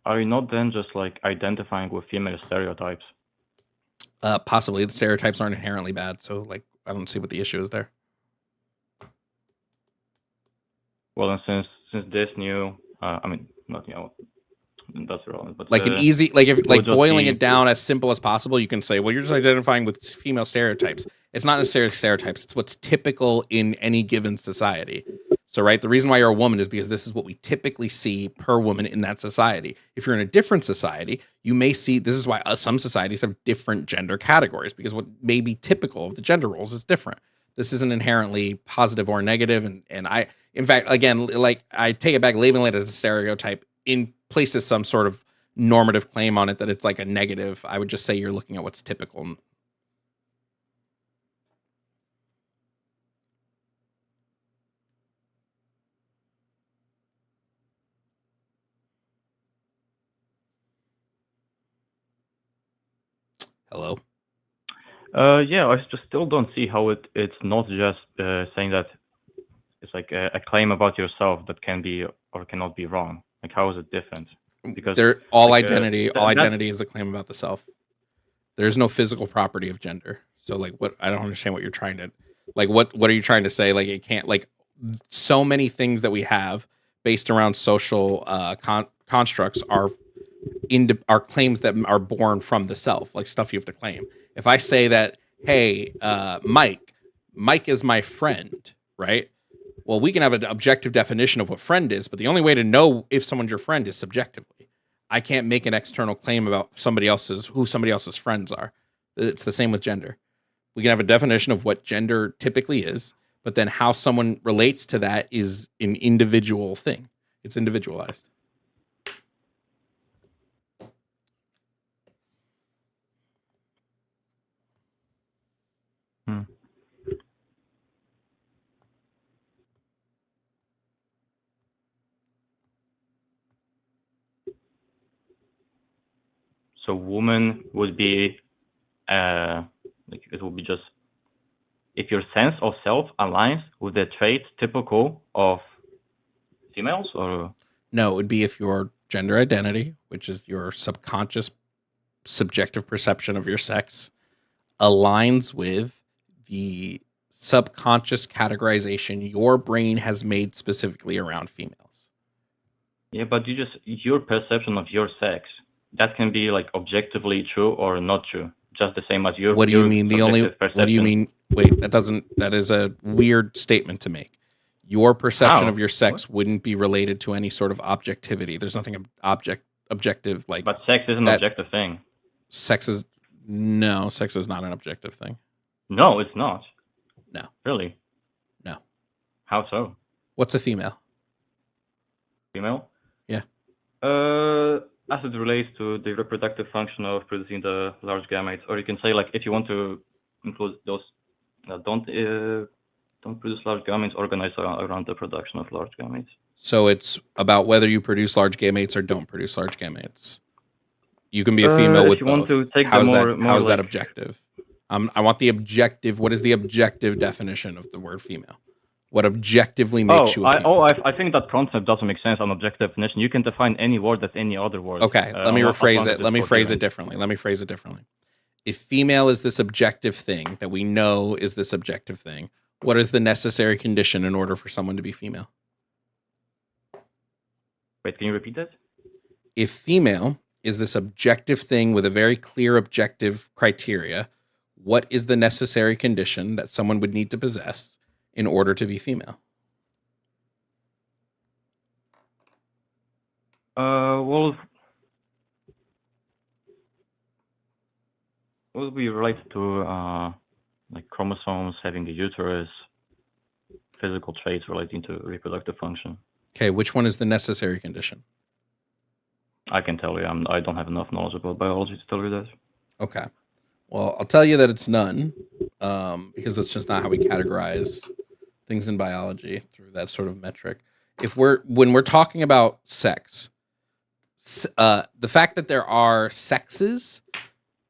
Are you not then just like identifying with female stereotypes? Possibly. The stereotypes aren't inherently bad, so like I don't see what the issue is there. Well, and since this new, not that's relevant, but like an easy, like if like boiling it down as simple as possible, you can say, well, you're just identifying with female stereotypes. It's not necessarily stereotypes. It's what's typical in any given society. So, right, the reason why you're a woman is because this is what we typically see per woman in that society. If you're in a different society, you may see, this is why some societies have different gender categories, because what may be typical of the gender roles is different. This isn't inherently positive or negative. And I, in fact, again, like I take it back, labeling it as a stereotype places some sort of normative claim on it that it's like a negative. I would just say you're looking at what's typical. Hello? Yeah, I just still don't see how it's not just saying that it's like a claim about yourself that can be or cannot be wrong. Like, how is it different? Because identity is a claim about the self. There's no physical property of gender. So like what I don't understand what you're trying to like what are you trying to say? Like it can't like so many things that we have based around social constructs are claims that are born from the self, like stuff you have to claim. If I say that, hey, Mike is my friend, right? Well, we can have an objective definition of what friend is, but the only way to know if someone's your friend is subjectively. I can't make an external claim about who somebody else's friends are. It's the same with gender. We can have a definition of what gender typically is, but then how someone relates to that is an individual thing. It's individualized. So woman would be, like it would be just if your sense of self aligns with the traits typical of females, or no, it would be if your gender identity, which is your subconscious, subjective perception of your sex, aligns with the subconscious categorization your brain has made specifically around females. Yeah, but your perception of your sex, that can be like objectively true or not true, just the same as your. What do you mean? Perception. What do you mean? Wait, that is a weird statement to make. Your perception of your sex wouldn't be related to any sort of objectivity. There's nothing objective like. But sex is an objective thing. Sex is not an objective thing. No, it's not. No. Really? No. How so? What's a female? Female? Yeah. As it relates to the reproductive function of producing the large gametes, or you can say, like, if you want to include those don't produce large gametes, organize around the production of large gametes. So it's about whether you produce large gametes or don't produce large gametes. You can be a female with both. Want to take how's that objective? I want the objective. What is the objective definition of the word female? What objectively makes you a female? I think that concept doesn't make sense on objective definition. You can define any word as any other word. Okay, let me rephrase it. Let me phrase it differently. If female is this objective thing that we know is this objective thing, what is the necessary condition in order for someone to be female? Wait, can you repeat that? If female is this objective thing with a very clear objective criteria, what is the necessary condition that someone would need to possess in order to be female? Well, will be related to like chromosomes, having a uterus, physical traits relating to reproductive function. Okay, which one is the necessary condition? I can tell you, I don't have enough knowledge about biology to tell you that. Okay. Well, I'll tell you that it's none, because that's just not how we categorize things in biology through that sort of metric. When we're talking about sex, the fact that there are sexes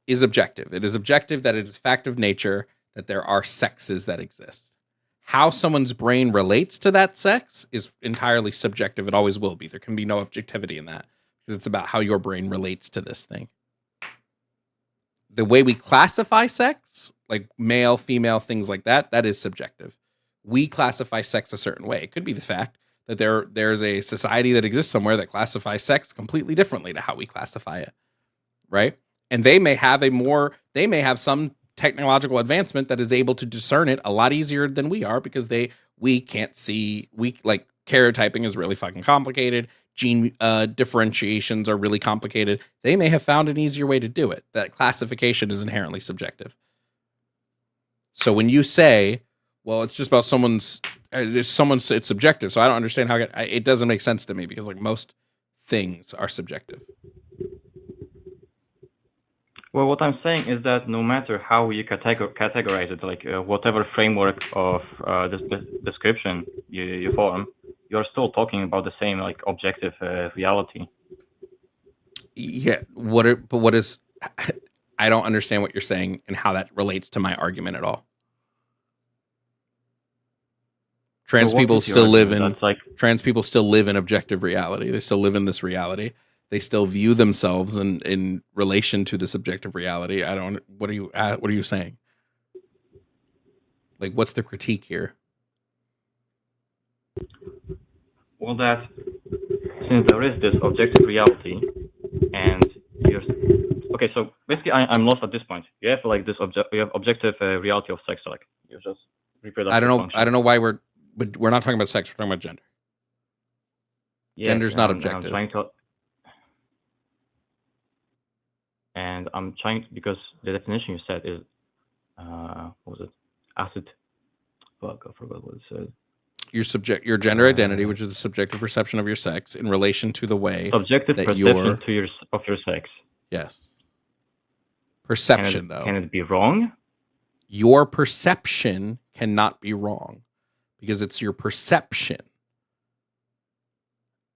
is objective. It is objective that it is fact of nature that there are sexes that exist. How someone's brain relates to that sex is entirely subjective. It always will be. There can be no objectivity in that because it's about how your brain relates to this thing. The way we classify sex, like male, female, things like that, that is subjective. We classify sex a certain way. It could be the fact that there's a society that exists somewhere that classifies sex completely differently to how we classify it, right? And they may have some technological advancement that is able to discern it a lot easier than we are because we can't see, like karyotyping is really fucking complicated. Gene differentiations are really complicated. They may have found an easier way to do it. That classification is inherently subjective. So when you say, well, it's just about it's subjective. So I don't understand how it doesn't make sense to me because like most things are subjective. Well, what I'm saying is that no matter how you categorize it, like whatever framework of this description you form, you're still talking about the same like objective reality. Yeah. I don't understand what you're saying and how that relates to my argument at all. Trans people still live in objective reality. They still live in this reality. They still view themselves in relation to the subjective reality. What are you saying? Like, what's the critique here? Well, that since there is this objective reality, and you're okay, so basically I'm lost at this point. You have like this objective reality of sex, so like you're just reproductive. I don't know why but we're not talking about sex. We're talking about gender. Yes, Gender's not objective. I'm trying because the definition you said is what was it? Acid. Fuck, I forgot what it said. Your gender identity, which is the subjective perception of your sex in relation to the way subjective that perception of your sex. Yes. Perception, though. Can it be wrong? Your perception cannot be wrong because it's your perception.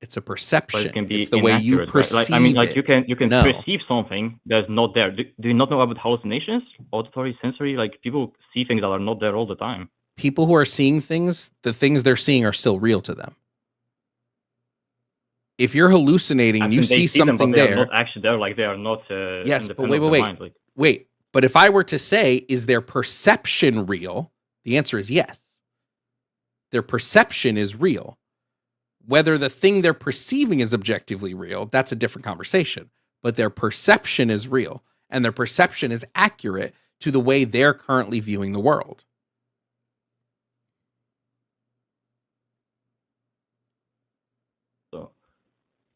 It's a perception. But it can be it's the way you perceive right? You can perceive something that's not there. Do you not know about hallucinations? Auditory, sensory? Like people see things that are not there all the time. People who are seeing things, the things they're seeing are still real to them. If you're hallucinating and you see something them, there, not actually there, like they are not. Yes, but wait. But if I were to say, is their perception real? The answer is yes. Their perception is real. Whether the thing they're perceiving is objectively real, that's a different conversation. But their perception is real, and their perception is accurate to the way they're currently viewing the world.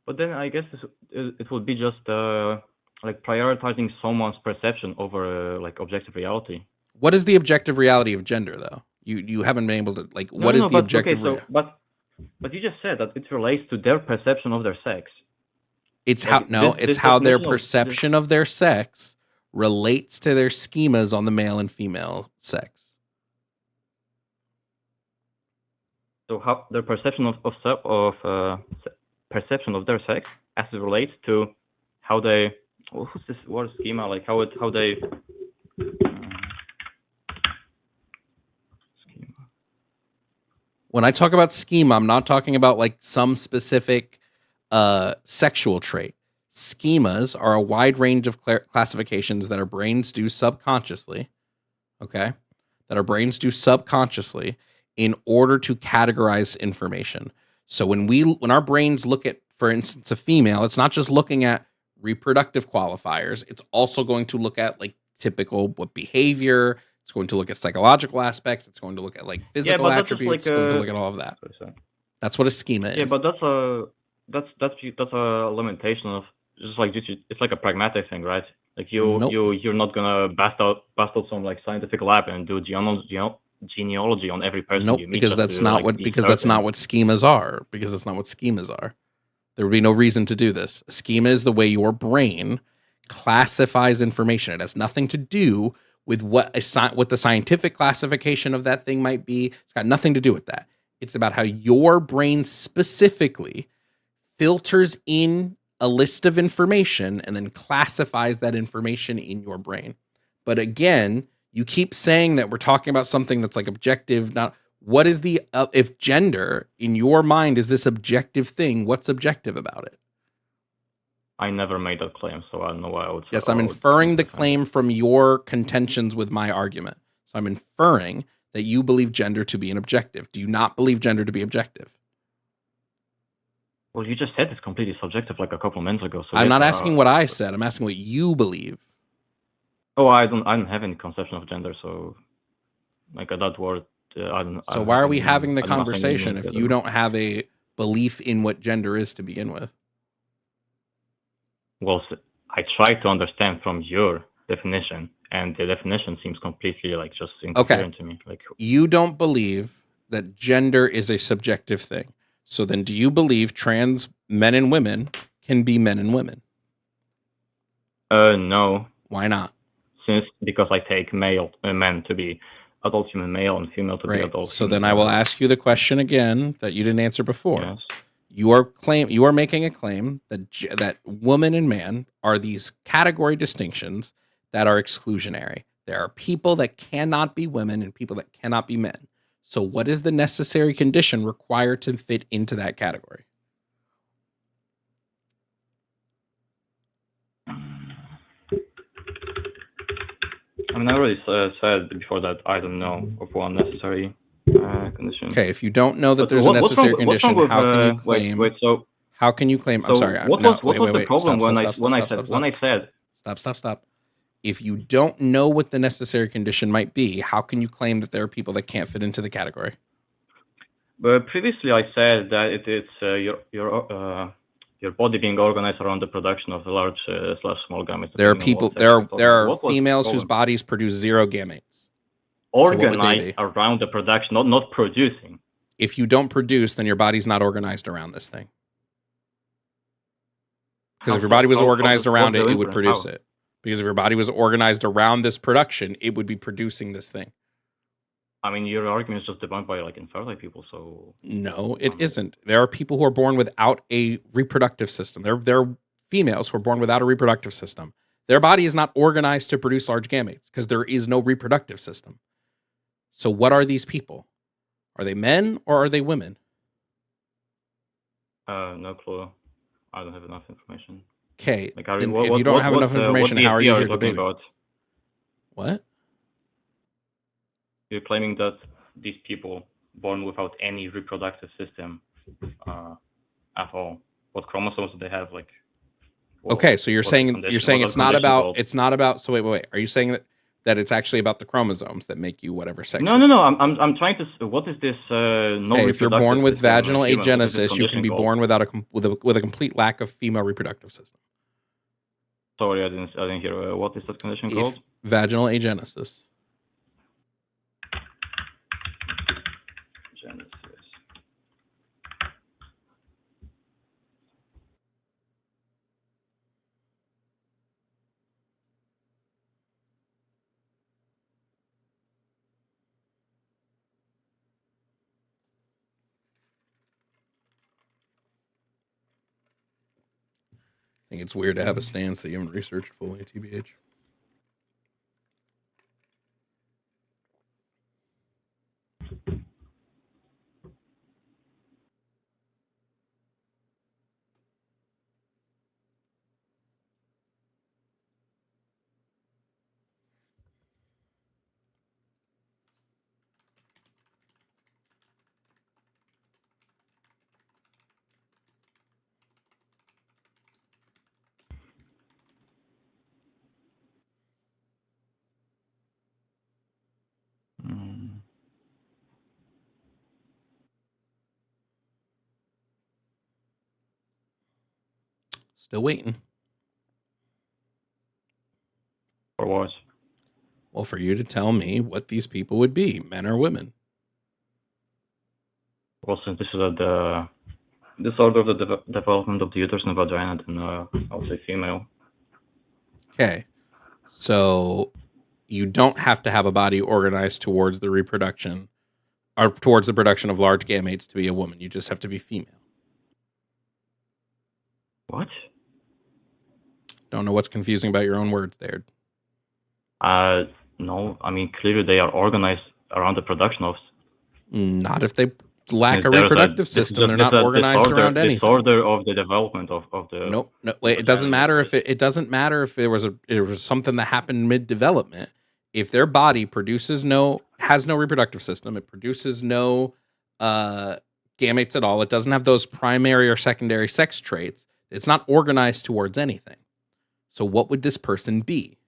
But then I guess it would be just like prioritizing someone's perception over like objective reality. What is the objective reality of gender, though? You haven't been able to like. What is the objective? Okay, but you just said that it relates to their perception of their sex. It's how their perception of their sex relates to their schemas on the male and female sex. So how their perception of perception of their sex as it relates to how they what's this word schema, like how they schema. When I talk about schema, I'm not talking about like some specific sexual trait. Schemas are a wide range of classifications that our brains do subconsciously, okay? That our brains do subconsciously in order to categorize information. So when our brains look at, for instance, a female, it's not just looking at reproductive qualifiers. It's also going to look at like typical behavior. It's going to look at psychological aspects. It's going to look at like physical attributes. It's going to look at all of that. That's what a schema is. Yeah, but that's a limitation of just like it's like a pragmatic thing, right? Like you're not gonna bust out some like scientific lab and do genealogy on every person you meet. Because that's not what schemas are. Because that's not what schemas are. There would be no reason to do this. A schema is the way your brain classifies information. It has nothing to do with what the scientific classification of that thing might be. It's got nothing to do with that. It's about how your brain specifically filters in a list of information and then classifies that information in your brain. But again, you keep saying that we're talking about something that's like objective. Not what is the if gender in your mind is this objective thing? What's objective about it? I never made that claim, so I don't know why I would. Yes, I'm inferring the claim from your contentions with my argument. So I'm inferring that you believe gender to be an objective. Do you not believe gender to be objective? Well, you just said it's completely subjective like a couple of minutes ago. So I'm not asking what I said. I'm asking what you believe. Oh, I don't have any conception of gender, so like that word. So why are we having the conversation if you don't have a belief in what gender is to begin with? Well, I try to understand from your definition, and the definition seems completely like just incoherent to me. Like you don't believe that gender is a subjective thing. So then, do you believe trans men and women can be men and women? No. Why not? Because I take men to be adult human male and female to be adult. So then I will ask you the question again that you didn't answer before. Yes. You are making a claim that woman and man are these category distinctions that are exclusionary. There are people that cannot be women and people that cannot be men. So what is the necessary condition required to fit into that category? I mean, I already said before that I don't know of one necessary condition. Okay, if you don't know that there's a necessary condition, how can you claim? How can you claim? I'm So sorry. what No, was the wait. problem Stop, when stop, stop, I stop, stop, said stop. If you don't know what the necessary condition might be, how can you claim that there are people that can't fit into the category? But previously I said that it is your body being organized around the production of the large / small gametes. There are people. There are females whose bodies produce 0 gametes. Organized around the production, not producing. If you don't produce, then your body's not organized around this thing. Because if your body was organized around it, it would produce it. Because if your body was organized around this production, it would be producing this thing. I mean, your argument is just debunked by like infertile people. So no, it isn't. There are people who are born without a reproductive system. There are females who are born without a reproductive system. Their body is not organized to produce large gametes because there is no reproductive system. So what are these people? Are they men or are they women? No clue. I don't have enough information. Okay. Like, if you don't have enough information, how are you here debating? About? What? You're claiming that these people born without any reproductive system at all. What chromosomes do they have? Like. Okay, so you're saying it's not about. So wait. Are you saying that it's actually about the chromosomes that make you whatever sex? No. I'm trying to. What is this? If you're born with vaginal agenesis, you can be born without with a complete lack of female reproductive system. Sorry, I didn't hear. What is that condition called? Vaginal agenesis. I think it's weird to have a stance that you haven't researched fully, TBH. Still waiting. For what? Well, for you to tell me what these people would be, men or women. Well, since this is the disorder of the development of the uterus and vagina, then I would say female. Okay. So you don't have to have a body organized towards the reproduction or towards the production of large gametes to be a woman. You just have to be female. What? Don't know what's confusing about your own words there. No, I mean, clearly they are organized around the production of... Not if they lack a reproductive system. They're not organized around anything. Disorder of the development of the... No, wait, it doesn't matter if it doesn't matter if it was something that happened mid-development. If their body has no reproductive system, it produces no gametes at all, it doesn't have those primary or secondary sex traits, it's not organized towards anything. So what would this person be?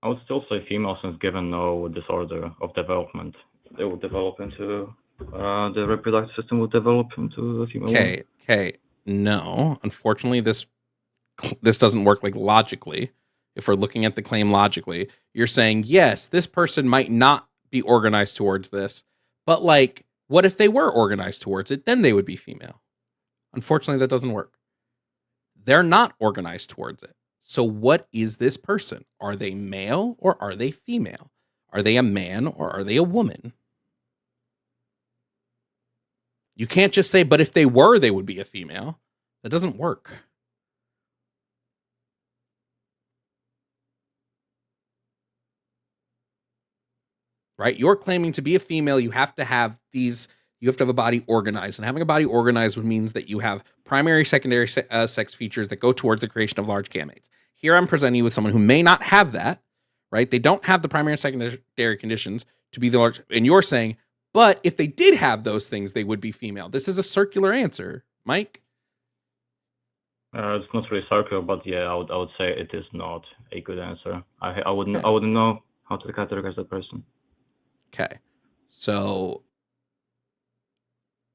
I would still say female, since given no disorder of development, they will develop into the reproductive system will develop into a female. Okay. No, unfortunately, this doesn't work like logically. If we're looking at the claim logically, you're saying yes, this person might not be organized towards this, but like, what if they were organized towards it? Then they would be female. Unfortunately, that doesn't work. They're not organized towards it. So what is this person? Are they male or are they female? Are they a man or are they a woman? You can't just say, but if they were, they would be a female. That doesn't work. Right? You're claiming to be a female. You have to have these you have to have a body organized. And having a body organized means that you have primary, secondary sex features that go towards the creation of large gametes. Here I'm presenting you with someone who may not have that, right? They don't have the primary and secondary conditions to be the large. And you're saying, but if they did have those things, they would be female. This is a circular answer, Mike. It's not really circular, but yeah, I would say it is not a good answer. I wouldn't know how to categorize that person. Okay, so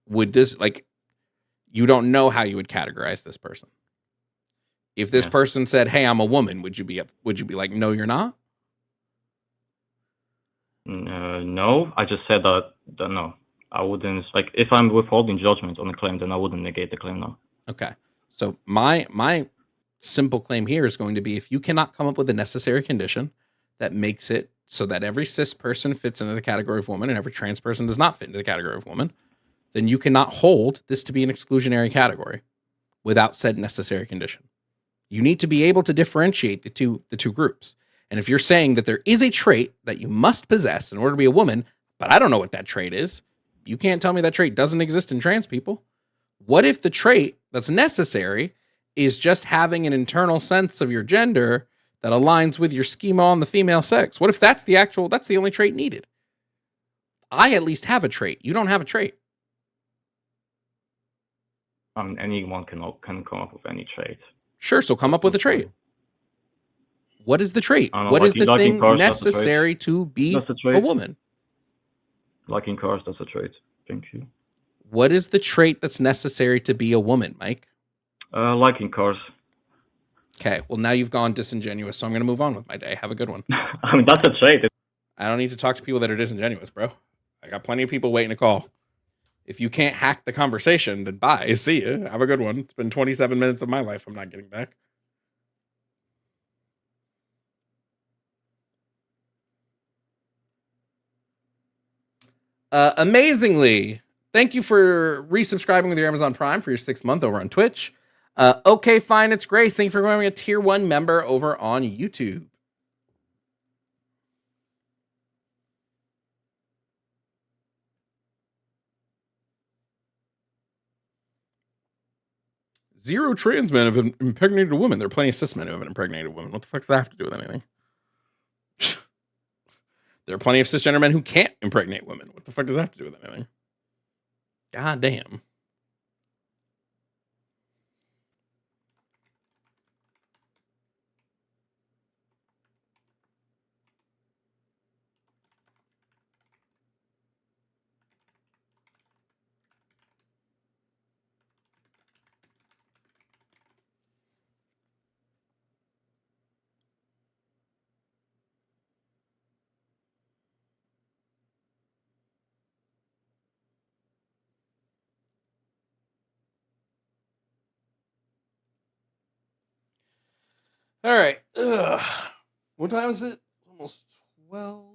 would this, like, you don't know how you would categorize this person? If this person said, "Hey, I'm a woman," would you be like, "No, you're not"? No, I just said that no, I wouldn't. Like, if I'm withholding judgment on a claim, then I wouldn't negate the claim. No. Okay. So my simple claim here is going to be, if you cannot come up with a necessary condition that makes it so that every cis person fits into the category of woman and every trans person does not fit into the category of woman, then you cannot hold this to be an exclusionary category without said necessary condition. You need to be able to differentiate the two groups. And if you're saying that there is a trait that you must possess in order to be a woman, but I don't know what that trait is, you can't tell me that trait doesn't exist in trans people. What if the trait that's necessary is just having an internal sense of your gender that aligns with your schema on the female sex? What if that's the only trait needed? I at least have a trait. You don't have a trait. Anyone can come up with any trait. Sure, so come up with a trait. What is the trait? Know, what is the thing cars, necessary to be a woman? Liking cars, that's a trait. Thank you. What is the trait that's necessary to be a woman, Mike? Liking cars. Okay, well, now you've gone disingenuous, so I'm going to move on with my day. Have a good one. I mean, that's a trait. I don't need to talk to people that are disingenuous, bro. I got plenty of people waiting to call. If you can't hack the conversation, then bye. See ya. Have a good one. It's been 27 minutes of my life I'm not getting back. Amazingly, thank you for resubscribing with your Amazon Prime for your 6th month over on Twitch. Okay, fine, it's Grace. Thank you for becoming a tier 1 member over on YouTube. Zero trans men have impregnated a woman. There are plenty of cis men who haven't impregnated women. What the fuck does that have to do with anything? There are plenty of cisgender men who can't impregnate women. What the fuck does that have to do with anything? God damn. All right. What time is it? Almost 12.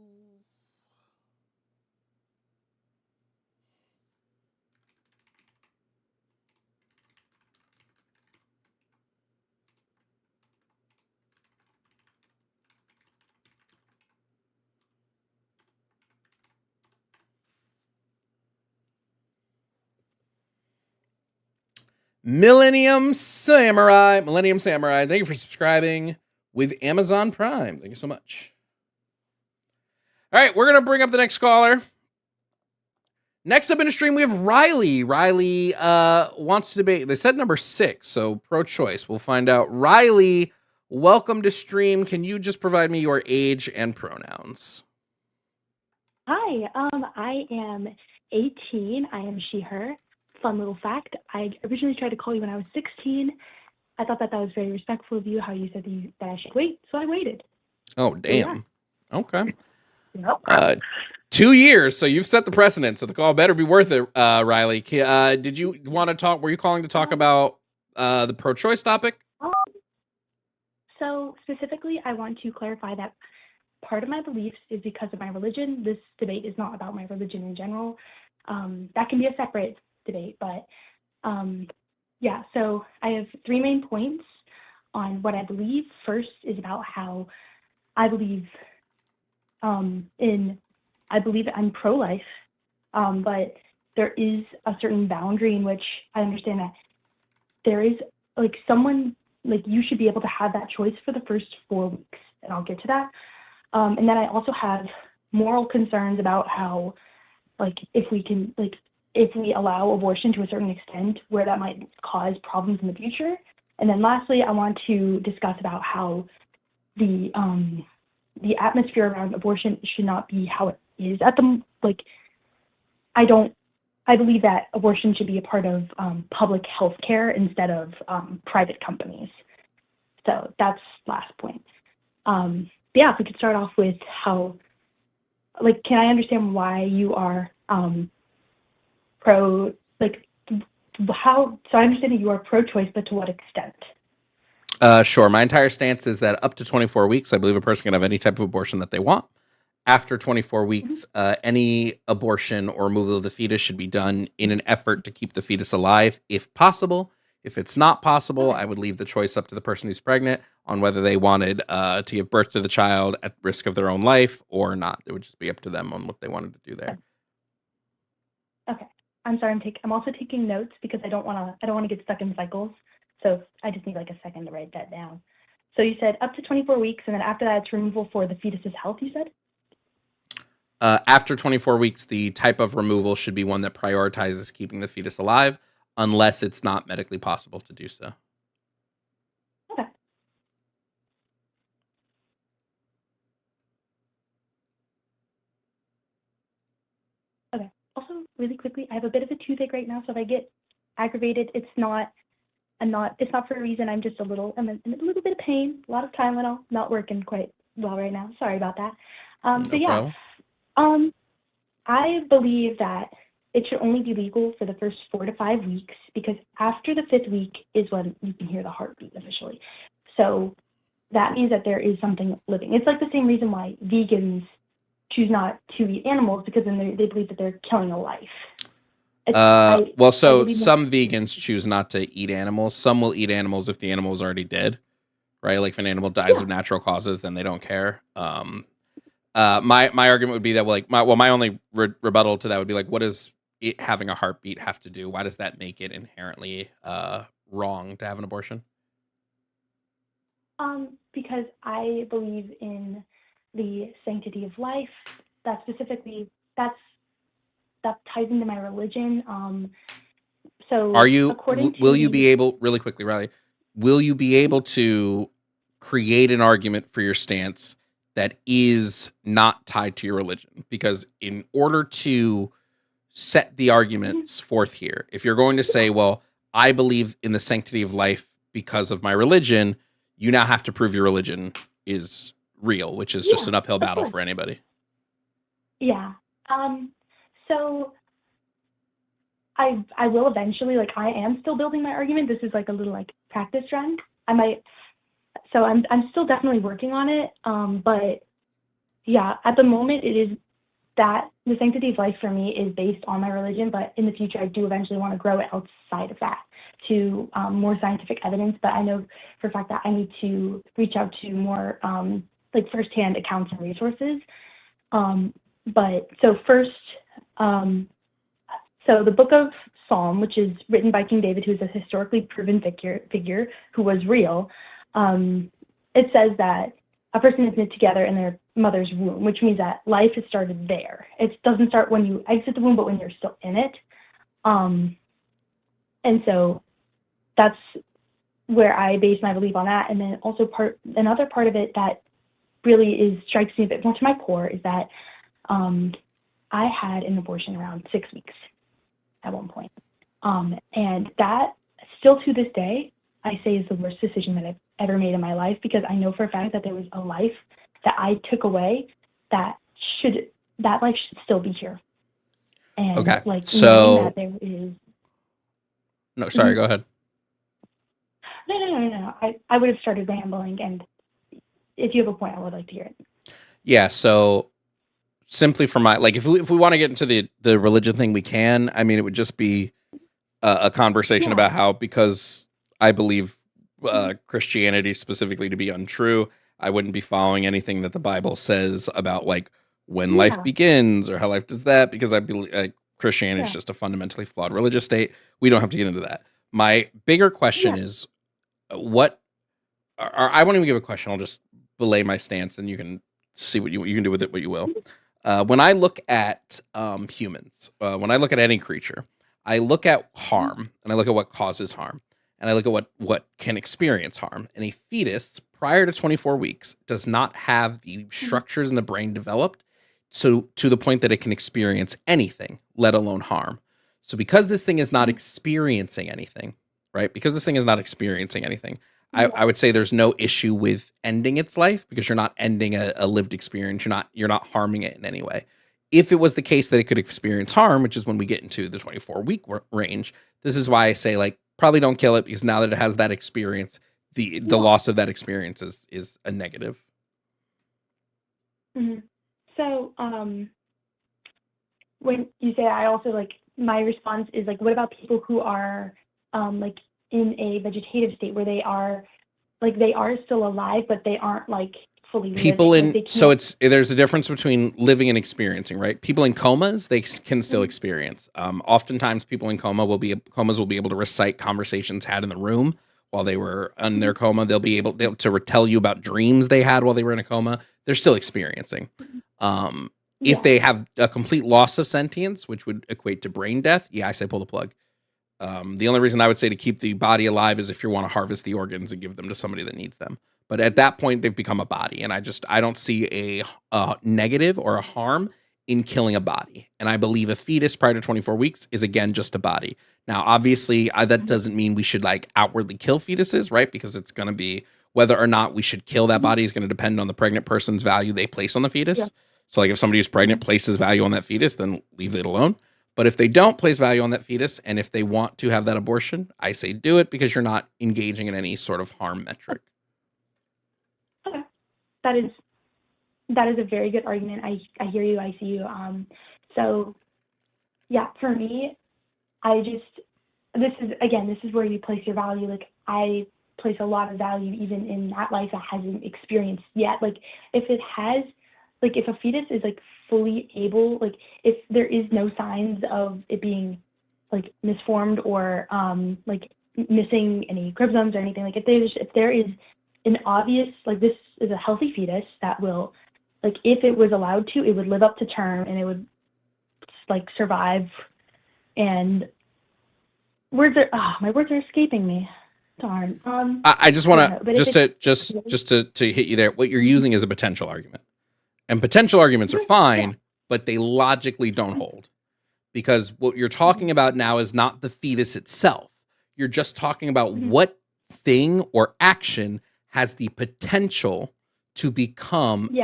Millennium Samurai. Thank you for subscribing with Amazon Prime. Thank you so much. All right, we're going to bring up the next caller. Next up in the stream, we have Riley. Riley wants to debate. They said number 6, so pro-choice. We'll find out. Riley, welcome to stream. Can you just provide me your age and pronouns? Hi, I am 18. I am she, her. Fun little fact. I originally tried to call you when I was 16. I thought that was very respectful of you, how you said that I should wait, so I waited. Oh, damn. So, yeah. Okay. Yep. 2 years, so you've set the precedent, so the call better be worth it, Riley. Did you want to talk, were you calling to talk about the pro-choice topic? So specifically, I want to clarify that part of my beliefs is because of my religion. This debate is not about my religion in general. That can be a separate debate, but yeah, so I have 3 main points on what I believe. First is about how I believe I believe I'm pro-life, but there is a certain boundary in which I understand that there is like someone, like you should be able to have that choice for the first 4 weeks, and I'll get to that. And then I also have moral concerns about how, like, if we allow abortion to a certain extent, where that might cause problems in the future. And then lastly, I want to discuss about how the atmosphere around abortion should not be how it is at the, like, I believe that abortion should be a part of public health care instead of private companies. So that's last point. Yeah, if we could start off with how, like, can I understand why you are pro, like, how, so I understand that you are pro-choice, but to what extent? Sure. My entire stance is that up to 24 weeks, I believe a person can have any type of abortion that they want. After 24 weeks, any abortion or removal of the fetus should be done in an effort to keep the fetus alive, if possible. If it's not possible, I would leave the choice up to the person who's pregnant on whether they wanted to give birth to the child at risk of their own life or not. It would just be up to them on what they wanted to do there. Okay. I'm sorry. I'm also taking notes because I don't want to get stuck in cycles. So I just need like a second to write that down. So you said up to 24 weeks, and then after that, it's removal for the fetus's health, you said? After 24 weeks, the type of removal should be one that prioritizes keeping the fetus alive, unless it's not medically possible to do so. Okay. Okay. Also, really quickly, I have a bit of a toothache right now, so if I get aggravated, it's not for a reason. I'm in a little bit of pain. A lot of Tylenol, not working quite well right now. Sorry about that. No problem. I believe that it should only be legal for the first 4 to 5 weeks, because after the 5th week is when you can hear the heartbeat officially. So that means that there is something living. It's like the same reason why vegans choose not to eat animals, because then they believe that they're killing a life. Some vegans choose not to eat animals. Some will eat animals if the animal is already dead, right? Like if an animal dies of natural causes, then they don't care. My argument would be that my only rebuttal to that would be like, what does it having a heartbeat have to do? Why does that make it inherently wrong to have an abortion? Because I believe in the sanctity of life. That ties into my religion. So will you be able, really quickly, Riley, will you be able to create an argument for your stance that is not tied to your religion? Because in order to set the arguments forth here, if you're going to say, well, I believe in the sanctity of life because of my religion, you now have to prove your religion is real, which is just an uphill battle for anybody. Yeah. So I will eventually, like, I am still building my argument. This is like a little like practice run. So I'm still definitely working on it. But yeah, at the moment it is that the sanctity of life for me is based on my religion, but in the future I do eventually want to grow it outside of that to more scientific evidence. But I know for a fact that I need to reach out to more like firsthand accounts and resources. But so first, so the book of Psalm, which is written by King David, who is a historically proven figure who was real, it says that a person is knit together in their mother's womb, which means that life has started there. It doesn't start when you exit the womb, but when you're still in it. And so that's where I base my belief on that. And then also another part of it that really strikes me a bit more to my core is that I had an abortion around 6 weeks at one point. And that still to this day, I say is the worst decision that I've ever made in my life, because I know for a fact that there was a life that I took away that life should still be here. And okay. like so that there is no, sorry, go ahead. No. I would have started rambling, and if you have a point, I would like to hear it. Yeah, so simply for my, like, if we want to get into the religion thing, we can. I mean, it would just be a conversation about how, because I believe Christianity specifically to be untrue, I wouldn't be following anything that the Bible says about like when life begins or how life does that, because I believe Christianity is just a fundamentally flawed religious state. We don't have to get into that. My bigger question is, I won't even give a question. I'll just belay my stance, and you can see what you can do with it what you will. When I look at humans, when I look at any creature, I look at harm, and I look at what causes harm, and I look at what can experience harm. And a fetus prior to 24 weeks does not have the structures in the brain developed to the point that it can experience anything, let alone harm. So because this thing is not experiencing anything, right? Because this thing is not experiencing anything, I would say there's no issue with ending its life, because you're not ending a lived experience. You're not harming it in any way. If it was the case that it could experience harm, which is when we get into the 24-week range, this is why I say, like, probably don't kill it, because now that it has that experience, the loss of that experience is a negative. Mm-hmm. So when you say that, I also, like, my response is, like, what about people who are like in a vegetative state where they are still alive, but they aren't, like, fully people living. in so there's a difference between living and experiencing, right? People in comas, they can still experience. Oftentimes people in comas will be able to recite conversations had in the room while they were in their coma. They'll be able to tell you about dreams they had while they were in a coma. They're still experiencing. If they have a complete loss of sentience, which would equate to brain death, I say pull the plug. The only reason I would say to keep the body alive is if you want to harvest the organs and give them to somebody that needs them. But at that point, they've become a body, and I don't see a negative or a harm in killing a body. And I believe a fetus prior to 24 weeks is, again, just a body. Now, obviously, that doesn't mean we should, like, outwardly kill fetuses, right? Because it's going to be whether or not we should kill that body is going to depend on the pregnant person's value they place on the fetus. Yeah. So, like, if somebody who's pregnant places value on that fetus, then leave it alone. But if they don't place value on that fetus, and if they want to have that abortion, I say do it, because you're not engaging in any sort of harm metric. Okay. That is a very good argument. I hear you. I see you. So, yeah, for me, this is where you place your value. Like, I place a lot of value even in that life that hasn't experienced yet. Like, if it has, like, if a fetus is, like, fully able, like, if there is no signs of it being, like, misformed or like missing any chromosomes or anything, like, if there is an obvious, like, this is a healthy fetus that will, like, if it was allowed to, it would live up to term and it would, like, survive. And my words are escaping me. Darn. I just want to just to hit you there. What you're using is a potential argument, and potential arguments are fine, but they logically don't hold, because what you're talking about now is not the fetus itself. You're just talking about what thing or action has the potential to become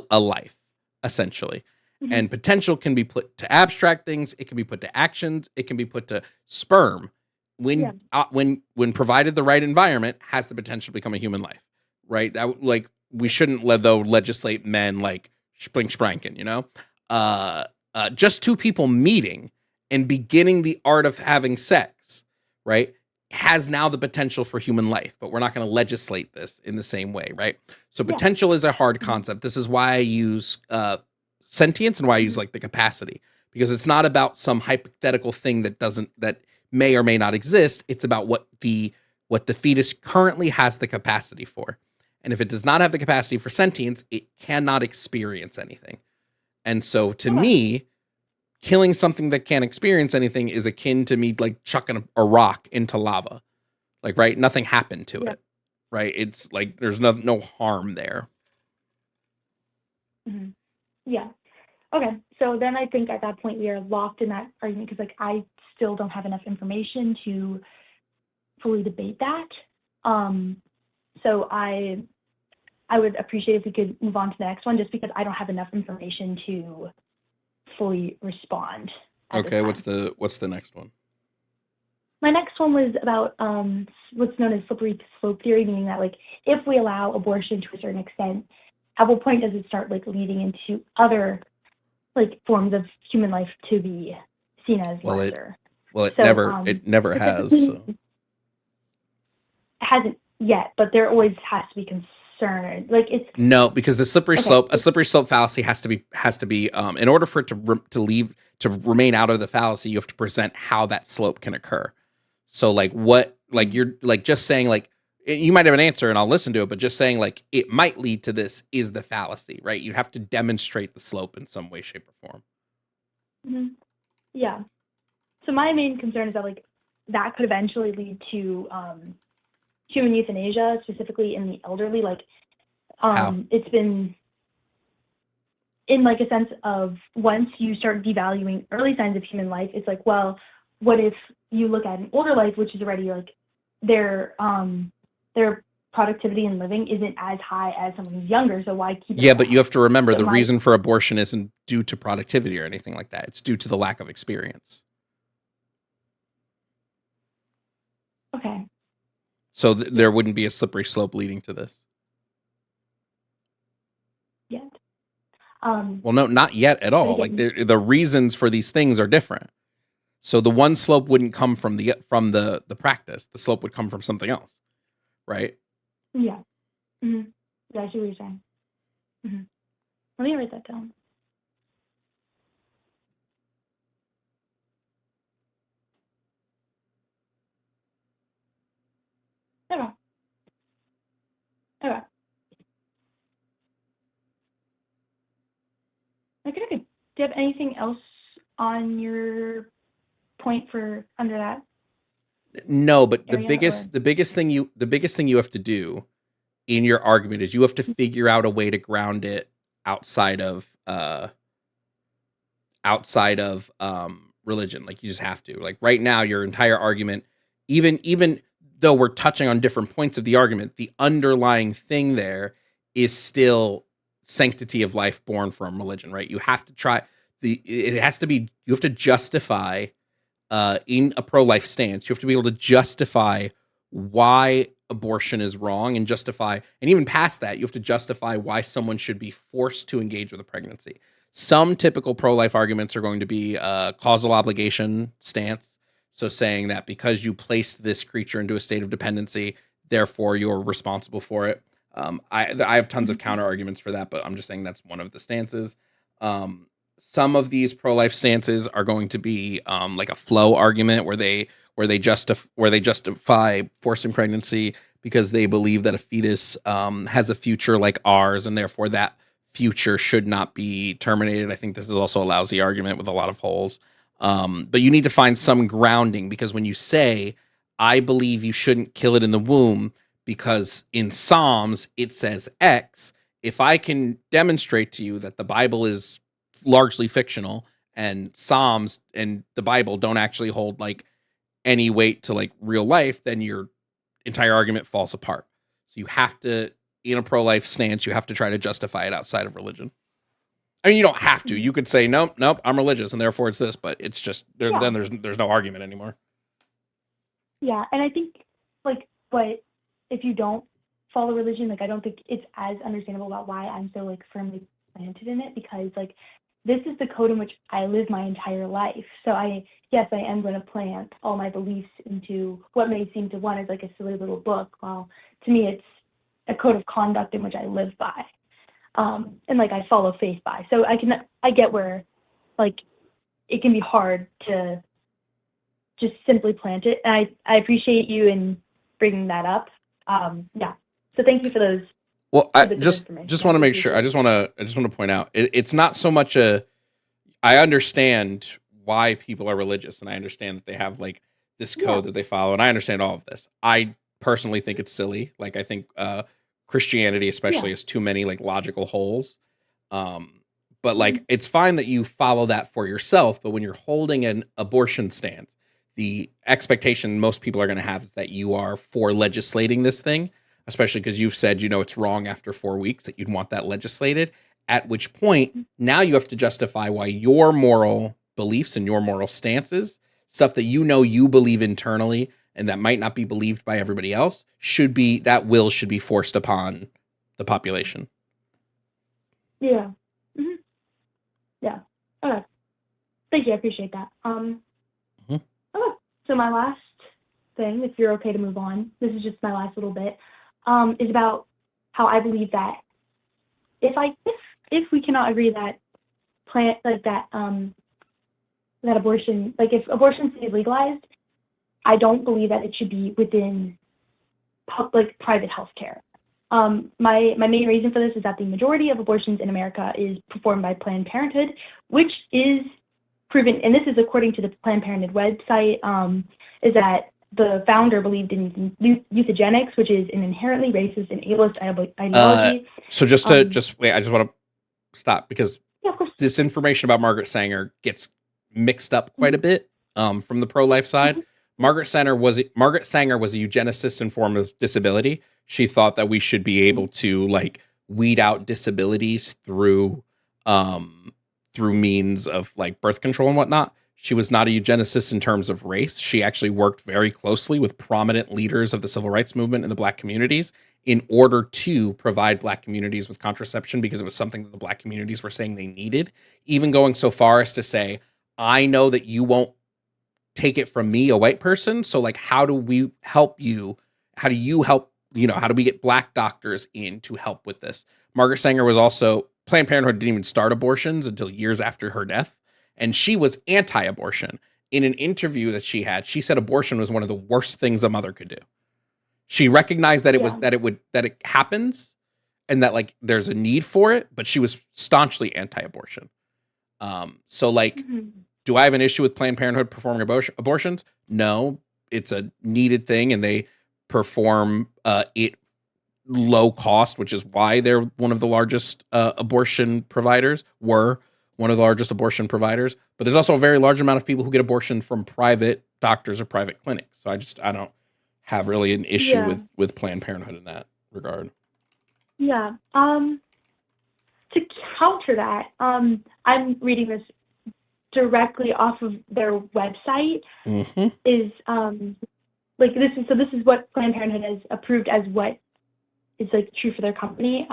a life, essentially. And potential can be put to abstract things. It can be put to actions. It can be put to sperm. When provided the right environment, has the potential to become a human life, right? That, like, we shouldn't legislate men like spranken, you know? Just two people meeting and beginning the art of having sex, right, has now the potential for human life, but we're not going to legislate this in the same way, right? So potential is a hard concept. This is why I use sentience and why I use, like, the capacity, because it's not about some hypothetical thing that may or may not exist. It's about what the fetus currently has the capacity for. And if it does not have the capacity for sentience, it cannot experience anything. And so to me, killing something that can't experience anything is akin to me, like, chucking a rock into lava. Like, right? Nothing happened to it, right? It's like there's no harm there. Mm-hmm. Yeah. Okay. So then I think at that point we are locked in that argument, because, like, I still don't have enough information to fully debate that. So I would appreciate if we could move on to the next one, just because I don't have enough information to fully respond. Okay. What's the next one? My next one was about what's known as slippery slope theory, meaning that, like, if we allow abortion to a certain extent, at what point does it start, like, leading into other, like, forms of human life to be seen as lesser? It never has. So. It hasn't yet, but there always has to be concern. Like it's No, because the slippery Okay. slope, a slippery slope fallacy has to be in order for it to remain out of the fallacy, you have to present how that slope can occur. So like you're like just saying like you might have an answer and I'll listen to it, but just saying like it might lead to this is the fallacy, right? You have to demonstrate the slope in some way, shape, or form. Mhm. Yeah. So my main concern is that like that could eventually lead to human euthanasia, specifically in the elderly. Like How? it's been in like a sense of once you start devaluing early signs of human life, it's like, well, what if you look at an older life, which is already like their productivity and living isn't as high as someone who's younger, so why keep it Yeah, that but you have to remember So the my- reason for abortion isn't due to productivity or anything like that. It's due to the lack of experience. Okay. So there wouldn't be a slippery slope leading to this. Yet. Well, no, not yet at all. Like again- the reasons for these things are different. So the one slope wouldn't come from the practice. The slope would come from something else, right? Yeah. Mm-hmm. Yeah, I see what you're saying. Mm-hmm. Let me write that down. Okay. Okay. Okay. Do you have anything else on your point for under that? No, but the Area, biggest thing you have to do in your argument is you have to figure out a way to ground it outside of religion. Like you just have to. Like right now, your entire argument, even though we're touching on different points of the argument, the underlying thing there is still sanctity of life born from religion, right? You have to you have to justify in a pro-life stance, you have to be able to justify why abortion is wrong and even past that, you have to justify why someone should be forced to engage with a pregnancy. Some typical pro-life arguments are going to be causal obligation stance. So saying that because you placed this creature into a state of dependency, therefore you're responsible for it. I have tons of counter arguments for that, but I'm just saying that's one of the stances. Some of these pro-life stances are going to be like a flow argument where they justify forcing pregnancy because they believe that a fetus has a future like ours, and therefore that future should not be terminated. I think this is also a lousy argument with a lot of holes. But you need to find some grounding, because when you say, I believe you shouldn't kill it in the womb because in Psalms it says X, if I can demonstrate to you that the Bible is largely fictional and Psalms and the Bible don't actually hold like any weight to like real life, then your entire argument falls apart. So you have to, in a pro-life stance, you have to try to justify it outside of religion. I mean, you don't have to. You could say, nope, I'm religious and therefore it's this, but it's just then there's no argument anymore. Yeah, and I think like, but if you don't follow religion, like I don't think it's as understandable about why I'm so like firmly planted in it, because like this is the code in which I live my entire life. So I am going to plant all my beliefs into what may seem to one as like a silly little book. Well, to me, it's a code of conduct in which I live by, and like I follow faith by. So I get where like it can be hard to just simply plant it. And I appreciate you in bringing that up. Yeah. So thank you for those. Well, I just want to make sure. I just want to point out it's not so much I understand why people are religious, and I understand that they have like this code that they follow, and I understand all of this. I personally think it's silly. Like I think Christianity especially has too many like logical holes. But like it's fine that you follow that for yourself, but when you're holding an abortion stance, the expectation most people are going to have is that you are for legislating this thing, especially because you've said, it's wrong after 4 weeks, that you'd want that legislated, at which point now you have to justify why your moral beliefs and your moral stances, stuff that you believe internally and that might not be believed by everybody else, should be forced upon the population. Yeah. Mm-hmm. Yeah. Okay. Thank you. I appreciate that. Okay. So my last thing, if you're okay to move on, this is just my last little bit, is about how I believe that if we cannot agree that that abortion, like if abortion is legalized, I don't believe that it should be within private health care. My main reason for this is that the majority of abortions in America is performed by Planned Parenthood, which is proven, and this is according to the Planned Parenthood website, is that the founder believed in eugenics, which is an inherently racist and ableist ideology. So just wait, I just want to stop because this information about Margaret Sanger gets mixed up quite a bit from the pro-life side. Margaret Sanger was a eugenicist in form of disability. She thought that we should be able to like weed out disabilities through means of like birth control and whatnot. She was not a eugenicist in terms of race. She actually worked very closely with prominent leaders of the civil rights movement in the Black communities in order to provide Black communities with contraception because it was something that the Black communities were saying they needed, even going so far as to say, I know that you won't take it from me, a white person. So like, how do we help you? How do you help? How do we get Black doctors in to help with this? Margaret Sanger was also, Planned Parenthood didn't even start abortions until years after her death. And she was anti-abortion. In an interview that she had, she said abortion was one of the worst things a mother could do. She recognized that it happens and that like there's a need for it, but she was staunchly anti-abortion. So like, do I have an issue with Planned Parenthood performing abortions? No, it's a needed thing and they perform it low cost, which is why they're one of the largest abortion providers, but there's also a very large amount of people who get abortion from private doctors or private clinics. So I don't have really an issue with Planned Parenthood in that regard. Yeah. To counter that, I'm reading this directly off of their website. Is this is what Planned Parenthood has approved as what is like true for their company.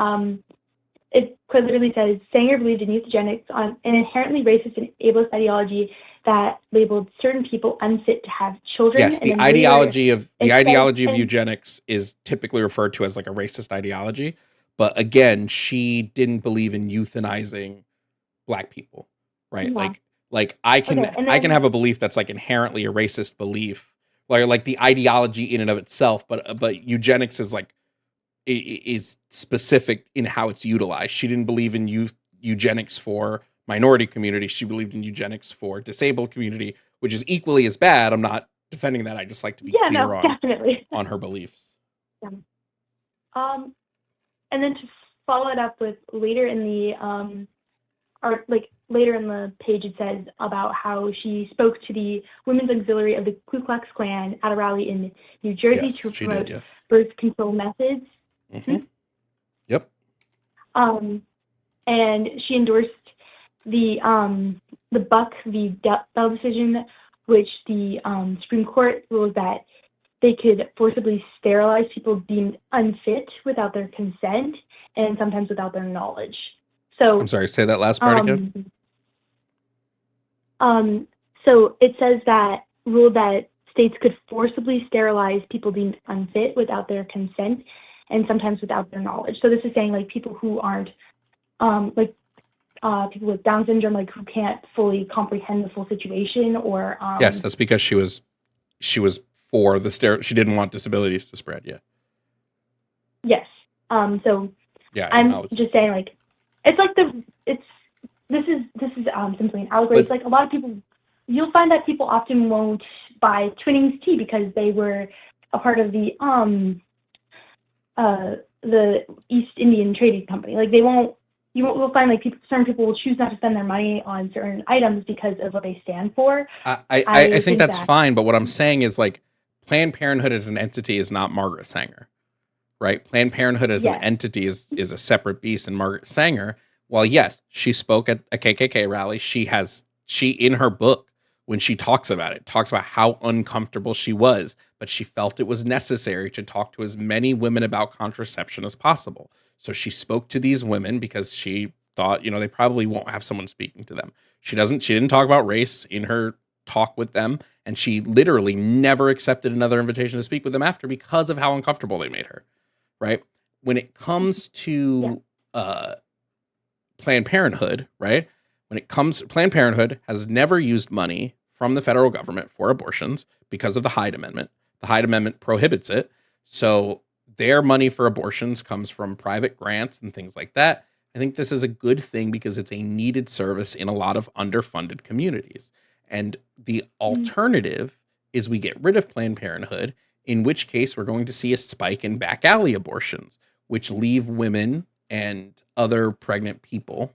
It clearly says Sanger believed in eugenics on an inherently racist and ableist ideology that labeled certain people unfit to have children. Yes, the ideology of eugenics is typically referred to as like a racist ideology. But again, she didn't believe in euthanizing Black people, right? Yeah. Like I can have a belief that's like inherently a racist belief, like the ideology in and of itself. But eugenics is like is specific in how it's utilized. She didn't believe in eugenics for minority community. She believed in eugenics for disabled community, which is equally as bad. I'm not defending that. I just like to be clear on her beliefs. Yeah. And then to follow it up with later in the later in the page, it says about how she spoke to the Women's Auxiliary of the Ku Klux Klan at a rally in New Jersey to promote birth control methods. Yep. And she endorsed the Buck v. Bell decision, which the Supreme Court ruled that they could forcibly sterilize people deemed unfit without their consent and sometimes without their knowledge. So I'm sorry, say that last part again. So it says that ruled that states could forcibly sterilize people deemed unfit without their consent and sometimes without their knowledge. So this is saying like people who aren't people with Down syndrome, like who can't fully comprehend the full situation, or yes, that's because she was for the she didn't want disabilities to spread. Yeah. Yes. So yeah, I'm just saying like this is simply an allegory. It's like a lot of people, you'll find that people often won't buy Twinings tea because they were a part of the East Indian Trading Company. Like you'll find like certain people will choose not to spend their money on certain items because of what they stand for. I think that's fine, but what I'm saying is like Planned Parenthood as an entity is not Margaret Sanger, right? Planned Parenthood as an entity is a separate beast, and Margaret Sanger, while yes, she spoke at a KKK rally, she in her book, when she talks about how uncomfortable she was, but she felt it was necessary to talk to as many women about contraception as possible. So she spoke to these women because she thought, they probably won't have someone speaking to them. She didn't talk about race in her talk with them, and she literally never accepted another invitation to speak with them after because of how uncomfortable they made her, right? when it comes to Planned Parenthood, right? Planned Parenthood has never used money from the federal government for abortions because of the Hyde Amendment. The Hyde Amendment prohibits it. So their money for abortions comes from private grants and things like that. I think this is a good thing because it's a needed service in a lot of underfunded communities. And the alternative is we get rid of Planned Parenthood, in which case we're going to see a spike in back alley abortions, which leave women and other pregnant people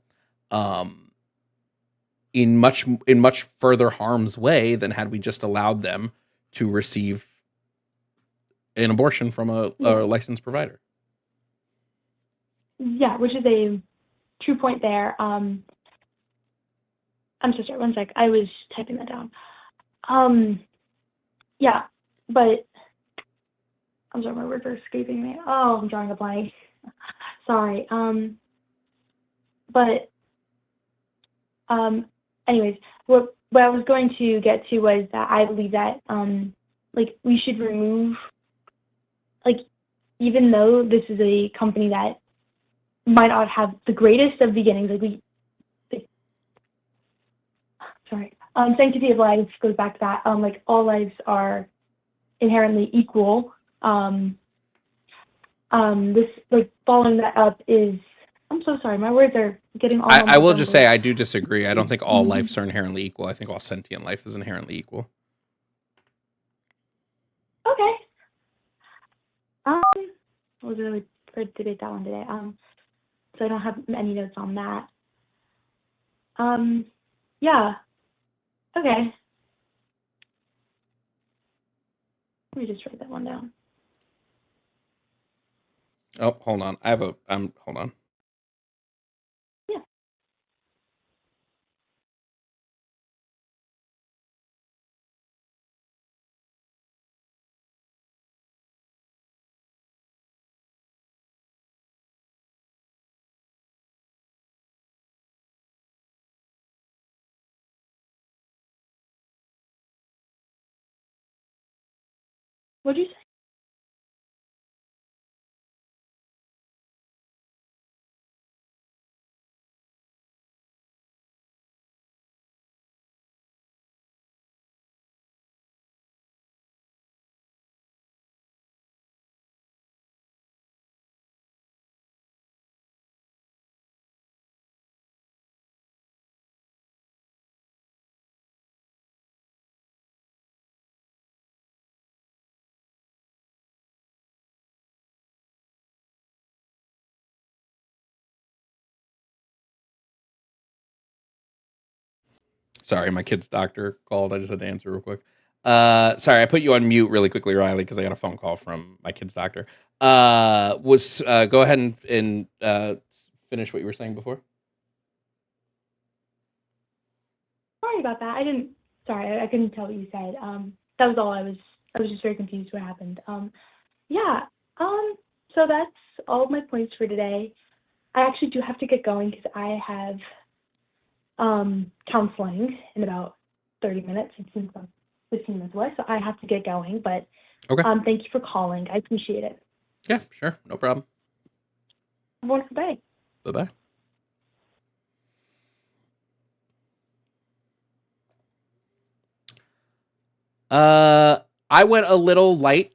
in much further harm's way than had we just allowed them to receive an abortion from a licensed provider. Yeah, which is a true point there. I'm so sorry, one sec. I was typing that down. Yeah, but I'm sorry, my words are escaping me. Oh, I'm drawing a blank. Sorry. Anyways, what I was going to get to was that I believe that like we should remove, like, even though this is a company that might not have the greatest of beginnings, sanctity of life goes back to that. Like, all lives are inherently equal. This, like, following that up is, I'm so sorry, my words are getting all I will just say I do disagree. I don't think all lives are inherently equal. I think all sentient life is inherently equal. Okay. I was really prepared to debate that one today. So I don't have any notes on that. Yeah. Okay. Let me just write that one down. Oh, hold on. Hold on. Yeah. What'd you say? Sorry, my kid's doctor called. I just had to answer real quick. Sorry, I put you on mute really quickly, Riley, because I got a phone call from my kid's doctor. Go ahead and finish what you were saying before. Sorry about that. I couldn't tell what you said. That was all. I was just very confused what happened. Yeah. So that's all of my points for today. I actually do have to get going because I have counseling in about 30 minutes. It seems about 15 minutes away, so I have to get going. But okay. Thank you for calling. I appreciate it. Yeah, sure. No problem. Have a wonderful day. Bye-bye. I went a little light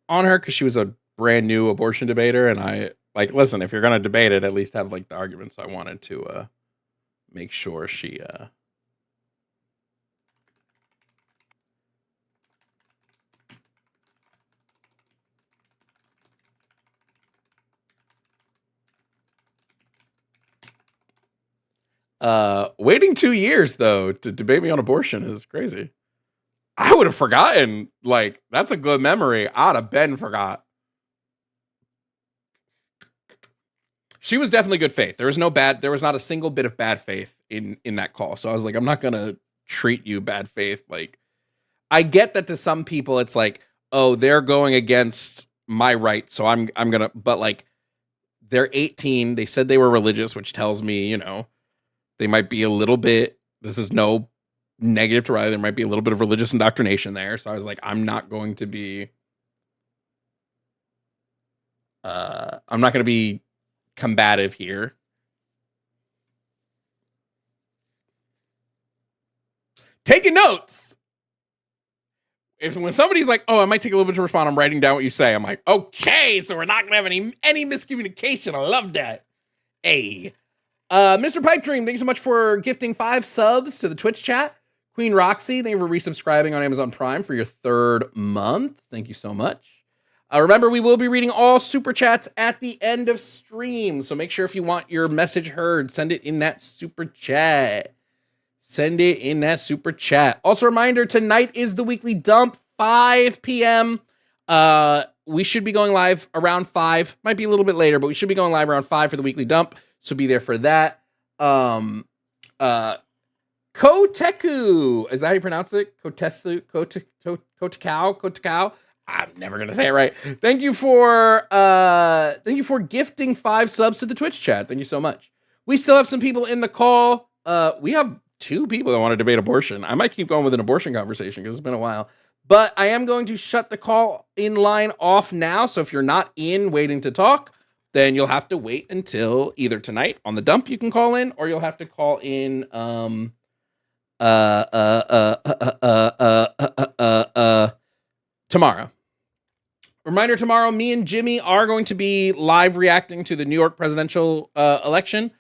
on her because she was a brand new abortion debater, and I listen, if you're gonna debate it, at least have like the arguments. I wanted to make sure she waiting 2 years though to debate me on abortion is crazy. I would have forgotten. Like, that's a good memory. I'd have been forgot. She was definitely good faith. There was not a single bit of bad faith in that call. So I was like, I'm not gonna treat you bad faith. Like, I get that to some people it's like, oh, they're going against my right, so I'm gonna, but like, they're 18, they said they were religious, which tells me, you know, they might be a little bit, this is no negative to Riley, there might be a little bit of religious indoctrination there. So I was like, I'm not going to be I'm not going to be combative here. Taking notes. When somebody's like, "Oh, I might take a little bit to respond," I'm writing down what you say. I'm like, "Okay, so we're not gonna have any miscommunication." I love that. Hey, Mr. Pipe Dream, thank you so much for gifting 5 subs to the Twitch chat. Queen Roxy, thank you for resubscribing on Amazon Prime for your 3rd month. Thank you so much. Remember, we will be reading all super chats at the end of stream, so make sure if you want your message heard, send it in that super chat. Send it in that super chat. Also, reminder, tonight is the weekly dump, 5 p.m. We should be going live around 5. Might be a little bit later, but we should be going live around 5 for the weekly dump. So be there for that. Koteku. Is that how you pronounce it? Kotekau? I'm never gonna say it right. Thank you for gifting 5 subs to the Twitch chat. Thank you so much. We still have some people in the call. We have 2 people that want to debate abortion. I might keep going with an abortion conversation because it's been a while. But I am going to shut the call in line off now. So if you're not in waiting to talk, then you'll have to wait until either tonight on the dump you can call in, or you'll have to call in tomorrow. Reminder, tomorrow, me and Jimmy are going to be live reacting to the New York presidential election.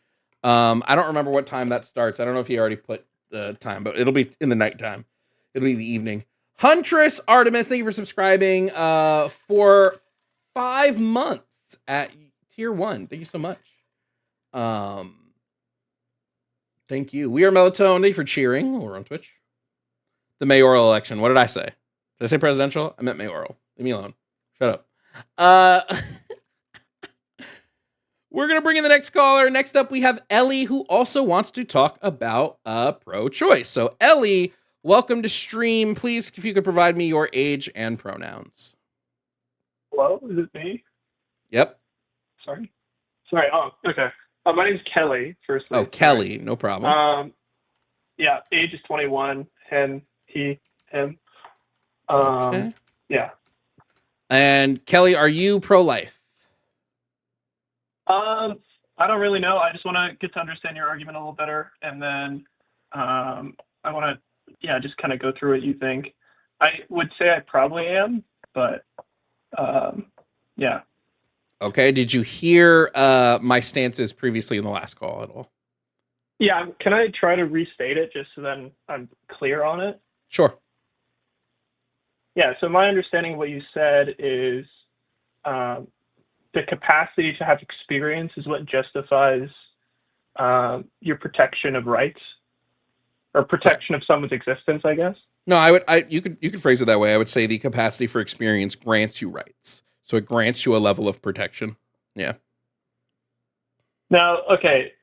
I don't remember what time that starts. I don't know if he already put the time, but it'll be in the nighttime. It'll be the evening. Huntress Artemis, thank you for subscribing for 5 months at tier 1. Thank you so much. Thank you. We are Melatonin. Thank you for cheering. We're on Twitch. The mayoral election. What did I say? Did I say presidential? I meant mayoral. Leave me alone. Shut up. We're going to bring in the next caller. Next up, we have Ellie, who also wants to talk about pro-choice. So, Ellie, welcome to stream. Please, if you could provide me your age and pronouns. Hello, is it me? Yep. Sorry. Oh, okay. My name's Kelly, firstly. Oh, Kelly. No problem. Yeah, age is 21. Him, he, him. Okay. Yeah. And, Kelly, are you pro-life? I don't really know. I just want to get to understand your argument a little better, and then I want to, just kind of go through what you think. I would say I probably am, but yeah. Okay. Did you hear my stances previously in the last call at all? Yeah. Can I try to restate it just so then I'm clear on it? Sure. Yeah. So my understanding of what you said is the capacity to have experience is what justifies your protection of rights or protection of someone's existence, I guess. No, you could phrase it that way. I would say the capacity for experience grants you rights. So it grants you a level of protection. Yeah. Now, okay.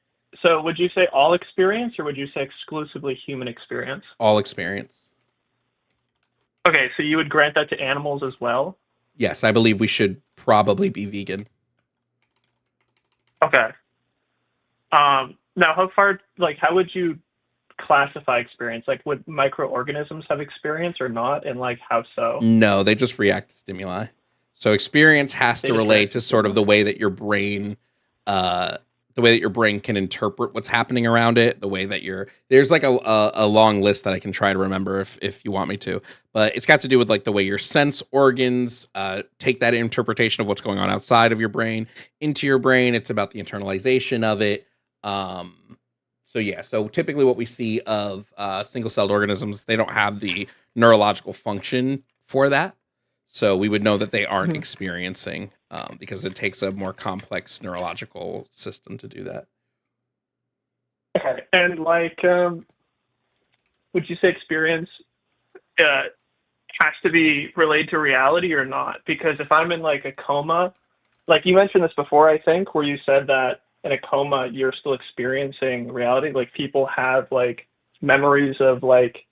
So would you say all experience or would you say exclusively human experience? All experience. Okay. So you would grant that to animals as well? Yes, I believe we should probably be vegan. Okay. Now, how would you classify experience? Like, would microorganisms have experience or not? And, like, how so? No, they just react to stimuli. So experience has to relate to sort of the way that your brain can interpret what's happening around it, the way that there's like a long list that I can try to remember if you want me to, but it's got to do with like the way your sense organs take that interpretation of what's going on outside of your brain into your brain. It's about the internalization of it. So typically what we see of single-celled organisms, they don't have the neurological function for that. So we would know that they aren't experiencing because it takes a more complex neurological system to do that. Okay. And like, would you say experience has to be related to reality or not? Because if I'm in like a coma, like you mentioned this before, I think, where you said that in a coma, you're still experiencing reality. Like people have like memories of like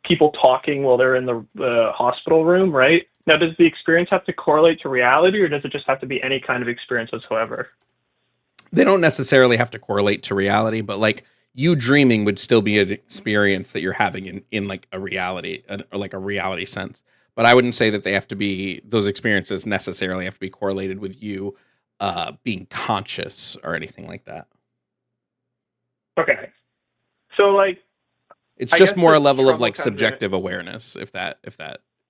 people talking while they're in the hospital room, right? Now, does the experience have to correlate to reality or does it just have to be any kind of experience whatsoever? They don't necessarily have to correlate to reality, but like you dreaming would still be an experience that you're having in like a reality or like a reality sense. But I wouldn't say that they have to be, those experiences necessarily have to be correlated with you being conscious or anything like that. Okay. So like, it's just more a level of like subjective awareness, if that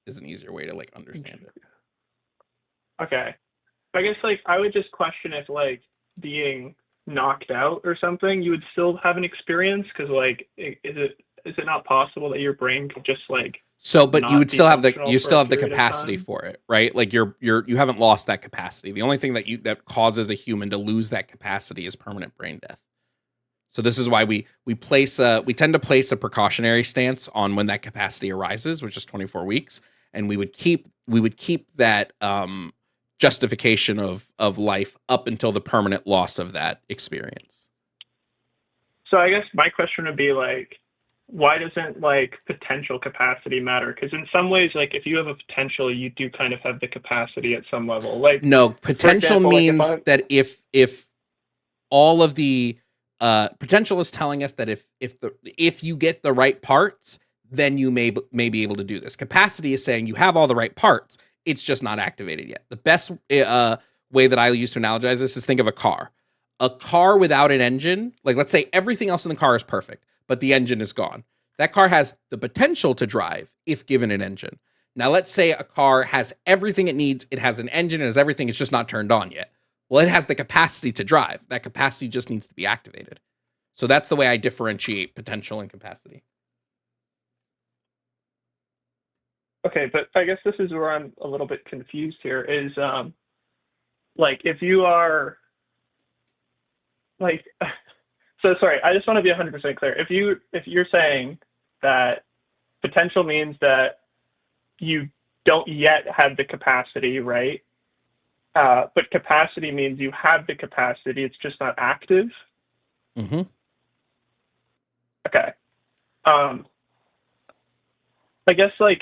is an easier way to like understand it. Okay. I guess like I would just question if like being knocked out or something, you would still have an experience, because like is it not possible that your brain could just like but you would still have the the capacity for it, right? Like you haven't lost that capacity. The only thing that causes a human to lose that capacity is permanent brain death. So this is why we tend to place a precautionary stance on when that capacity arises, which is 24 weeks, and we would keep that justification of life up until the permanent loss of that experience. So I guess my question would be like, why doesn't like potential capacity matter? Because in some ways, like if you have a potential, you do kind of have the capacity at some level. Like no, potential means that if all of the potential is telling us that if you get the right parts, then you may be able to do this. Capacity is saying you have all the right parts, it's just not activated yet. The best way that I use to analogize this is think of a car. A car without an engine, like let's say everything else in the car is perfect, but the engine is gone. That car has the potential to drive if given an engine. Now let's say a car has everything it needs, it has an engine, it has everything, it's just not turned on yet. Well, it has the capacity to drive. That capacity just needs to be activated. So that's the way I differentiate potential and capacity. Okay, but I guess this is where I'm a little bit confused here is like if you are like so sorry, I just want to be 100% clear. If you're saying that potential means that you don't yet have the capacity, right? But capacity means you have the capacity, it's just not active. Mm-hmm. Okay. I guess I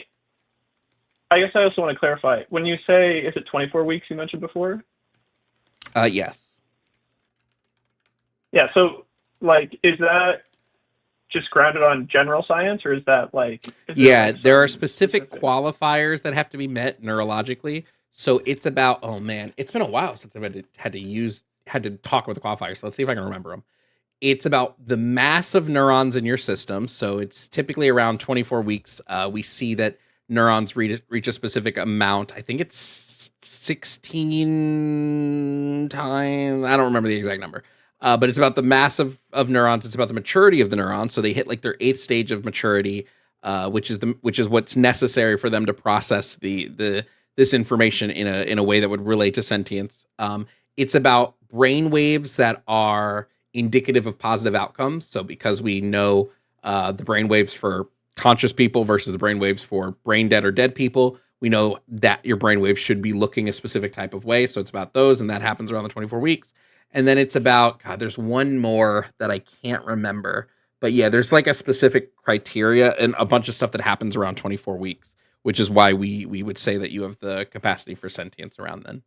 also want to clarify. When you say, is it 24 weeks you mentioned before? Yes. Yeah, so, like, is that just grounded on general science, or is that, like... There are specific qualifiers that have to be met neurologically. So it's about, oh man, it's been a while since I've had to talk about the qualifiers. So let's see if I can remember them. It's about the mass of neurons in your system. So it's typically around 24 weeks. We see that neurons reach a specific amount. I think it's 16 times. I don't remember the exact number. But it's about the mass of neurons. It's about the maturity of the neurons. So they hit like their 8th stage of maturity, which is what's necessary for them to process this information in a way that would relate to sentience. It's about brain waves that are indicative of positive outcomes. So because we know the brain waves for conscious people versus the brain waves for brain dead or dead people, we know that your brain waves should be looking a specific type of way. So it's about those, and that happens around the 24 weeks. And then it's about, God, there's one more that I can't remember. But yeah, there's like a specific criteria and a bunch of stuff that happens around 24 weeks, which is why we would say that you have the capacity for sentience around then.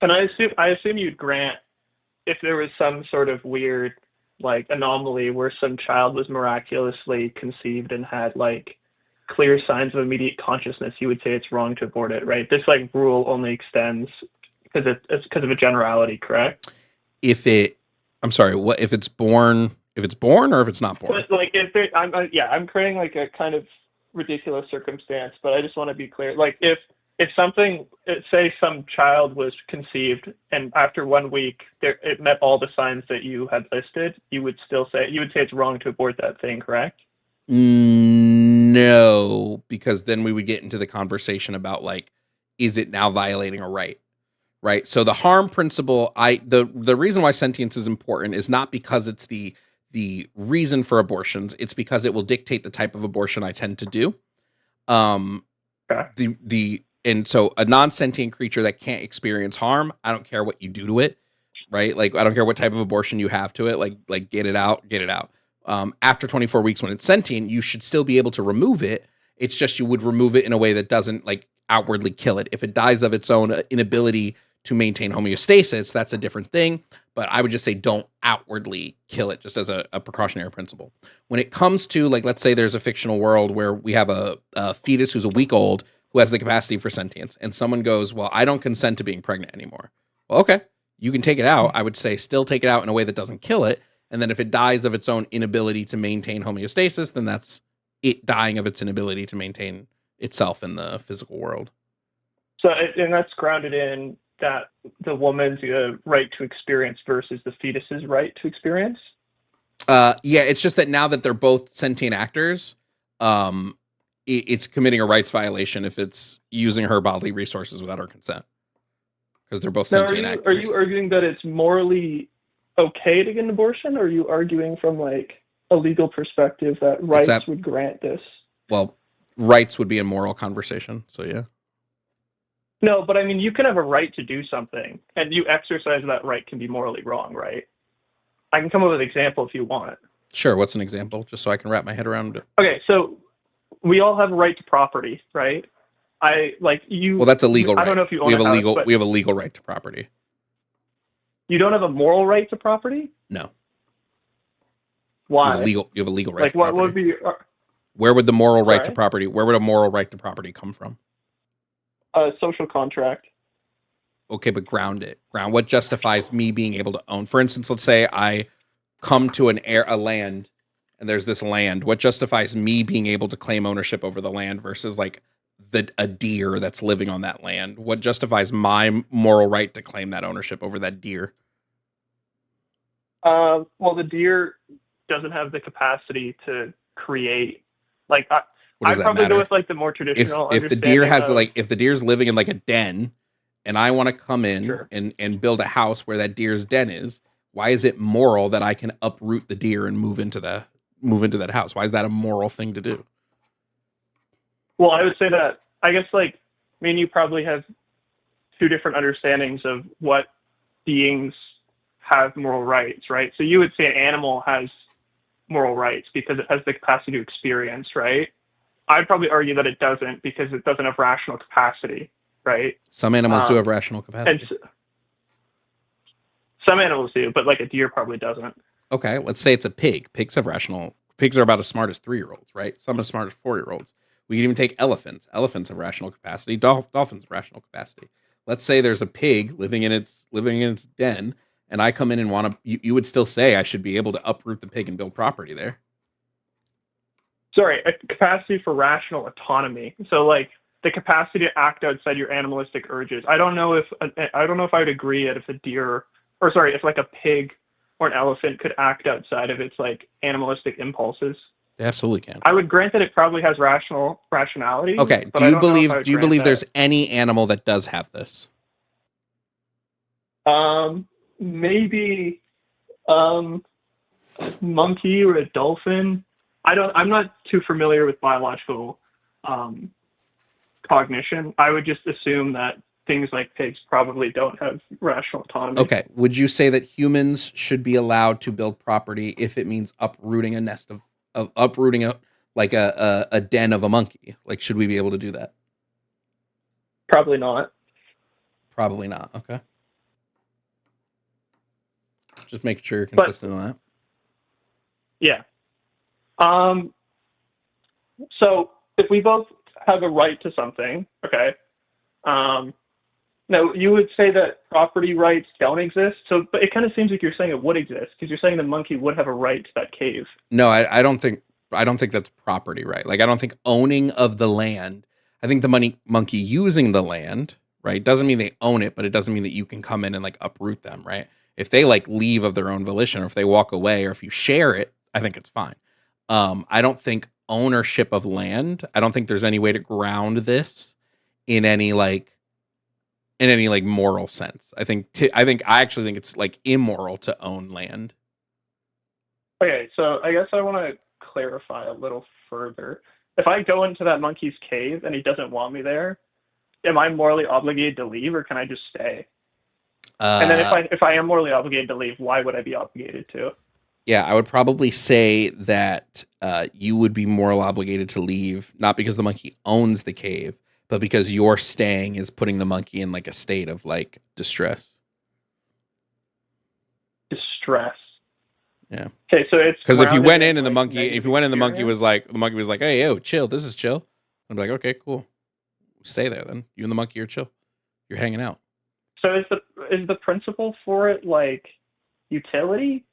And I assume you'd grant if there was some sort of weird like anomaly where some child was miraculously conceived and had like clear signs of immediate consciousness, you would say it's wrong to abort it, right? This like rule only extends because it's because of a generality, correct? If it's born or if it's not born? But like I'm creating like a kind of ridiculous circumstance, but I just want to be clear. Like if say some child was conceived and after 1 week it met all the signs that you had listed, you would say it's wrong to abort that thing, correct? No, because then we would get into the conversation about like, is it now violating a right? Right. So the harm principle, the reason why sentience is important is not because it's the reason for abortions. It's because it will dictate the type of abortion I tend to do. And so a non-sentient creature that can't experience harm, I don't care what you do to it, right? Like, I don't care what type of abortion you have to it, like get it out. After 24 weeks when it's sentient, you should still be able to remove it. It's just you would remove it in a way that doesn't like outwardly kill it. If it dies of its own inability to maintain homeostasis, that's a different thing. but I would just say don't outwardly kill it, just as a precautionary principle. When it comes to, like, let's say there's a fictional world where we have a fetus who's a week old who has the capacity for sentience, and someone goes, well, I don't consent to being pregnant anymore. Well, okay, you can take it out. I would say still take it out in a way that doesn't kill it. And then if it dies of its own inability to maintain homeostasis, then that's it dying of its inability to maintain itself in the physical world. So, and that's grounded in that the woman's right to experience versus the fetus's right to experience? Yeah, it's just that now that they're both sentient actors, it's committing a rights violation if it's using her bodily resources without her consent. Because they're both sentient actors. Are you arguing that it's morally okay to get an abortion, or are you arguing from like a legal perspective that rights would grant this? Well, rights would be a moral conversation, so yeah. No, but I mean, you can have a right to do something, and you exercise that right can be morally wrong, right? I can come up with an example if you want. Sure, what's an example? Just so I can wrap my head around it. Okay, so we all have a right to property, right? Well, that's a legal right. I don't know if you own we have a legal right to property. You don't have a moral right to property? No. Why? You have a legal right to what property. Would be where would the moral right to property, where would a moral right to property come from? A social contract. Okay, but ground what justifies me being able to own? For instance, let's say I come to a land and there's this land. What justifies me being able to claim ownership over the land versus like a deer that's living on that land? What justifies my moral right to claim that ownership over that deer? Well, the deer doesn't have the capacity to create. Like, I'd probably go with like the more traditional. If the deer has if the deer's living in like a den, and I want to come in and build a house where that deer's den is, why is it moral that I can uproot the deer and move into that house? Why is that a moral thing to do? Well, I would say that, I guess, like, me and you probably have two different understandings of what beings have moral rights, right? So you would say an animal has moral rights because it has the capacity to experience, right? I'd probably argue that it doesn't because it doesn't have rational capacity, right? Some animals do have rational capacity. Some animals do, but like a deer probably doesn't. Okay, let's say it's a pig. Pigs are about as smart as 3-year-olds, right? Some as smart as 4-year-olds. We can even take elephants. Elephants have rational capacity. Dolphins have rational capacity. Let's say there's a pig living in its den, and I come in and want to. You would still say I should be able to uproot the pig and build property there. Sorry, a capacity for rational autonomy. So like the capacity to act outside your animalistic urges. I don't know if I would agree that if like a pig or an elephant could act outside of its like animalistic impulses. They absolutely can. I would grant that it probably has rationality. Okay. Do you believe there's any animal that does have this? Maybe a monkey or a dolphin. I'm not too familiar with biological cognition. I would just assume that things like pigs probably don't have rational autonomy. Okay. Would you say that humans should be allowed to build property if it means uprooting a nest of uprooting a den of a monkey? Like, should we be able to do that? Probably not. Probably not. Okay. Just making sure you're consistent on that. Yeah. So if we both have a right to something, okay. Now you would say that property rights don't exist. So, but it kind of seems like you're saying it would exist because you're saying the monkey would have a right to that cave. No, I don't think that's property right. Like, I don't think owning of the land. I think the monkey using the land, right, doesn't mean they own it, but it doesn't mean that you can come in and like uproot them, right? If they like leave of their own volition, or if they walk away, or if you share it, I think it's fine. I don't think ownership of land. I don't think there's any way to ground this in any moral sense. I actually think it's like immoral to own land. Okay, so I guess I want to clarify a little further. If I go into that monkey's cave and he doesn't want me there, am I morally obligated to leave, or can I just stay? And then if I am morally obligated to leave, why would I be obligated to? Yeah, I would probably say that you would be moral obligated to leave, not because the monkey owns the cave, but because your staying is putting the monkey in like a state of like distress. stress. Yeah. Okay, so it's because if you went in grounded and the like, monkey, negative if you went in, the monkey experience. was like, hey, yo, chill. This is chill. I'm like, okay, cool. Stay there then. You and the monkey are chill. You're hanging out. So is the principle for it like utility?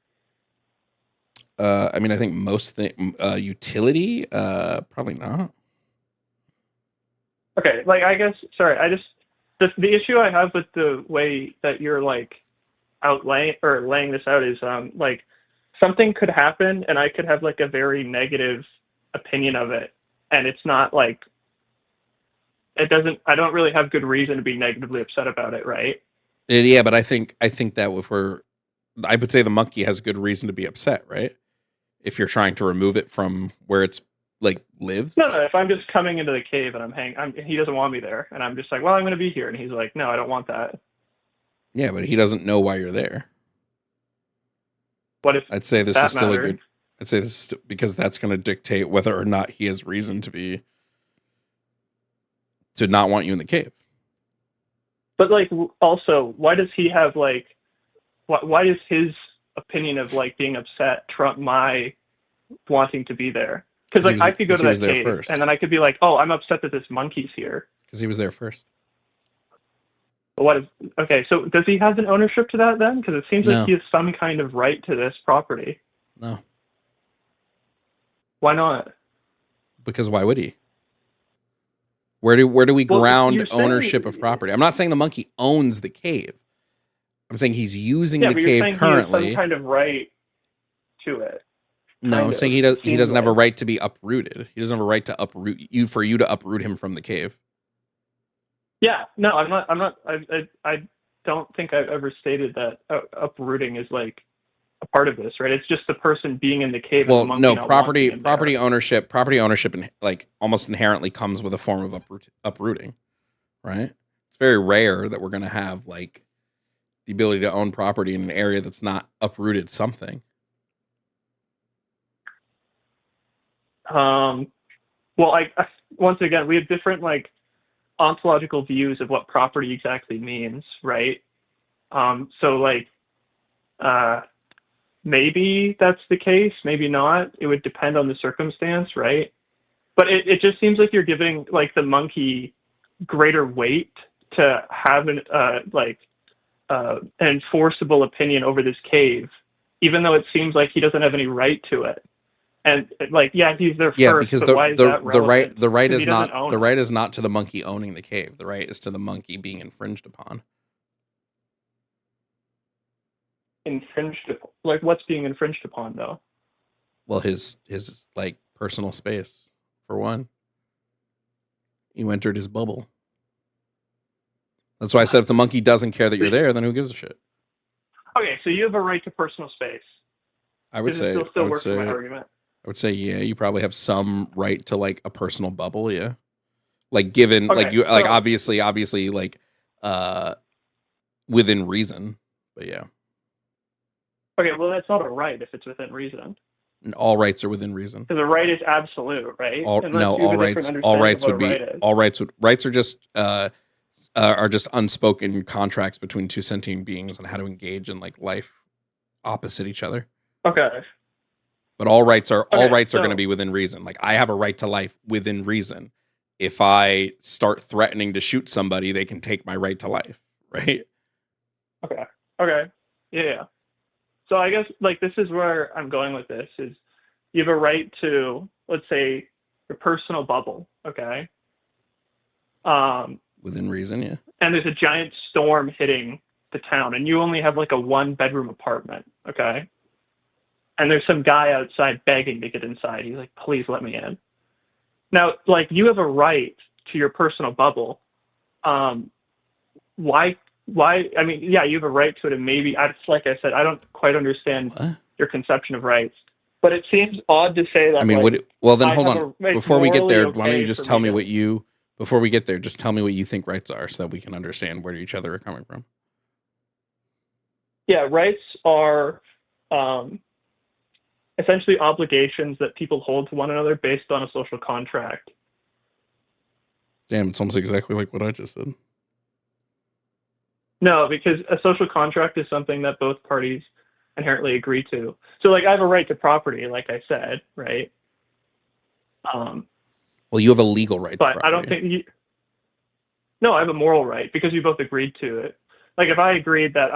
I mean, I think most utility, probably not. Okay, like I guess sorry, I just the issue I have with the way that you're like laying this out is like something could happen and I could have like a very negative opinion of it, and it's not like I don't really have good reason to be negatively upset about it, right? Yeah, but I think that I would say the monkey has good reason to be upset, right? If you're trying to remove it from where it's like lives. No, if I'm just coming into the cave and he doesn't want me there, and I'm just like, well, I'm going to be here, and he's like, no, I don't want that. Yeah, but he doesn't know why you're there. What if I'd say this that is still mattered? a good. I'd say this is because that's going to dictate whether or not he has reason to not want you in the cave. But like, also, why does he have like, why does his opinion of like being upset trump my wanting to be there? Because like I could go to that cave first. and then I could be like, oh, I'm upset that this monkey's here. Because he was there first. But okay, so does he have an ownership to that then? Because it seems No. like he has some kind of right to this property. No. Why not? Because why would he? Where do we Well, ground you're saying- ownership of property? I'm not saying the monkey owns the cave. I'm saying he's using Yeah, the but you're cave saying currently. he has some kind of right to it. No, I'm kind saying of, he doesn't have a right to be uprooted. He doesn't have a right to uproot you for you to uproot him from the cave. Yeah, no, I'm not. I don't think I've ever stated that uprooting is like a part of this, right? It's just the person being in the cave. Well, and the monkey no, not property wanting him there. property ownership, and like almost inherently comes with a form of uprooting, right? It's very rare that we're going to have like the ability to own property in an area that's not uprooted something. Well, I once again, we have different like ontological views of what property exactly means, right? So like, maybe that's the case, maybe not. It would depend on the circumstance, right? But it just seems like you're giving like the monkey greater weight to have an enforceable opinion over this cave, even though it seems like he doesn't have any right to it. And like, yeah, he's there Yeah, first, because but why is that relevant? the right 'Cause is he doesn't not own the it. right is not to the monkey owning the cave. The right is to the monkey being infringed upon. Like, what's being infringed upon though? Well, his like personal space for one. You entered his bubble. That's why I said if the monkey doesn't care that you're there, then who gives a shit? Okay, so you have a right to personal space. I would Does say it still work for my argument? I would say yeah, you probably have some right to like a personal bubble, yeah. Like given like Okay, you like so- obviously like within reason. But yeah. Okay, well that's not a right if it's within reason. And all rights are within reason. Because a right is absolute, right? Unless you have a different all understanding rights of what would a be right is. all rights are just unspoken contracts between two sentient beings on how to engage in like life opposite each other. Okay. But all rights are Okay, going to be within reason. Like I have a right to life within reason. If I start threatening to shoot somebody, they can take my right to life, right? Okay. Yeah. So I guess like this is where I'm going with this is you have a right to, let's say, your personal bubble, okay? Within reason, yeah. And there's a giant storm hitting the town and you only have like a 1-bedroom apartment, okay? And there's some guy outside begging to get inside. He's like, please let me in. Now, like, you have a right to your personal bubble. Why? I mean, yeah, you have a right to it, and maybe, like I said, I don't quite understand your conception of rights. But it seems odd to say that. I mean, like, well, then I hold have on. it's Before we get there, morally why don't you okay just for tell me to- what you, before we get there, just tell me what you think rights are so that we can understand where each other are coming from. Yeah, rights are essentially obligations that people hold to one another based on a social contract. Damn, it's almost exactly like what I just said. No, because a social contract is something that both parties inherently agree to. So like I have a right to property, like I said, right? Well, you have a legal right to property. But I don't think you... No, I have a moral right because we both agreed to it. Like if I agreed that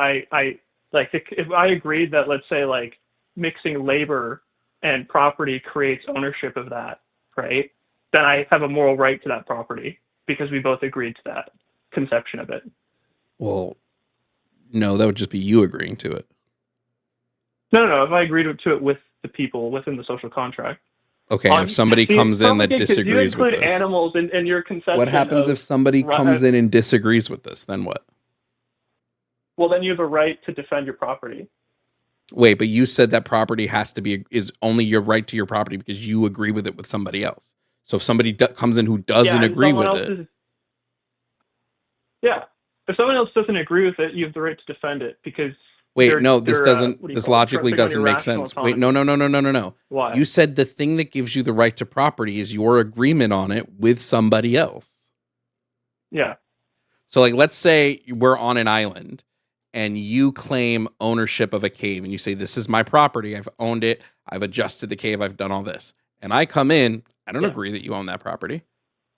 if I agreed that, let's say, like mixing labor and property creates ownership of that, right? Then I have a moral right to that property because we both agreed to that conception of it. Well, no, that would just be you agreeing to it. No. If I agreed to it with the people within the social contract. Okay, and if somebody comes in that disagrees with this, animals in your conception. What happens if somebody comes in and disagrees with this? Then what? Well, then you have a right to defend your property. Wait, but you said that property is only your right to your property because you agree with it with somebody else. So if somebody comes in who doesn't agree with it, if someone else doesn't agree with it, you have the right to defend it because. Wait, no, this doesn't. This logically doesn't make sense. Wait, no. Why? You said the thing that gives you the right to property is your agreement on it with somebody else. Yeah. So, like, let's say we're on an island and you claim ownership of a cave and you say, this is my property. I've owned it. I've adjusted the cave. I've done all this. And I come in. I don't agree that you own that property.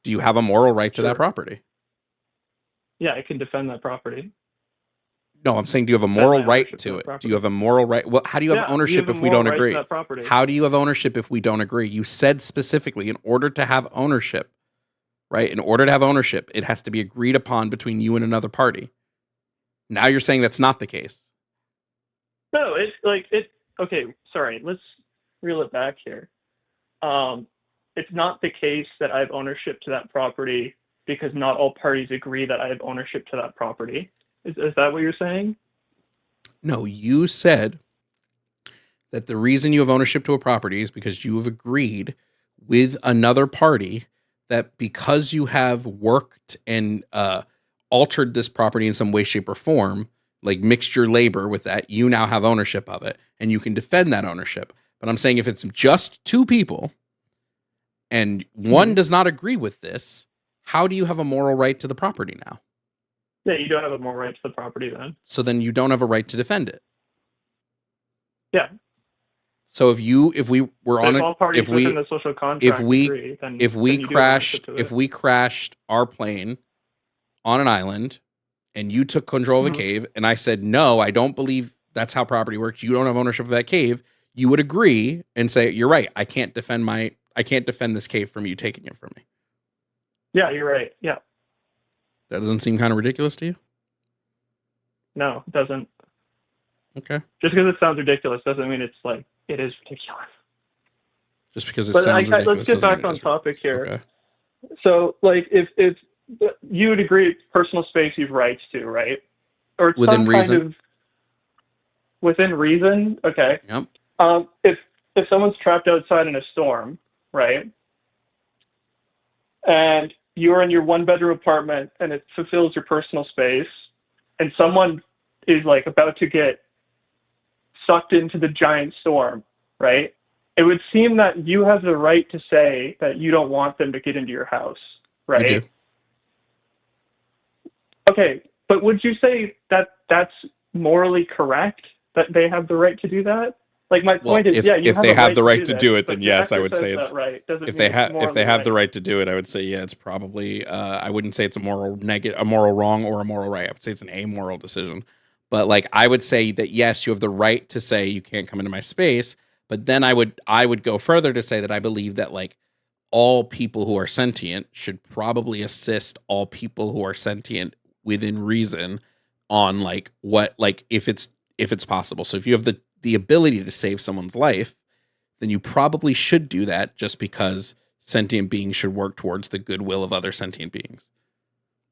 Do you have a moral right to that property? Yeah, I can defend that property. No, I'm saying, do you have a moral right to it? Do you have a moral right? Well, how do you have ownership if we don't agree? How do you have ownership if we don't agree? You said specifically, in order to have ownership, right? In order to have ownership, it has to be agreed upon between you and another party. Now you're saying that's not the case. No, okay, sorry, let's reel it back here. It's not the case that I have ownership to that property because not all parties agree that I have ownership to that property. Is that what you're saying? No, you said that the reason you have ownership to a property is because you have agreed with another party that because you have worked and altered this property in some way, shape, or form, like mixed your labor with that, you now have ownership of it and you can defend that ownership. But I'm saying if it's just two people and one does not agree with this, how do you have a moral right to the property now? Yeah, you don't have a moral right to the property then. So then you don't have a right to defend it. Yeah. So if we were on if we crashed our plane on an island and you took control of a cave and I said, no, I don't believe that's how property works. You don't have ownership of that cave. You would agree and say, you're right. I can't defend this cave from you taking it from me. Yeah, you're right. Yeah. That doesn't seem kind of ridiculous to you? No, it doesn't. Okay. Just because it sounds ridiculous doesn't mean it's like, it is ridiculous. Just because it sounds ridiculous. Let's get back on topic here. Okay. So, like, if you would agree, personal space you have rights to, right? Or within reason. Within reason, okay. Yep. If someone's trapped outside in a storm, right? And you're in your one-bedroom apartment and it fulfills your personal space, and someone is like about to get sucked into the giant storm, right? It would seem that you have the right to say that you don't want them to get into your house, right? You do. Okay, but would you say that that's morally correct, that they have the right to do that? Like, my point is, if they have the right to do it, then yes, I would say it's right. If they have the right to do it, I would say yeah, it's probably I wouldn't say it's a moral wrong or a moral right. I would say it's an amoral decision. But like I would say that yes, you have the right to say you can't come into my space, but then I would go further to say that I believe that like all people who are sentient should probably assist all people who are sentient within reason on like what, like if it's possible. So if you have the ability to save someone's life, then you probably should do that just because sentient beings should work towards the goodwill of other sentient beings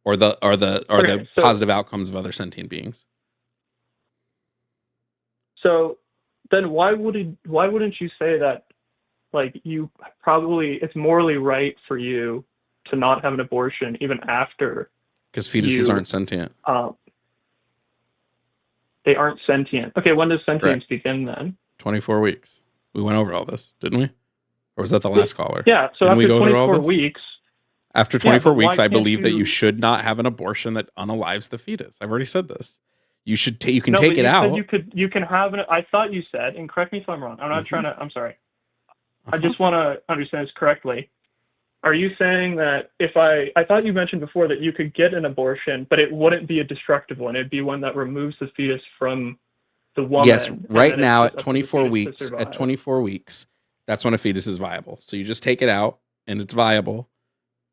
or the positive outcomes of other sentient beings. So then why wouldn't you say that like it's morally right for you to not have an abortion even after? Because fetuses aren't sentient. They aren't sentient. Okay, when does sentience begin then? 24 weeks. We went over all this, didn't we? Or was that the last caller? Yeah, so Didn't after 24 weeks... After 24 weeks, I believe that you should not have an abortion that unalives the fetus. I've already said this. You should you can No, take but it you out. said you can have an. I thought you said, and correct me if I'm wrong. I'm not trying to. I'm sorry. I just want to understand this correctly. Are you saying that if I thought you mentioned before that you could get an abortion, but it wouldn't be a destructive one. It'd be one that removes the fetus from the woman. Yes, right now it's at up to the 24 fetus to weeks, survive. at 24 weeks, that's when a fetus is viable. So you just take it out and it's viable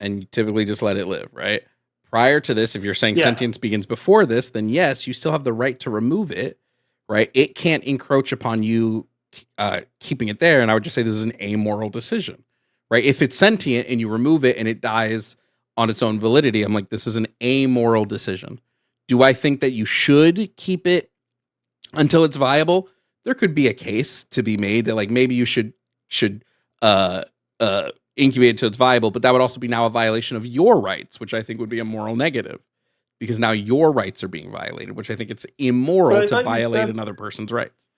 and you typically just let it live, right? Prior to this, if you're saying sentience begins before this, then yes, you still have the right to remove it, right? It can't encroach upon you keeping it there. And I would just say this is an amoral decision, right? If it's sentient and you remove it and it dies on its own validity, I'm like, this is an amoral decision. Do I think that you should keep it until it's viable? There could be a case to be made that like maybe you should incubate until it's viable, but that would also be now a violation of your rights, which I think would be a moral negative because now your rights are being violated, which I think it's immoral to violate another person's rights.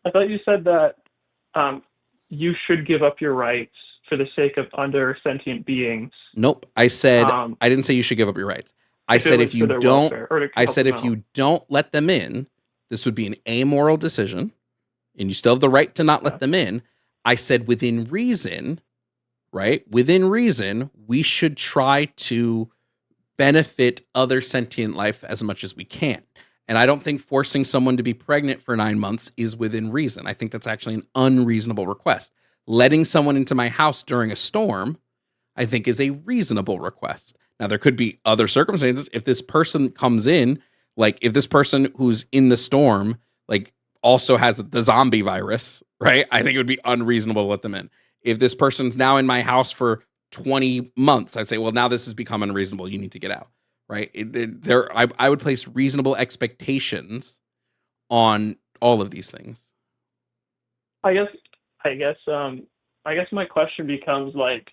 I thought you said that you should give up your rights for the sake of other sentient beings. Nope. I said I didn't say you should give up your rights. I said if you don't let them in, this would be an amoral decision, and you still have the right to not let them in. I said within reason, right? Within reason, we should try to benefit other sentient life as much as we can. And I don't think forcing someone to be pregnant for 9 months is within reason. I think that's actually an unreasonable request. Letting someone into my house during a storm, I think, is a reasonable request. Now, there could be other circumstances. If this person comes in, like if this person who's in the storm, like also has the zombie virus, right? I think it would be unreasonable to let them in. If this person's now in my house for 20 months, I'd say, well, now this has become unreasonable. You need to get out, right? I would place reasonable expectations on all of these things. I guess my question becomes like,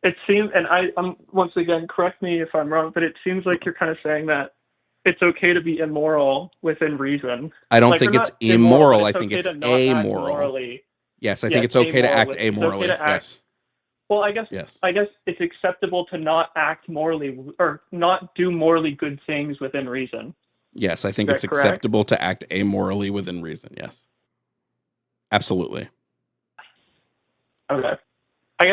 it seems, and I'm once again, correct me if I'm wrong, but it seems like you're kind of saying that it's okay to be immoral within reason. I don't think it's immoral. I think it's amoral. Yes, I think it's okay to act amorally. Yes. Well, I guess it's acceptable to not act morally or not do morally good things within reason. Yes, I think it's acceptable to act amorally within reason. Yes. Absolutely. Okay. I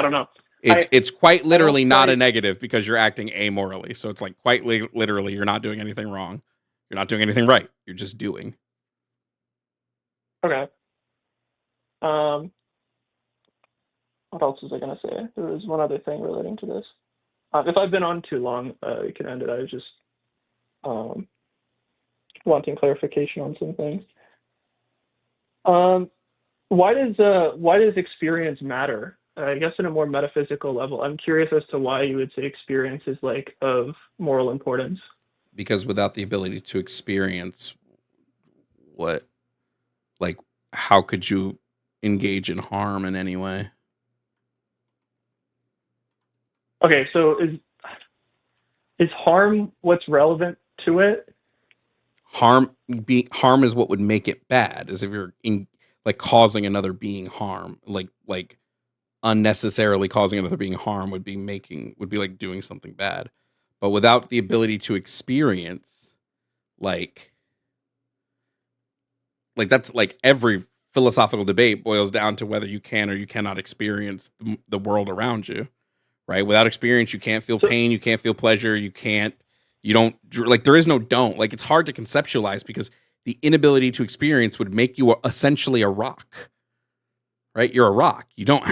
don't know. It's quite literally not a negative because you're acting amorally. So it's like quite literally you're not doing anything wrong. You're not doing anything right. You're just doing. Okay. What else was I going to say? There was one other thing relating to this. If I've been on too long, we can end it. I was just wanting clarification on some things. Why does experience matter? I guess in a more metaphysical level, I'm curious as to why you would say experience is like of moral importance. Because without the ability to experience how could you engage in harm in any way? Okay, so is harm what's relevant to it? Harm is what would make it bad, as if you're causing another being harm, like unnecessarily causing another being harm would be like doing something bad. But without the ability to experience, like that's like every philosophical debate boils down to whether you can or you cannot experience the world around you, right? Without experience, you can't feel pain, you can't feel pleasure, there is no don't. Like, it's hard to conceptualize because the inability to experience would make you essentially a rock, right? You're a rock. You don't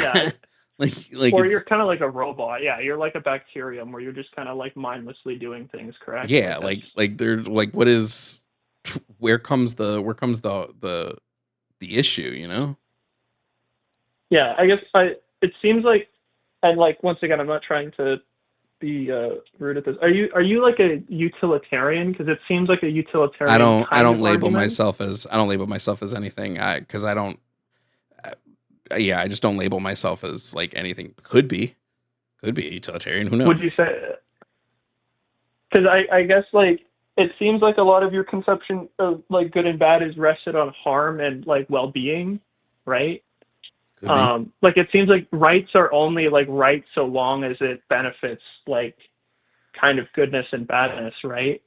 or you're kind of like a robot. Yeah, you're like a bacterium where you're just kind of like mindlessly doing things, correct? Yeah, there's where comes the issue, you know? Yeah, I guess it seems like, and like once again, I'm not trying to be rude at this. Are you like a utilitarian? Because it seems like a utilitarian. I don't label myself as anything. I just don't label myself as like anything. Could be a utilitarian. Who knows? Would you say? Because I guess like it seems like a lot of your conception of like good and bad is rested on harm and like well-being, right? Like it seems like rights are only like right so long as it benefits like kind of goodness and badness, right?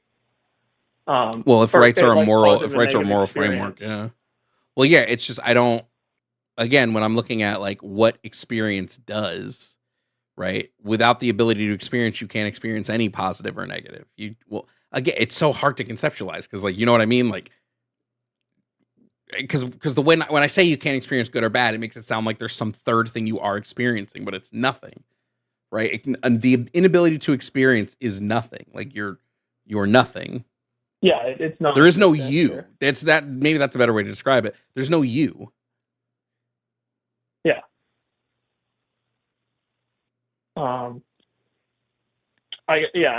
Well, if rights are a moral framework, yeah. Well, yeah, it's just again, when I'm looking at like what experience does, right? Without the ability to experience, you can't experience any positive or negative. Again, it's so hard to conceptualize because, like, you know what I mean? Like, because when I say you can't experience good or bad, it makes it sound like there's some third thing you are experiencing, but it's nothing, right? And the inability to experience is nothing. Like you're nothing. Yeah, it's not. There is no you. Maybe that's a better way to describe it. There's no you. Yeah. I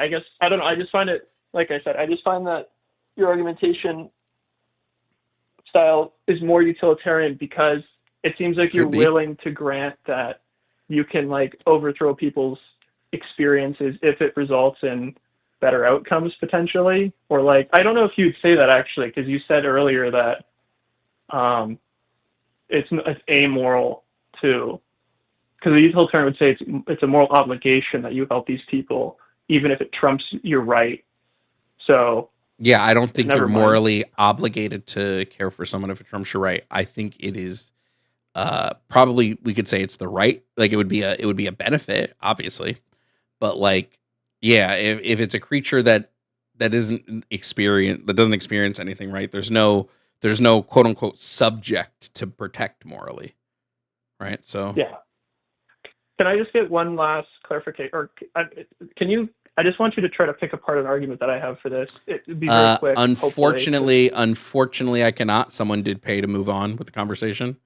guess I don't know. I just find it, like I said, I just find that your argumentation style is more utilitarian because it seems like you're willing to grant that you can like overthrow people's experiences if it results in better outcomes potentially, or like I don't know if you'd say that actually because you said earlier that it's amoral to, because the utilitarian would say it's a moral obligation that you help these people even if it trumps your right. So yeah, I don't think you're morally obligated to care for someone if it trumps your right. I think it is probably, we could say it's the right. Like it would be a benefit, obviously, but like, yeah, if it's a creature that doesn't experience anything, right? There's no quote unquote subject to protect morally, right? So yeah. Can I just get one last clarification, or can you? I just want you to try to pick apart an argument that I have for this. It'd be very quick. Unfortunately, I cannot. Someone did pay to move on with the conversation.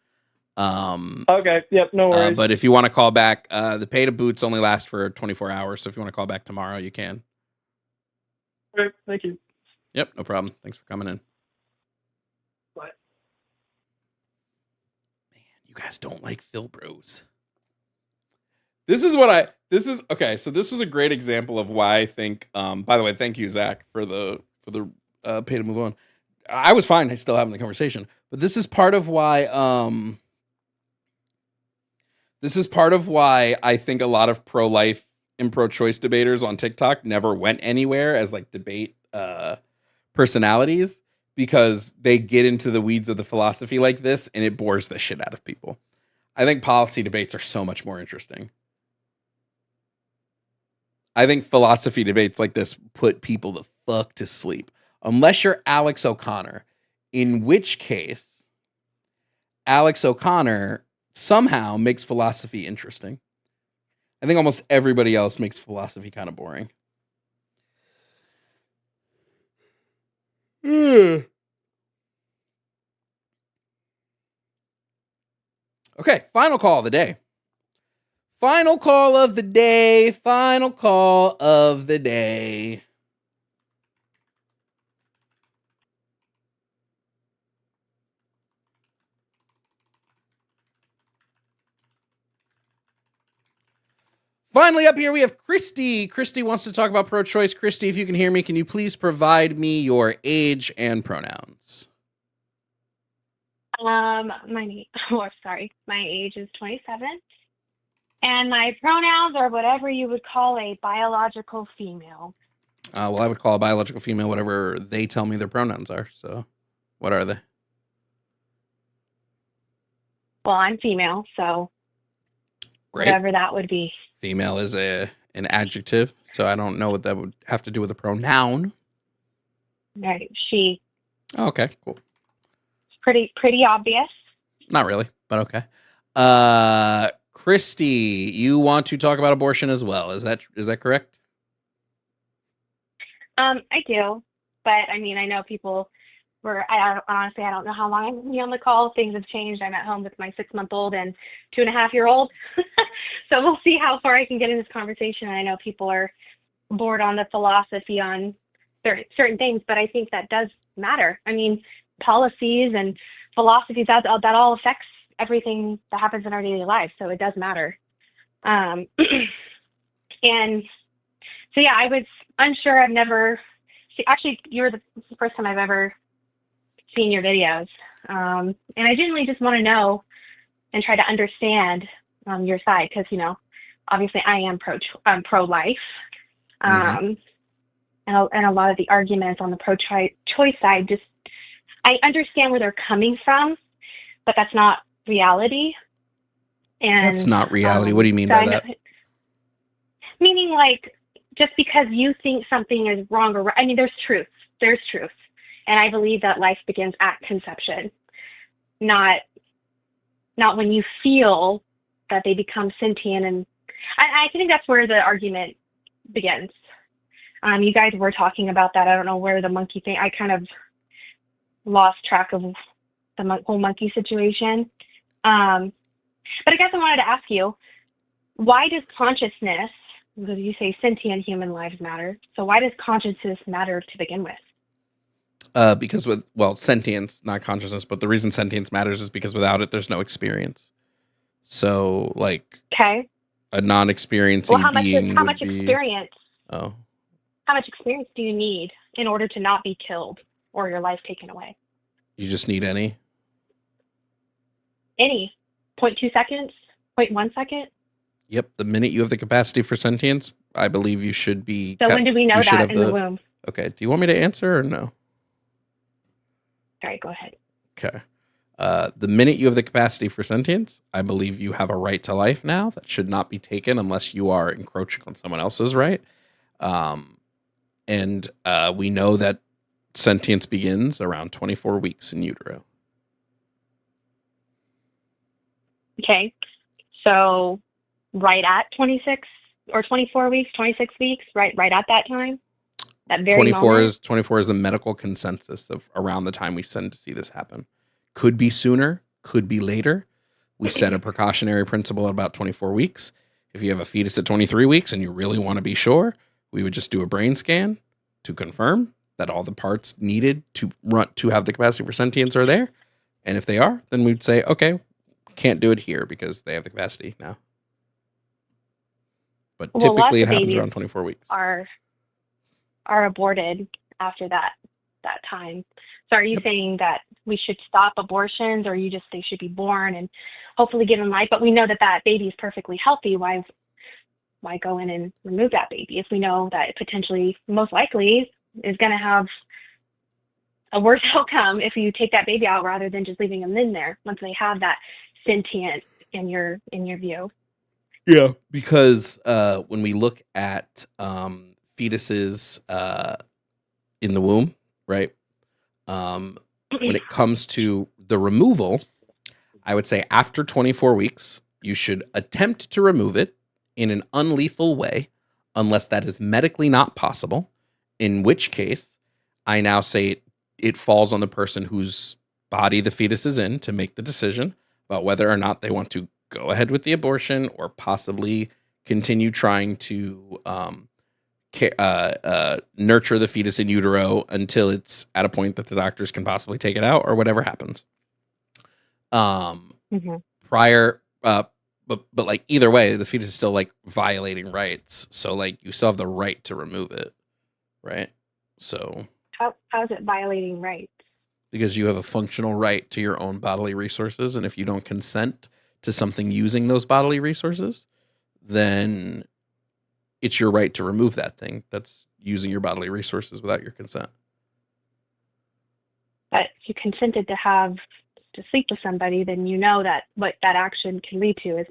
Okay. Yep. No worries. But if you want to call back, the pay to boots only last for 24 hours. So if you want to call back tomorrow, you can. Okay. Thank you. Yep. No problem. Thanks for coming in. Bye. Man, you guys don't like Phil Bros. This is okay. So this was a great example of why I think. By the way, thank you, Zach, for the pay to move on. I was fine. I still having the conversation, but this is part of why. This is part of why I think a lot of pro-life and pro-choice debaters on TikTok never went anywhere as like debate personalities, because they get into the weeds of the philosophy like this and it bores the shit out of people. I think policy debates are so much more interesting. I think philosophy debates like this put people the fuck to sleep. Unless you're Alex O'Connor, in which case Alex O'Connor somehow makes philosophy interesting. I think almost everybody else makes philosophy kind of boring. Okay, final call of the day. Final call of the day. Final call of the day. Finally, up here we have Christy. Christy wants to talk about pro-choice. Christy, if you can hear me, can you please provide me your age and pronouns? My age is 27, and my pronouns are whatever you would call a biological female. Well, I would call a biological female whatever they tell me their pronouns are. So, what are they? Well, I'm female, so Great. Whatever that would be. Female is an adjective, so I don't know what that would have to do with a pronoun. Right, she. Oh, okay, cool. Pretty obvious. Not really, but okay. Christy, you want to talk about abortion as well? Is that correct? I do, but I mean, I know people honestly, I don't know how long I'm going to be on the call. Things have changed. I'm at home with my 6-month-old and 2.5-year-old. So we'll see how far I can get in this conversation. I know people are bored on the philosophy on certain things, but I think that does matter. I mean, policies and philosophies, that all affects everything that happens in our daily lives. So it does matter. And so, yeah, I was unsure. Actually, you were the first time I've ever seen your videos. And I genuinely just want to know and try to understand your side, because, obviously I am pro-life. And and a lot of the arguments on the pro-choice side, just I understand where they're coming from, but that's not reality. And That's not reality. What do you mean by that? Meaning, like, just because you think something is wrong or right, I mean, there's truth. There's truth. And I believe that life begins at conception, not when you feel that they become sentient. And I think that's where the argument begins. You guys were talking about that. I don't know where the monkey thing, I kind of lost track of the whole monkey situation. But I guess I wanted to ask you, why does consciousness, because you say sentient human lives matter, so why does consciousness matter to begin with? Because sentience, not consciousness, but the reason sentience matters is because without it, there's no experience. So, like, a non-experiencing being how much experience? Oh. How much experience do you need in order to not be killed or your life taken away? You just need any? Any. 0.2 seconds? 0.1 second? Yep. The minute you have the capacity for sentience, I believe you should be... So when do we know that in the womb? Okay. Do you want me to answer or no? Sorry, go ahead. Okay. The minute you have the capacity for sentience, I believe you have a right to life now that should not be taken unless you are encroaching on someone else's right. And we know that sentience begins around 24 weeks in utero. Okay. So right at 26 or 24 weeks, 26 weeks, right at that time? That very 24 moment? 24 is the medical consensus of around the time we send to see this happen. Could be sooner, could be later. We set a precautionary principle at about 24 weeks. If you have a fetus at 23 weeks and you really want to be sure, we would just do a brain scan to confirm that all the parts needed to have the capacity for sentience are there. And if they are, then we'd say, okay, can't do it here because they have the capacity now. But typically it happens around 24 weeks. Are aborted after that time. So are you saying that we should stop abortions, or you just they should be born and hopefully given life? But we know that baby is perfectly healthy. Why go in and remove that baby if we know that it potentially, most likely, is going to have a worse outcome if you take that baby out rather than just leaving them in there once they have that sentient in your view? Yeah, because when we look at fetuses in the womb, right? When it comes to the removal, I would say after 24 weeks, you should attempt to remove it in an unlethal way, unless that is medically not possible, in which case I now say it falls on the person whose body the fetus is in to make the decision about whether or not they want to go ahead with the abortion or possibly continue trying to nurture the fetus in utero until it's at a point that the doctors can possibly take it out or whatever happens. Prior, but like either way, the fetus is still like violating rights. So like you still have the right to remove it, right? So how is it violating rights? Because you have a functional right to your own bodily resources, and if you don't consent to something using those bodily resources, then it's your right to remove that thing that's using your bodily resources without your consent. But if you consented to sleep with somebody, then you know that what that action can lead to is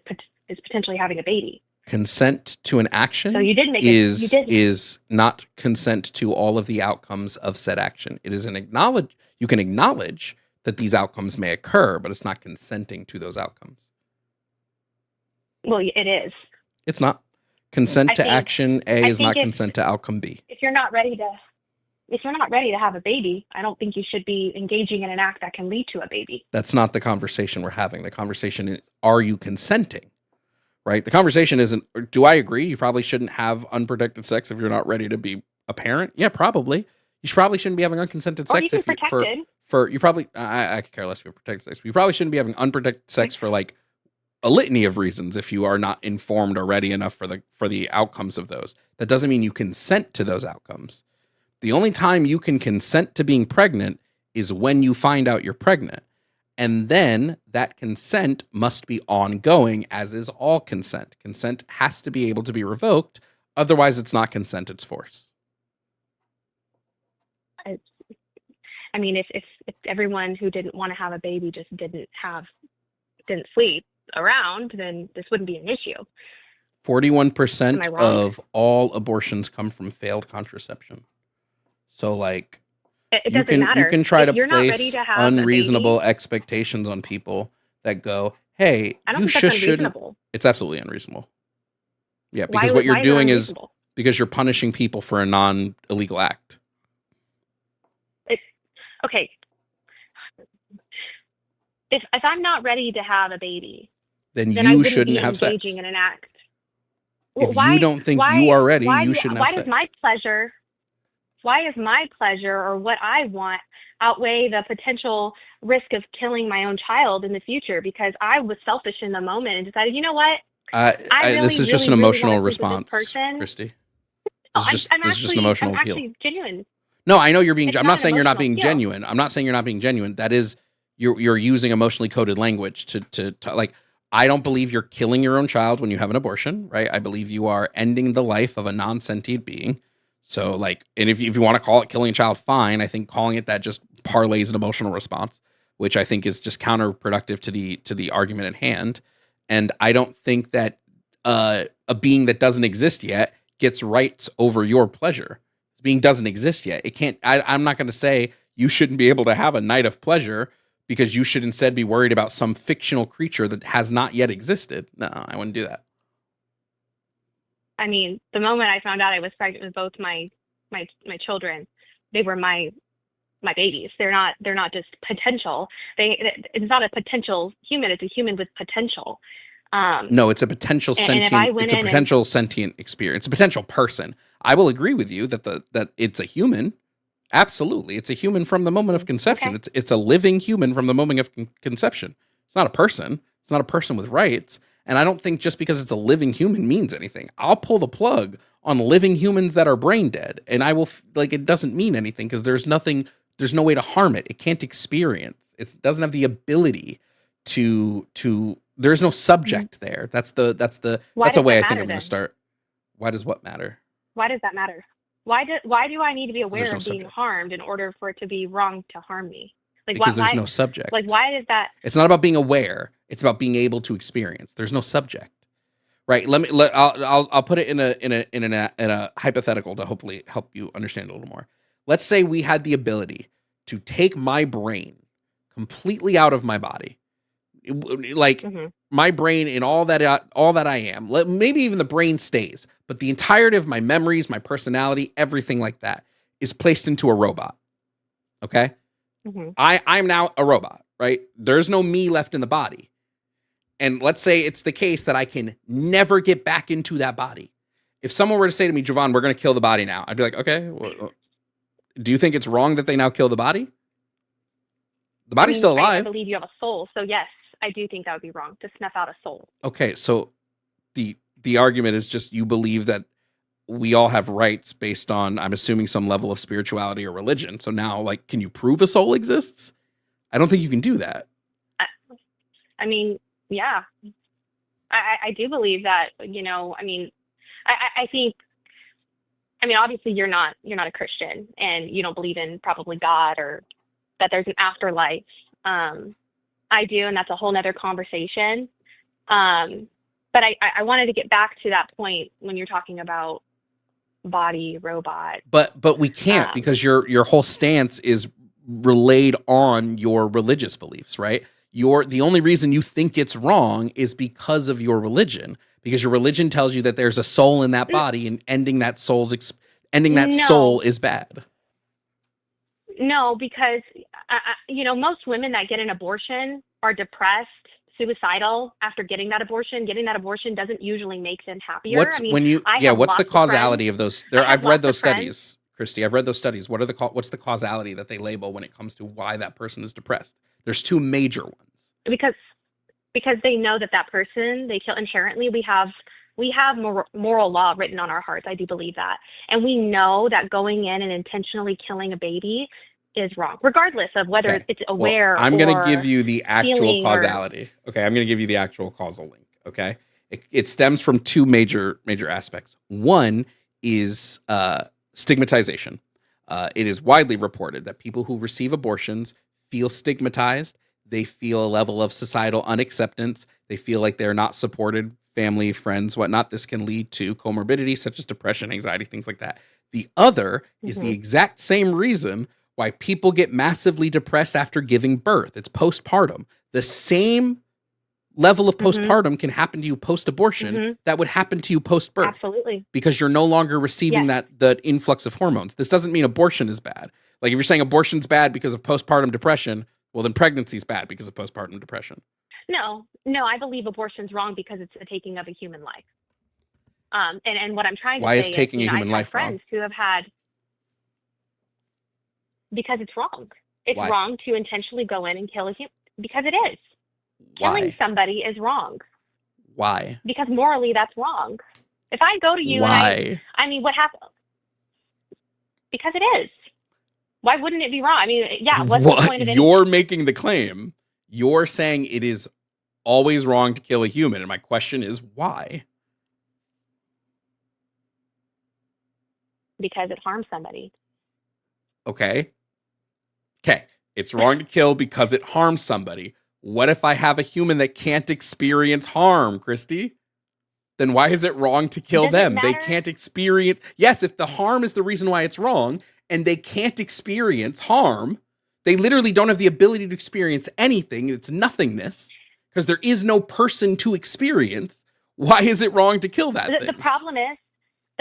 potentially having a baby. Consent to an action so you did make is not consent to all of the outcomes of said action. It is you can acknowledge that these outcomes may occur, but it's not consenting to those outcomes. Well, it is. It's not. Consent to action A is not consent to outcome B. If you're not ready to have a baby, I don't think you should be engaging in an act that can lead to a baby. That's not the conversation we're having. The conversation is, are you consenting? Right? The conversation isn't, do I agree you probably shouldn't have unprotected sex if you're not ready to be a parent? Yeah, probably. You probably shouldn't be having unconsented sex if you probably I could care less if you're protected sex. But you probably shouldn't be having unprotected sex for like a litany of reasons if you are not informed or ready enough for the outcomes of those. That doesn't mean you consent to those outcomes. The only time you can consent to being pregnant is when you find out you're pregnant. And then that consent must be ongoing, as is all consent. Consent has to be able to be revoked. Otherwise, it's not consent, it's force. I mean, if everyone who didn't want to have a baby just didn't sleep around, then this wouldn't be an issue. 41% Am I wrong? of all abortions come from failed contraception. So like, It you doesn't matter. can try If to you're not ready place to have a baby, unreasonable expectations on people that go, hey, I don't you think that's shouldn't. unreasonable. It's absolutely unreasonable. Yeah, Why because what you're is it doing is unreasonable? because you're punishing people for a non-illegal act. Okay. If I'm not ready to have a baby, Then then I you wouldn't shouldn't be have sex. engaging in an act. If you don't think you are ready, you shouldn't have why sex. does my pleasure or what I want outweigh the potential risk of killing my own child in the future because I was selfish in the moment and decided, you know what? This is just an really emotional wanna sleep with this response, person. Christy. No, This is just an emotional I'm appeal. actually genuine. No, I know you're being. It's I'm not not an saying you're not emotional being appeal. genuine. I'm not saying you're not being genuine. That is, you're using emotionally coded language to like. I don't believe you're killing your own child when you have an abortion, right? I believe you are ending the life of a non-sentient being. So like, and if you want to call it killing a child, fine. I think calling it that just parlays an emotional response, which I think is just counterproductive to the argument at hand. And I don't think that a being that doesn't exist yet gets rights over your pleasure. This being doesn't exist yet. It can't. I'm not going to say you shouldn't be able to have a night of pleasure because you should instead be worried about some fictional creature that has not yet existed. No, I wouldn't do that. I mean, the moment I found out I was pregnant with both my children, they were my babies. They're not just potential. It's not a potential human. It's a human with potential. No, it's a potential sentient. It's a potential sentient experience. It's a potential person. I will agree with you that it's a human. Absolutely, it's a human from the moment of conception. Okay. It's a living human from the moment of conception. It's not a person. It's not a person with rights. And I don't think just because it's a living human means anything. I'll pull the plug on living humans that are brain dead, and I will it doesn't mean anything because there's no way to harm it. It can't experience. It doesn't have the ability to. There's no subject there. That's the way I think I'm going to start. Why does what matter? Why does that matter? Why do I need to be aware no of being subject. harmed in order for it to be wrong to harm me? Like Because why, there's no subject. Like why is that? It's not about being aware. It's about being able to experience. There's no subject, right? I'll put it in a hypothetical to hopefully help you understand a little more. Let's say we had the ability to take my brain completely out of my body, like my brain and all that I am. Maybe even the brain stays, but the entirety of my memories, my personality, everything like that is placed into a robot. Okay. I'm now a robot, right? There's no me left in the body. And let's say it's the case that I can never get back into that body. If someone were to say to me, Jovan, we're going to kill the body now, I'd be like, okay, well, do you think it's wrong that they now kill the body? The body's still alive. I believe you have a soul. So yes, I do think that would be wrong to snuff out a soul. Okay. So the argument is just, you believe that we all have rights based on, I'm assuming, some level of spirituality or religion. So now, like, can you prove a soul exists? I don't think you can do that. I mean, yeah, I do believe that, you know, I mean, I think, I mean, obviously you're not a Christian and you don't believe in probably God or that there's an afterlife. I do. And that's a whole nother conversation. But I wanted to get back to that point when you're talking about body robot. But we can't because your whole stance is relayed on your religious beliefs, right? The only reason you think it's wrong is because of your religion, because your religion tells you that there's a soul in that body and ending that soul is bad. No, because you know, most women that get an abortion are depressed, suicidal after getting that abortion. Getting that abortion doesn't usually make them happier. What's the causality of those? I've read those studies, Christy. I've read those studies. What's the causality that they label when it comes to why that person is depressed? There's two major ones. Because they know that person they kill inherently. We have moral law written on our hearts. I do believe that, and we know that going in and intentionally killing a baby is wrong, regardless of whether it's aware. I'm going to give you the actual causality. Okay, I'm going to give you the actual causal link. Okay, it stems from two major aspects. One is stigmatization. It is widely reported that people who receive abortions feel stigmatized. They feel a level of societal unacceptance. They feel like they're not supported, family, friends, whatnot. This can lead to comorbidities such as depression, anxiety, things like that. The other is the exact same reason why people get massively depressed after giving birth. It's postpartum. The same level of postpartum can happen to you post-abortion that would happen to you post-birth. Absolutely. Because you're no longer receiving that influx of hormones. This doesn't mean abortion is bad. Like if you're saying abortion's bad because of postpartum depression, well then pregnancy's bad because of postpartum depression. No, I believe abortion's wrong because it's the taking of a human life. And what I'm trying to Why say is taking is, a human I've had life wrong? friends who have had, because it's wrong. It's Why? wrong to intentionally go in and kill a human, because it is. Why? Killing somebody is wrong. Why? Because morally that's wrong. If I go to you Why? and I mean, what happened? Because it is. Why wouldn't it be wrong? I mean, yeah, what's the point of it? You're making the claim. You're saying it is always wrong to kill a human. And my question is, why? Because it harms somebody. Okay. It's wrong to kill because it harms somebody. What if I have a human that can't experience harm, Christy? Then why is it wrong to kill them? They can't experience. Yes, if the harm is the reason why it's wrong and they can't experience harm, they literally don't have the ability to experience anything. It's nothingness because there is no person to experience. Why is it wrong to kill that thing? The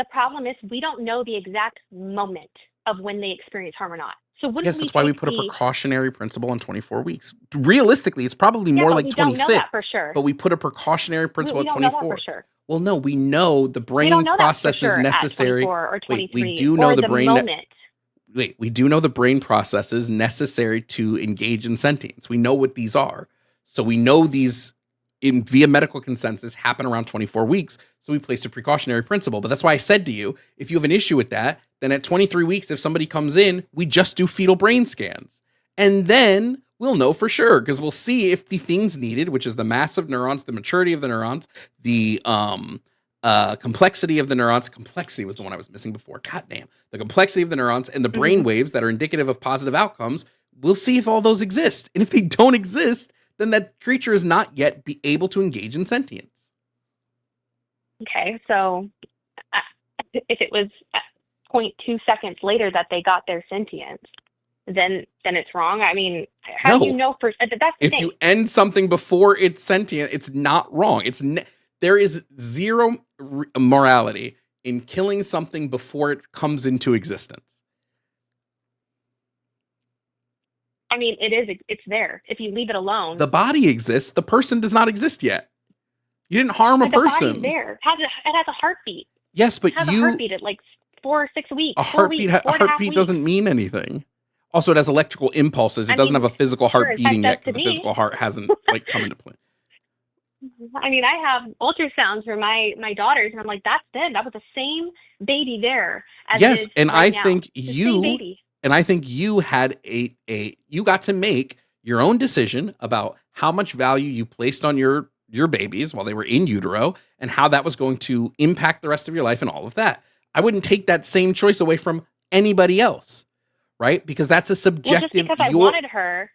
problem is we don't know the exact moment of when they experience harm or not. So wouldn't Yes, that's why we put a precautionary principle on 24 weeks. Realistically, it's probably more like 26. We don't know that for sure. But we put a precautionary principle we at don't know 24. that for sure. Well, no, we know the brain we don't know processes that for sure necessary. At 24 or 23, we do know or the brain. Moment. We do know the brain processes necessary to engage in sentience. We know what these are. So we know these via medical consensus happen around 24 weeks. So we place a precautionary principle. But that's why I said to you, if you have an issue with that, then at 23 weeks, if somebody comes in, we just do fetal brain scans. And then we'll know for sure because we'll see if the things needed, which is the mass of neurons, the maturity of the neurons, the complexity of the neurons. Complexity was the one I was missing before. God damn. The complexity of the neurons and the brain waves that are indicative of positive outcomes. We'll see if all those exist. And if they don't exist, then that creature is not yet be able to engage in sentience. Okay, so if it was 0.2 seconds later that they got their sentience, then it's wrong. I mean, how do you know for that's the if thing. you end something before it's sentient, it's not wrong. There is zero morality in killing something before it comes into existence. I mean, it's there. If you leave it alone. The body exists. The person does not exist yet. You didn't harm a person. The body's there. It has a heartbeat. Yes, but it has a heartbeat at like 4 or 6 weeks. A heartbeat doesn't mean anything. Also, it has electrical impulses. It doesn't have a physical heart beating yet because the physical heart hasn't come into play. I mean, I have ultrasounds for my daughters, and I'm like, that's them. That was the same baby there. As and right I now. think the same baby. And I think you had you got to make your own decision about how much value you placed on your babies while they were in utero and how that was going to impact the rest of your life and all of that. I wouldn't take that same choice away from anybody else, right? Because that's a subjective. Well, just because I wanted her.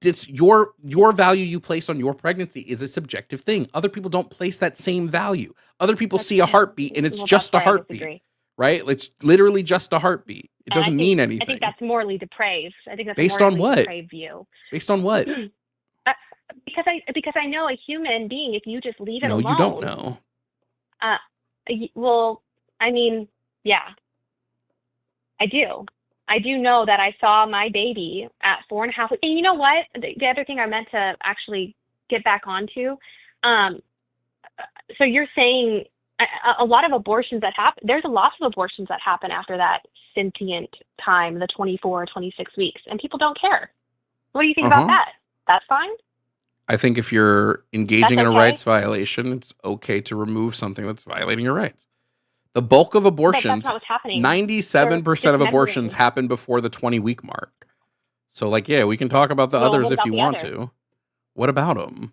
It's your value you place on your pregnancy is a subjective thing. Other people don't place that same value. Other people see a heartbeat and it's just a heartbeat. Right? It's literally just a heartbeat. It doesn't mean anything. I think that's morally depraved. I think that's based a on morally what? Depraved view. Based on what? Because I know a human being, if you just leave it alone. No, you don't know. Well, I mean, yeah, I do. I do know that I saw my baby at 4.5 weeks. And you know what? The other thing I meant to actually get back onto. So you're saying a lot of abortions that happen, there's a lot of abortions that happen after that sentient time, the 24 or 26 weeks, and people don't care. What do you think about that? That's fine? I think if you're engaging in a rights violation, it's okay to remove something that's violating your rights. The bulk of abortions, 97% of abortions happen before the 20-week mark. So, we can talk about the others if you want to. What about them?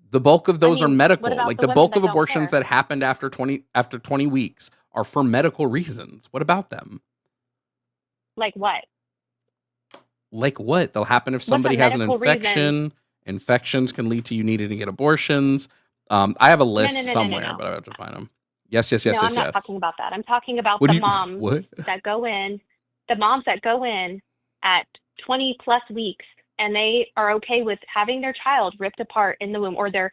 The bulk of those are medical. The bulk of abortions that happened after 20 weeks are for medical reasons. What about them? Like what? Like what? They'll happen if somebody has an infection. Infections can lead to you needing to get abortions. I have a list somewhere, but I have to find them. Yes. No, I'm not talking about that. I'm talking about the moms that go in, at 20 plus weeks, and they are okay with having their child ripped apart in the womb, or their,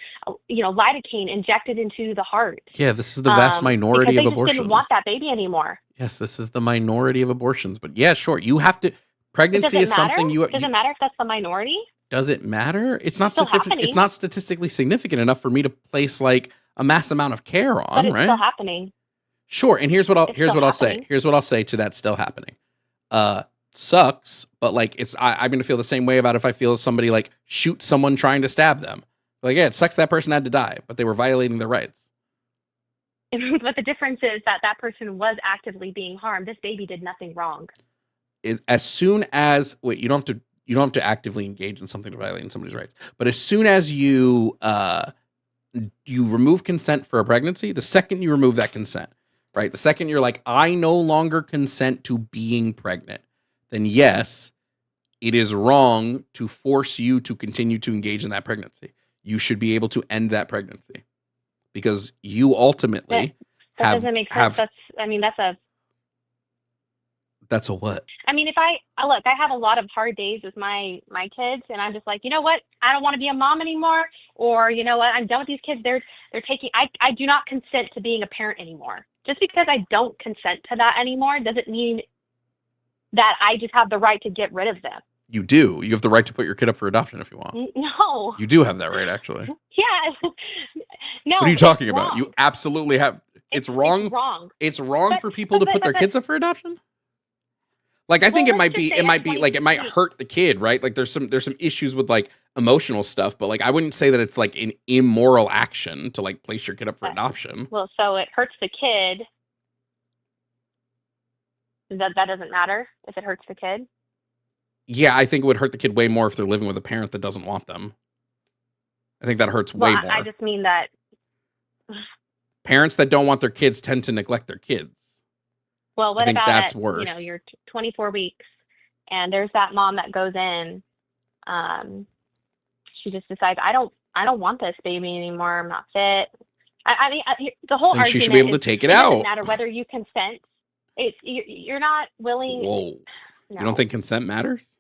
lidocaine injected into the heart. Yeah, this is the vast minority of because they abortions. just didn't want that baby anymore. Yes, this is the minority of abortions. But yeah, sure, you have to. Pregnancy is something you. Does it matter if that's the minority? Does it matter? It's not happening. It's not statistically significant enough for me to place like a mass amount of care on, but it's right? still happening. Sure, and here's what I'll say. Here's what I'll say to that still happening. Sucks, but like I'm gonna feel the same way about if I feel somebody like shoot someone trying to stab them. Like, yeah, it sucks that person had to die, but they were violating their rights. But the difference is that person was actively being harmed. This baby did nothing wrong. As soon as you don't have to actively engage in something to violate somebody's rights, but as soon as you remove consent for a pregnancy, the second you remove that consent, right? The second you're like, I no longer consent to being pregnant, then yes, it is wrong to force you to continue to engage in that pregnancy. You should be able to end that pregnancy because you ultimately that doesn't make sense. That's a what? I mean, if I have a lot of hard days with my kids, and I'm just like, you know what? I don't want to be a mom anymore, or you know what? I'm done with these kids. They're taking. I do not consent to being a parent anymore. Just because I don't consent to that anymore doesn't mean that I just have the right to get rid of them. You do. You have the right to put your kid up for adoption if you want. No. You do have that right, actually. Yeah. No. What are you talking about? You absolutely have. It's wrong. It's wrong. It's wrong for people to put their kids up for adoption. Like, I think it might be like, it might hurt the kid, right? Like there's some issues with like emotional stuff, but like, I wouldn't say that it's like an immoral action to like place your kid up for adoption. Well, so it hurts the kid. That doesn't matter if it hurts the kid. Yeah, I think it would hurt the kid way more if they're living with a parent that doesn't want them. I think that hurts way more. I just mean that parents that don't want their kids tend to neglect their kids. Well, what about that's worse. You're 24 weeks, and there's that mom that goes in. She just decides, I don't want this baby anymore. I'm not fit. I mean, the whole argument. She should be able to take it out. Doesn't matter whether you consent. You're not willing. Whoa. No. You don't think consent matters?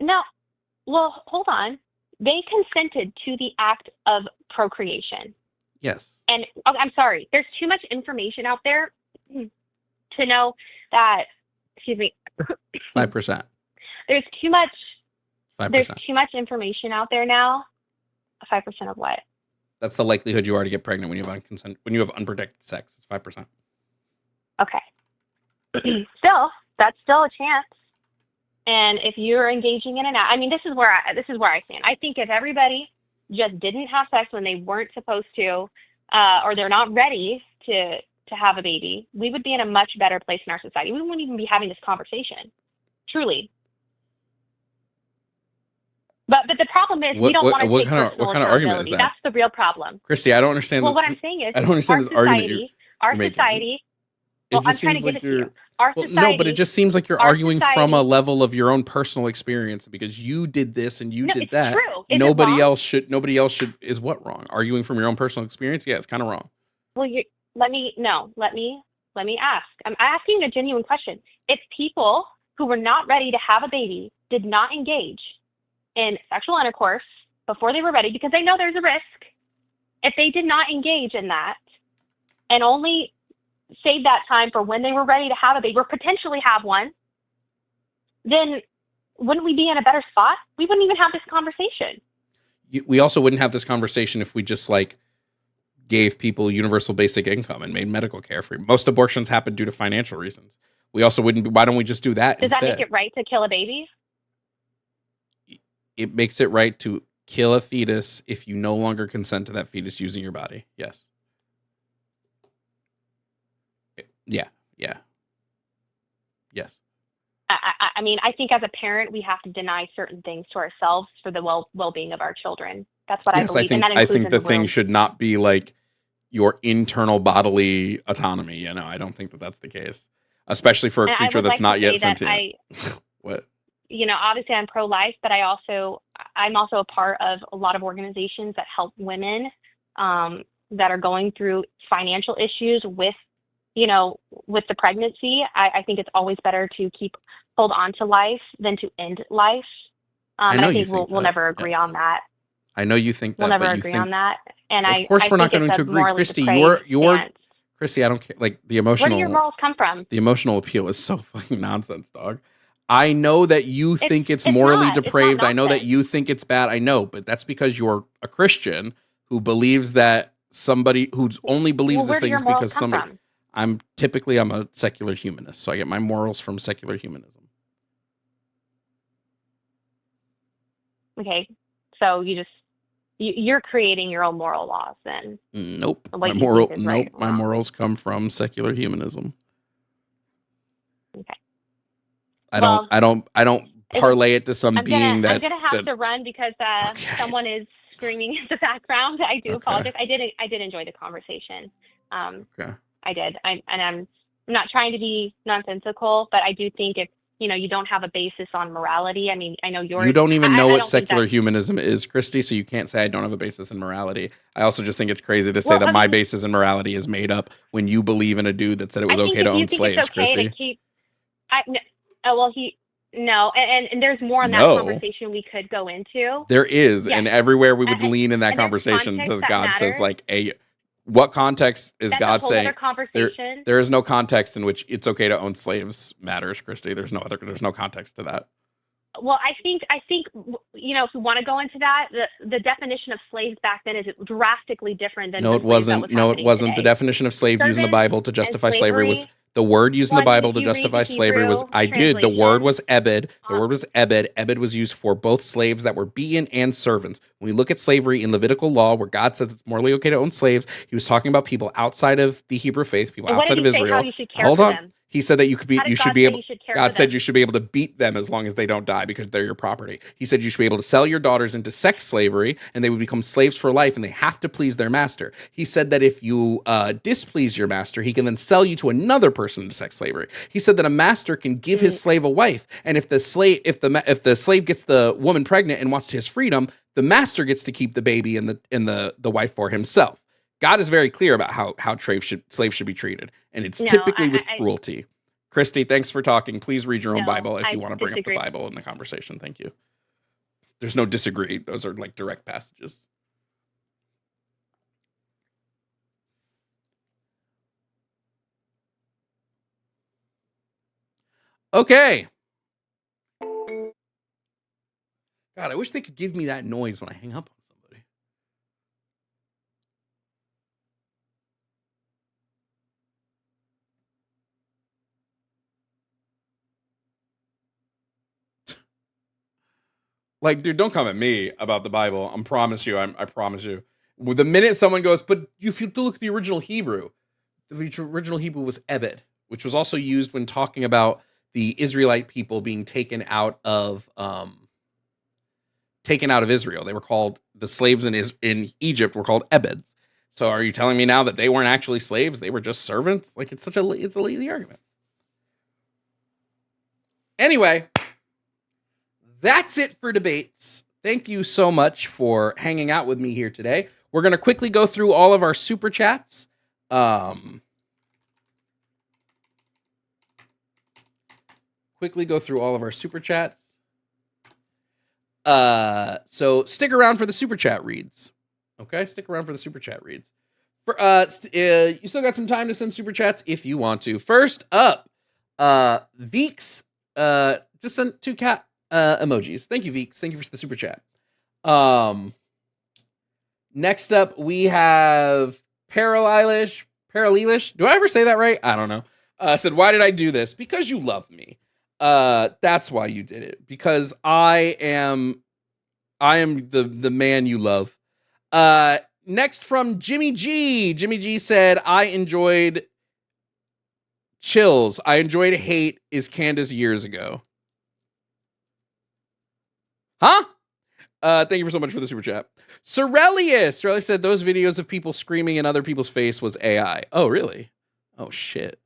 No. Well, hold on. They consented to the act of procreation. Yes. And I'm sorry. There's too much information out there to know that. Excuse me. 5%. There's too much. 5%. There's too much information out there now. 5% of what? That's the likelihood you are to get pregnant when you have unprotected sex. It's 5%. Okay. That's still a chance. And if you're engaging in I mean, this is where I stand. I think if everybody just didn't have sex when they weren't supposed to, or they're not ready to have a baby, we would be in a much better place in our society. We wouldn't even be having this conversation. Truly. But the problem is we don't want to take personal accountability. What kind of argument is that? That's the real problem. Christy, I don't understand. Well, what I'm saying is, I don't understand this argument you're making. Society. Well, I'm trying to give it to you. No, but it just seems like you're arguing from a level of your own personal experience because you did this and you did that. True. Nobody else should. Is what wrong? Arguing from your own personal experience? Yeah, it's kind of wrong. Well, let me ask. I'm asking a genuine question. If people who were not ready to have a baby did not engage in sexual intercourse before they were ready, because they know there's a risk, if they did not engage in that and only save that time for when they were ready to have a baby or potentially have one, then wouldn't we be in a better spot? We wouldn't even have this conversation. We also wouldn't have this conversation if we just like gave people universal basic income and made medical care free. Most abortions happen due to financial reasons. We also wouldn't. Why don't we just do that instead? Does that make it right to kill a baby? It makes it right to kill a fetus if you no longer consent to that fetus using your body. Yes. Yeah. Yes. I mean, I think as a parent, we have to deny certain things to ourselves for the well-being of our children. That's what I believe. I think the thing should not be like your internal bodily autonomy. I don't think that that's the case. especially for a And I creature would that's like not to yet say that sentient. What? Obviously I'm pro-life, but I'm also a part of a lot of organizations that help women that are going through financial issues with the pregnancy. I think it's always better to hold on to life than to end life. I And know I you think think we'll that. never agree Yes. on that. I know you think We'll that, never but you agree think. on that. And Of I course, we're not think going it's to a agree, morally Christy. depraved Your stance. Christy. I don't care. Like the Where do your emotional. morals come from? The emotional appeal is so fucking nonsense, dog. I know that you think it's It's morally not. It's not depraved. I know that nonsense. you think it's bad. I know, but that's because you're a Christian who believes that somebody who only believes Well, this where do thing your is morals because come somebody. from? I'm a secular humanist, so I get my morals from secular humanism. Okay, so you're creating your own moral laws then. Nope. What you think is right and My wrong. morals come from secular humanism. Okay. I don't parlay it to some I'm being gonna that have to run because someone is screaming in the background. I do apologize. I did enjoy the conversation. Okay. I did. I'm not trying to be nonsensical, but I do think if you don't have a basis on morality. I mean, I know You don't even know I what don't think secular that's- humanism is, Christy, so you can't say I don't have a basis in morality. I also just think it's crazy to say Well, that I my mean- basis in morality is made up when you believe in a dude that said it was I think okay if to you own think slaves, it's okay Christy. to keep. No, and there's more in that No. conversation we could go into. There is, Yes. and everywhere we would lean in that and there's conversation context says that God says matters. what context is That's God a whole saying? other conversation. There is no context in which it's okay to own slaves matters, Christy. There's no context to that. Well, I think if we want to go into that, the definition of slaves back then is drastically different than No, it wasn't. The today. definition of slave used in the Bible to justify slavery was the word used in the Bible to justify slavery was the word was ebed. The word was ebed. Ebed was used for both slaves that were beaten and servants. When we look at slavery in Levitical law, where God says it's morally okay to own slaves, he was talking about people outside of the Hebrew faith, people And what outside did of he say Israel. how you should care Hold for on. them? He said that you should be able. God said them? you should be able to beat them as long as they don't die because they're your property. He said you should be able to sell your daughters into sex slavery and they would become slaves for life and they have to please their master. He said that if you displease your master, he can then sell you to another person into sex slavery. He said that a master can give his slave a wife, and if the slave gets the woman pregnant and wants his freedom, the master gets to keep the baby and the wife for himself. God is very clear about how slaves should be treated, and it's typically with cruelty. Christy, thanks for talking. Please read your own Bible if you want to bring up the Bible in the conversation. Thank you. There's no disagree. Those are like direct passages. Okay. God, I wish they could give me that noise when I hang up on somebody. Like, dude, don't come at me about the Bible. I promise you. The minute someone goes, but if you look at the original Hebrew was Ebed, which was also used when talking about the Israelite people being taken out of Israel. They were called, the slaves in Egypt were called Ebeds. So are you telling me now that they weren't actually slaves? They were just servants? Like, it's a lazy argument. Anyway, that's it for debates. Thank you so much for hanging out with me here today. We're going to quickly go through all of our super chats. So stick around for the super chat reads. Okay, stick around for the super chat reads. You still got some time to send super chats if you want to. First up, Veeks just sent 2 cat emojis. Thank you, Veeks. Thank you for the super chat. Next up, we have Paralelish. Do I ever say that right? I don't know. Said, why did I do this? Because you love me. That's why you did it. Because I am the man you love. Next from Jimmy G. Jimmy G said, I enjoyed Chills. I enjoyed Hate is Candace years ago. Huh? Thank you so much for the super chat. Cerelius said those videos of people screaming in other people's face was AI. Oh, really? Oh, shit.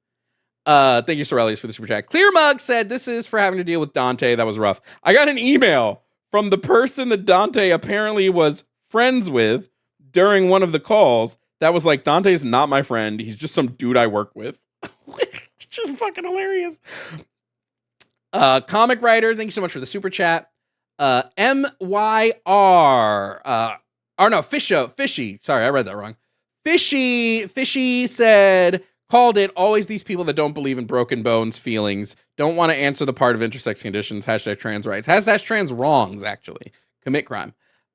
Thank you, Sorellius, for the super chat. Clear Mug said, this is for having to deal with Dante. That was rough. I got an email from the person that Dante apparently was friends with during one of the calls that was like, Dante's not my friend. He's just some dude I work with. It's just fucking hilarious. Comic writer, thank you so much for the super chat. Fishy. Sorry, I read that wrong. Fishy said, called it, always these people that don't believe in broken bones feelings, don't want to answer the part of intersex conditions, hashtag trans rights, hashtag trans wrongs, actually. Commit crime.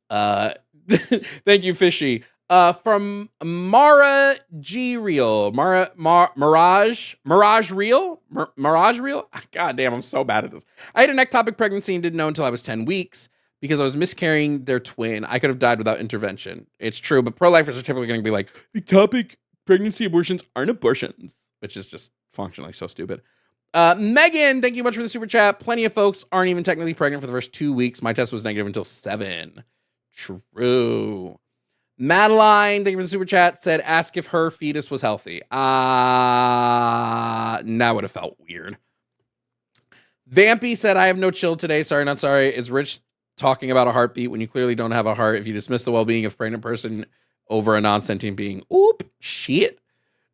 Thank you, Fishy. From Mara G Real. Mirage Real? Mirage Real? God damn, I'm so bad at this. I had an ectopic pregnancy and didn't know until I was 10 weeks because I was miscarrying their twin. I could have died without intervention. It's true, but pro-lifers are typically going to be like, ectopic pregnancy abortions aren't abortions, which is just functionally so stupid. Megan, thank you much for the super chat. Plenty of folks aren't even technically pregnant for the first 2 weeks. My test was negative until 7. True. Madeline, thank you for the super chat, said, ask if her fetus was healthy. That would have felt weird. Vampy said, I have no chill today. Sorry, not sorry. It's Rich talking about a heartbeat when you clearly don't have a heart. If you dismiss the well-being of a pregnant person over a non-sentient being. Oop, shit.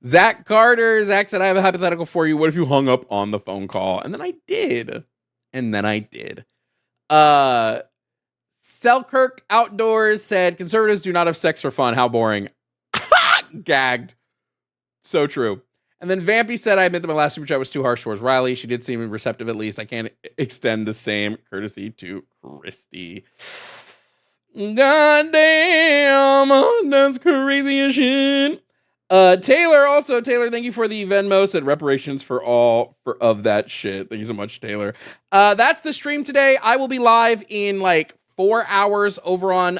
Zach said, I have a hypothetical for you. What if you hung up on the phone call? And then I did. Selkirk Outdoors said, conservatives do not have sex for fun. How boring. Gagged. So true. And then Vampy said, I admit that my last super chat was too harsh towards Riley. She did seem receptive at least. I can't extend the same courtesy to Christy. God damn. That's crazy as shit. Taylor, thank you for the Venmo. Said reparations for all of that shit. Thank you so much, Taylor. That's the stream today. I will be live in like 4 hours over on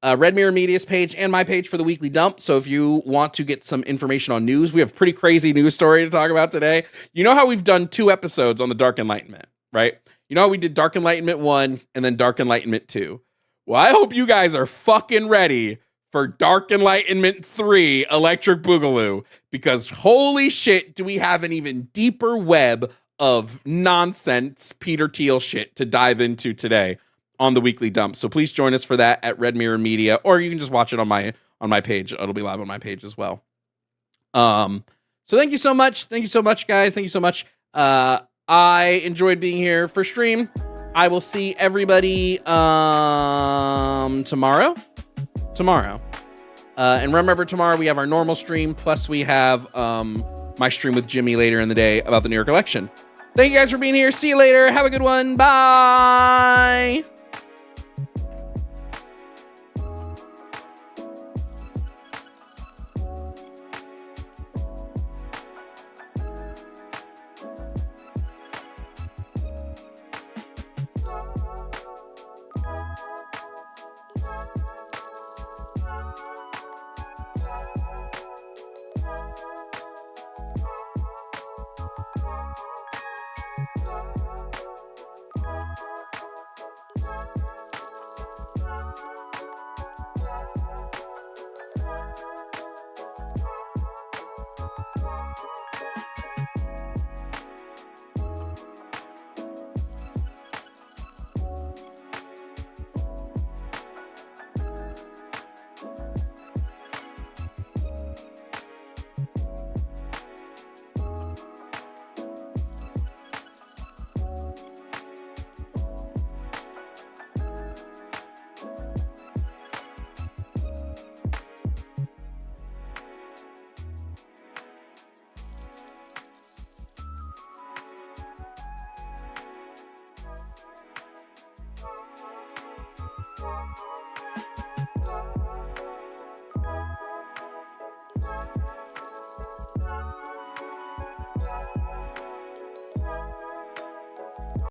Red Mirror Media's page and my page for the weekly dump. So if you want to get some information on news, we have a pretty crazy news story to talk about today. You know how we've done 2 episodes on the Dark Enlightenment, right? You know how we did Dark Enlightenment 1 and then Dark Enlightenment 2. Well, I hope you guys are fucking ready for Dark Enlightenment 3 Electric Boogaloo, because holy shit, do we have an even deeper web of nonsense Peter Thiel shit to dive into today on the weekly dump. So please join us for that at Red Mirror Media, or you can just watch it on my page. It'll be live on my page as well. So thank you so much. Thank you so much, guys. Thank you so much. I enjoyed being here for stream. I will see everybody tomorrow. And remember, tomorrow we have our normal stream, plus we have my stream with Jimmy later in the day about the New York election. Thank you guys for being here. See you later. Have a good one. Bye.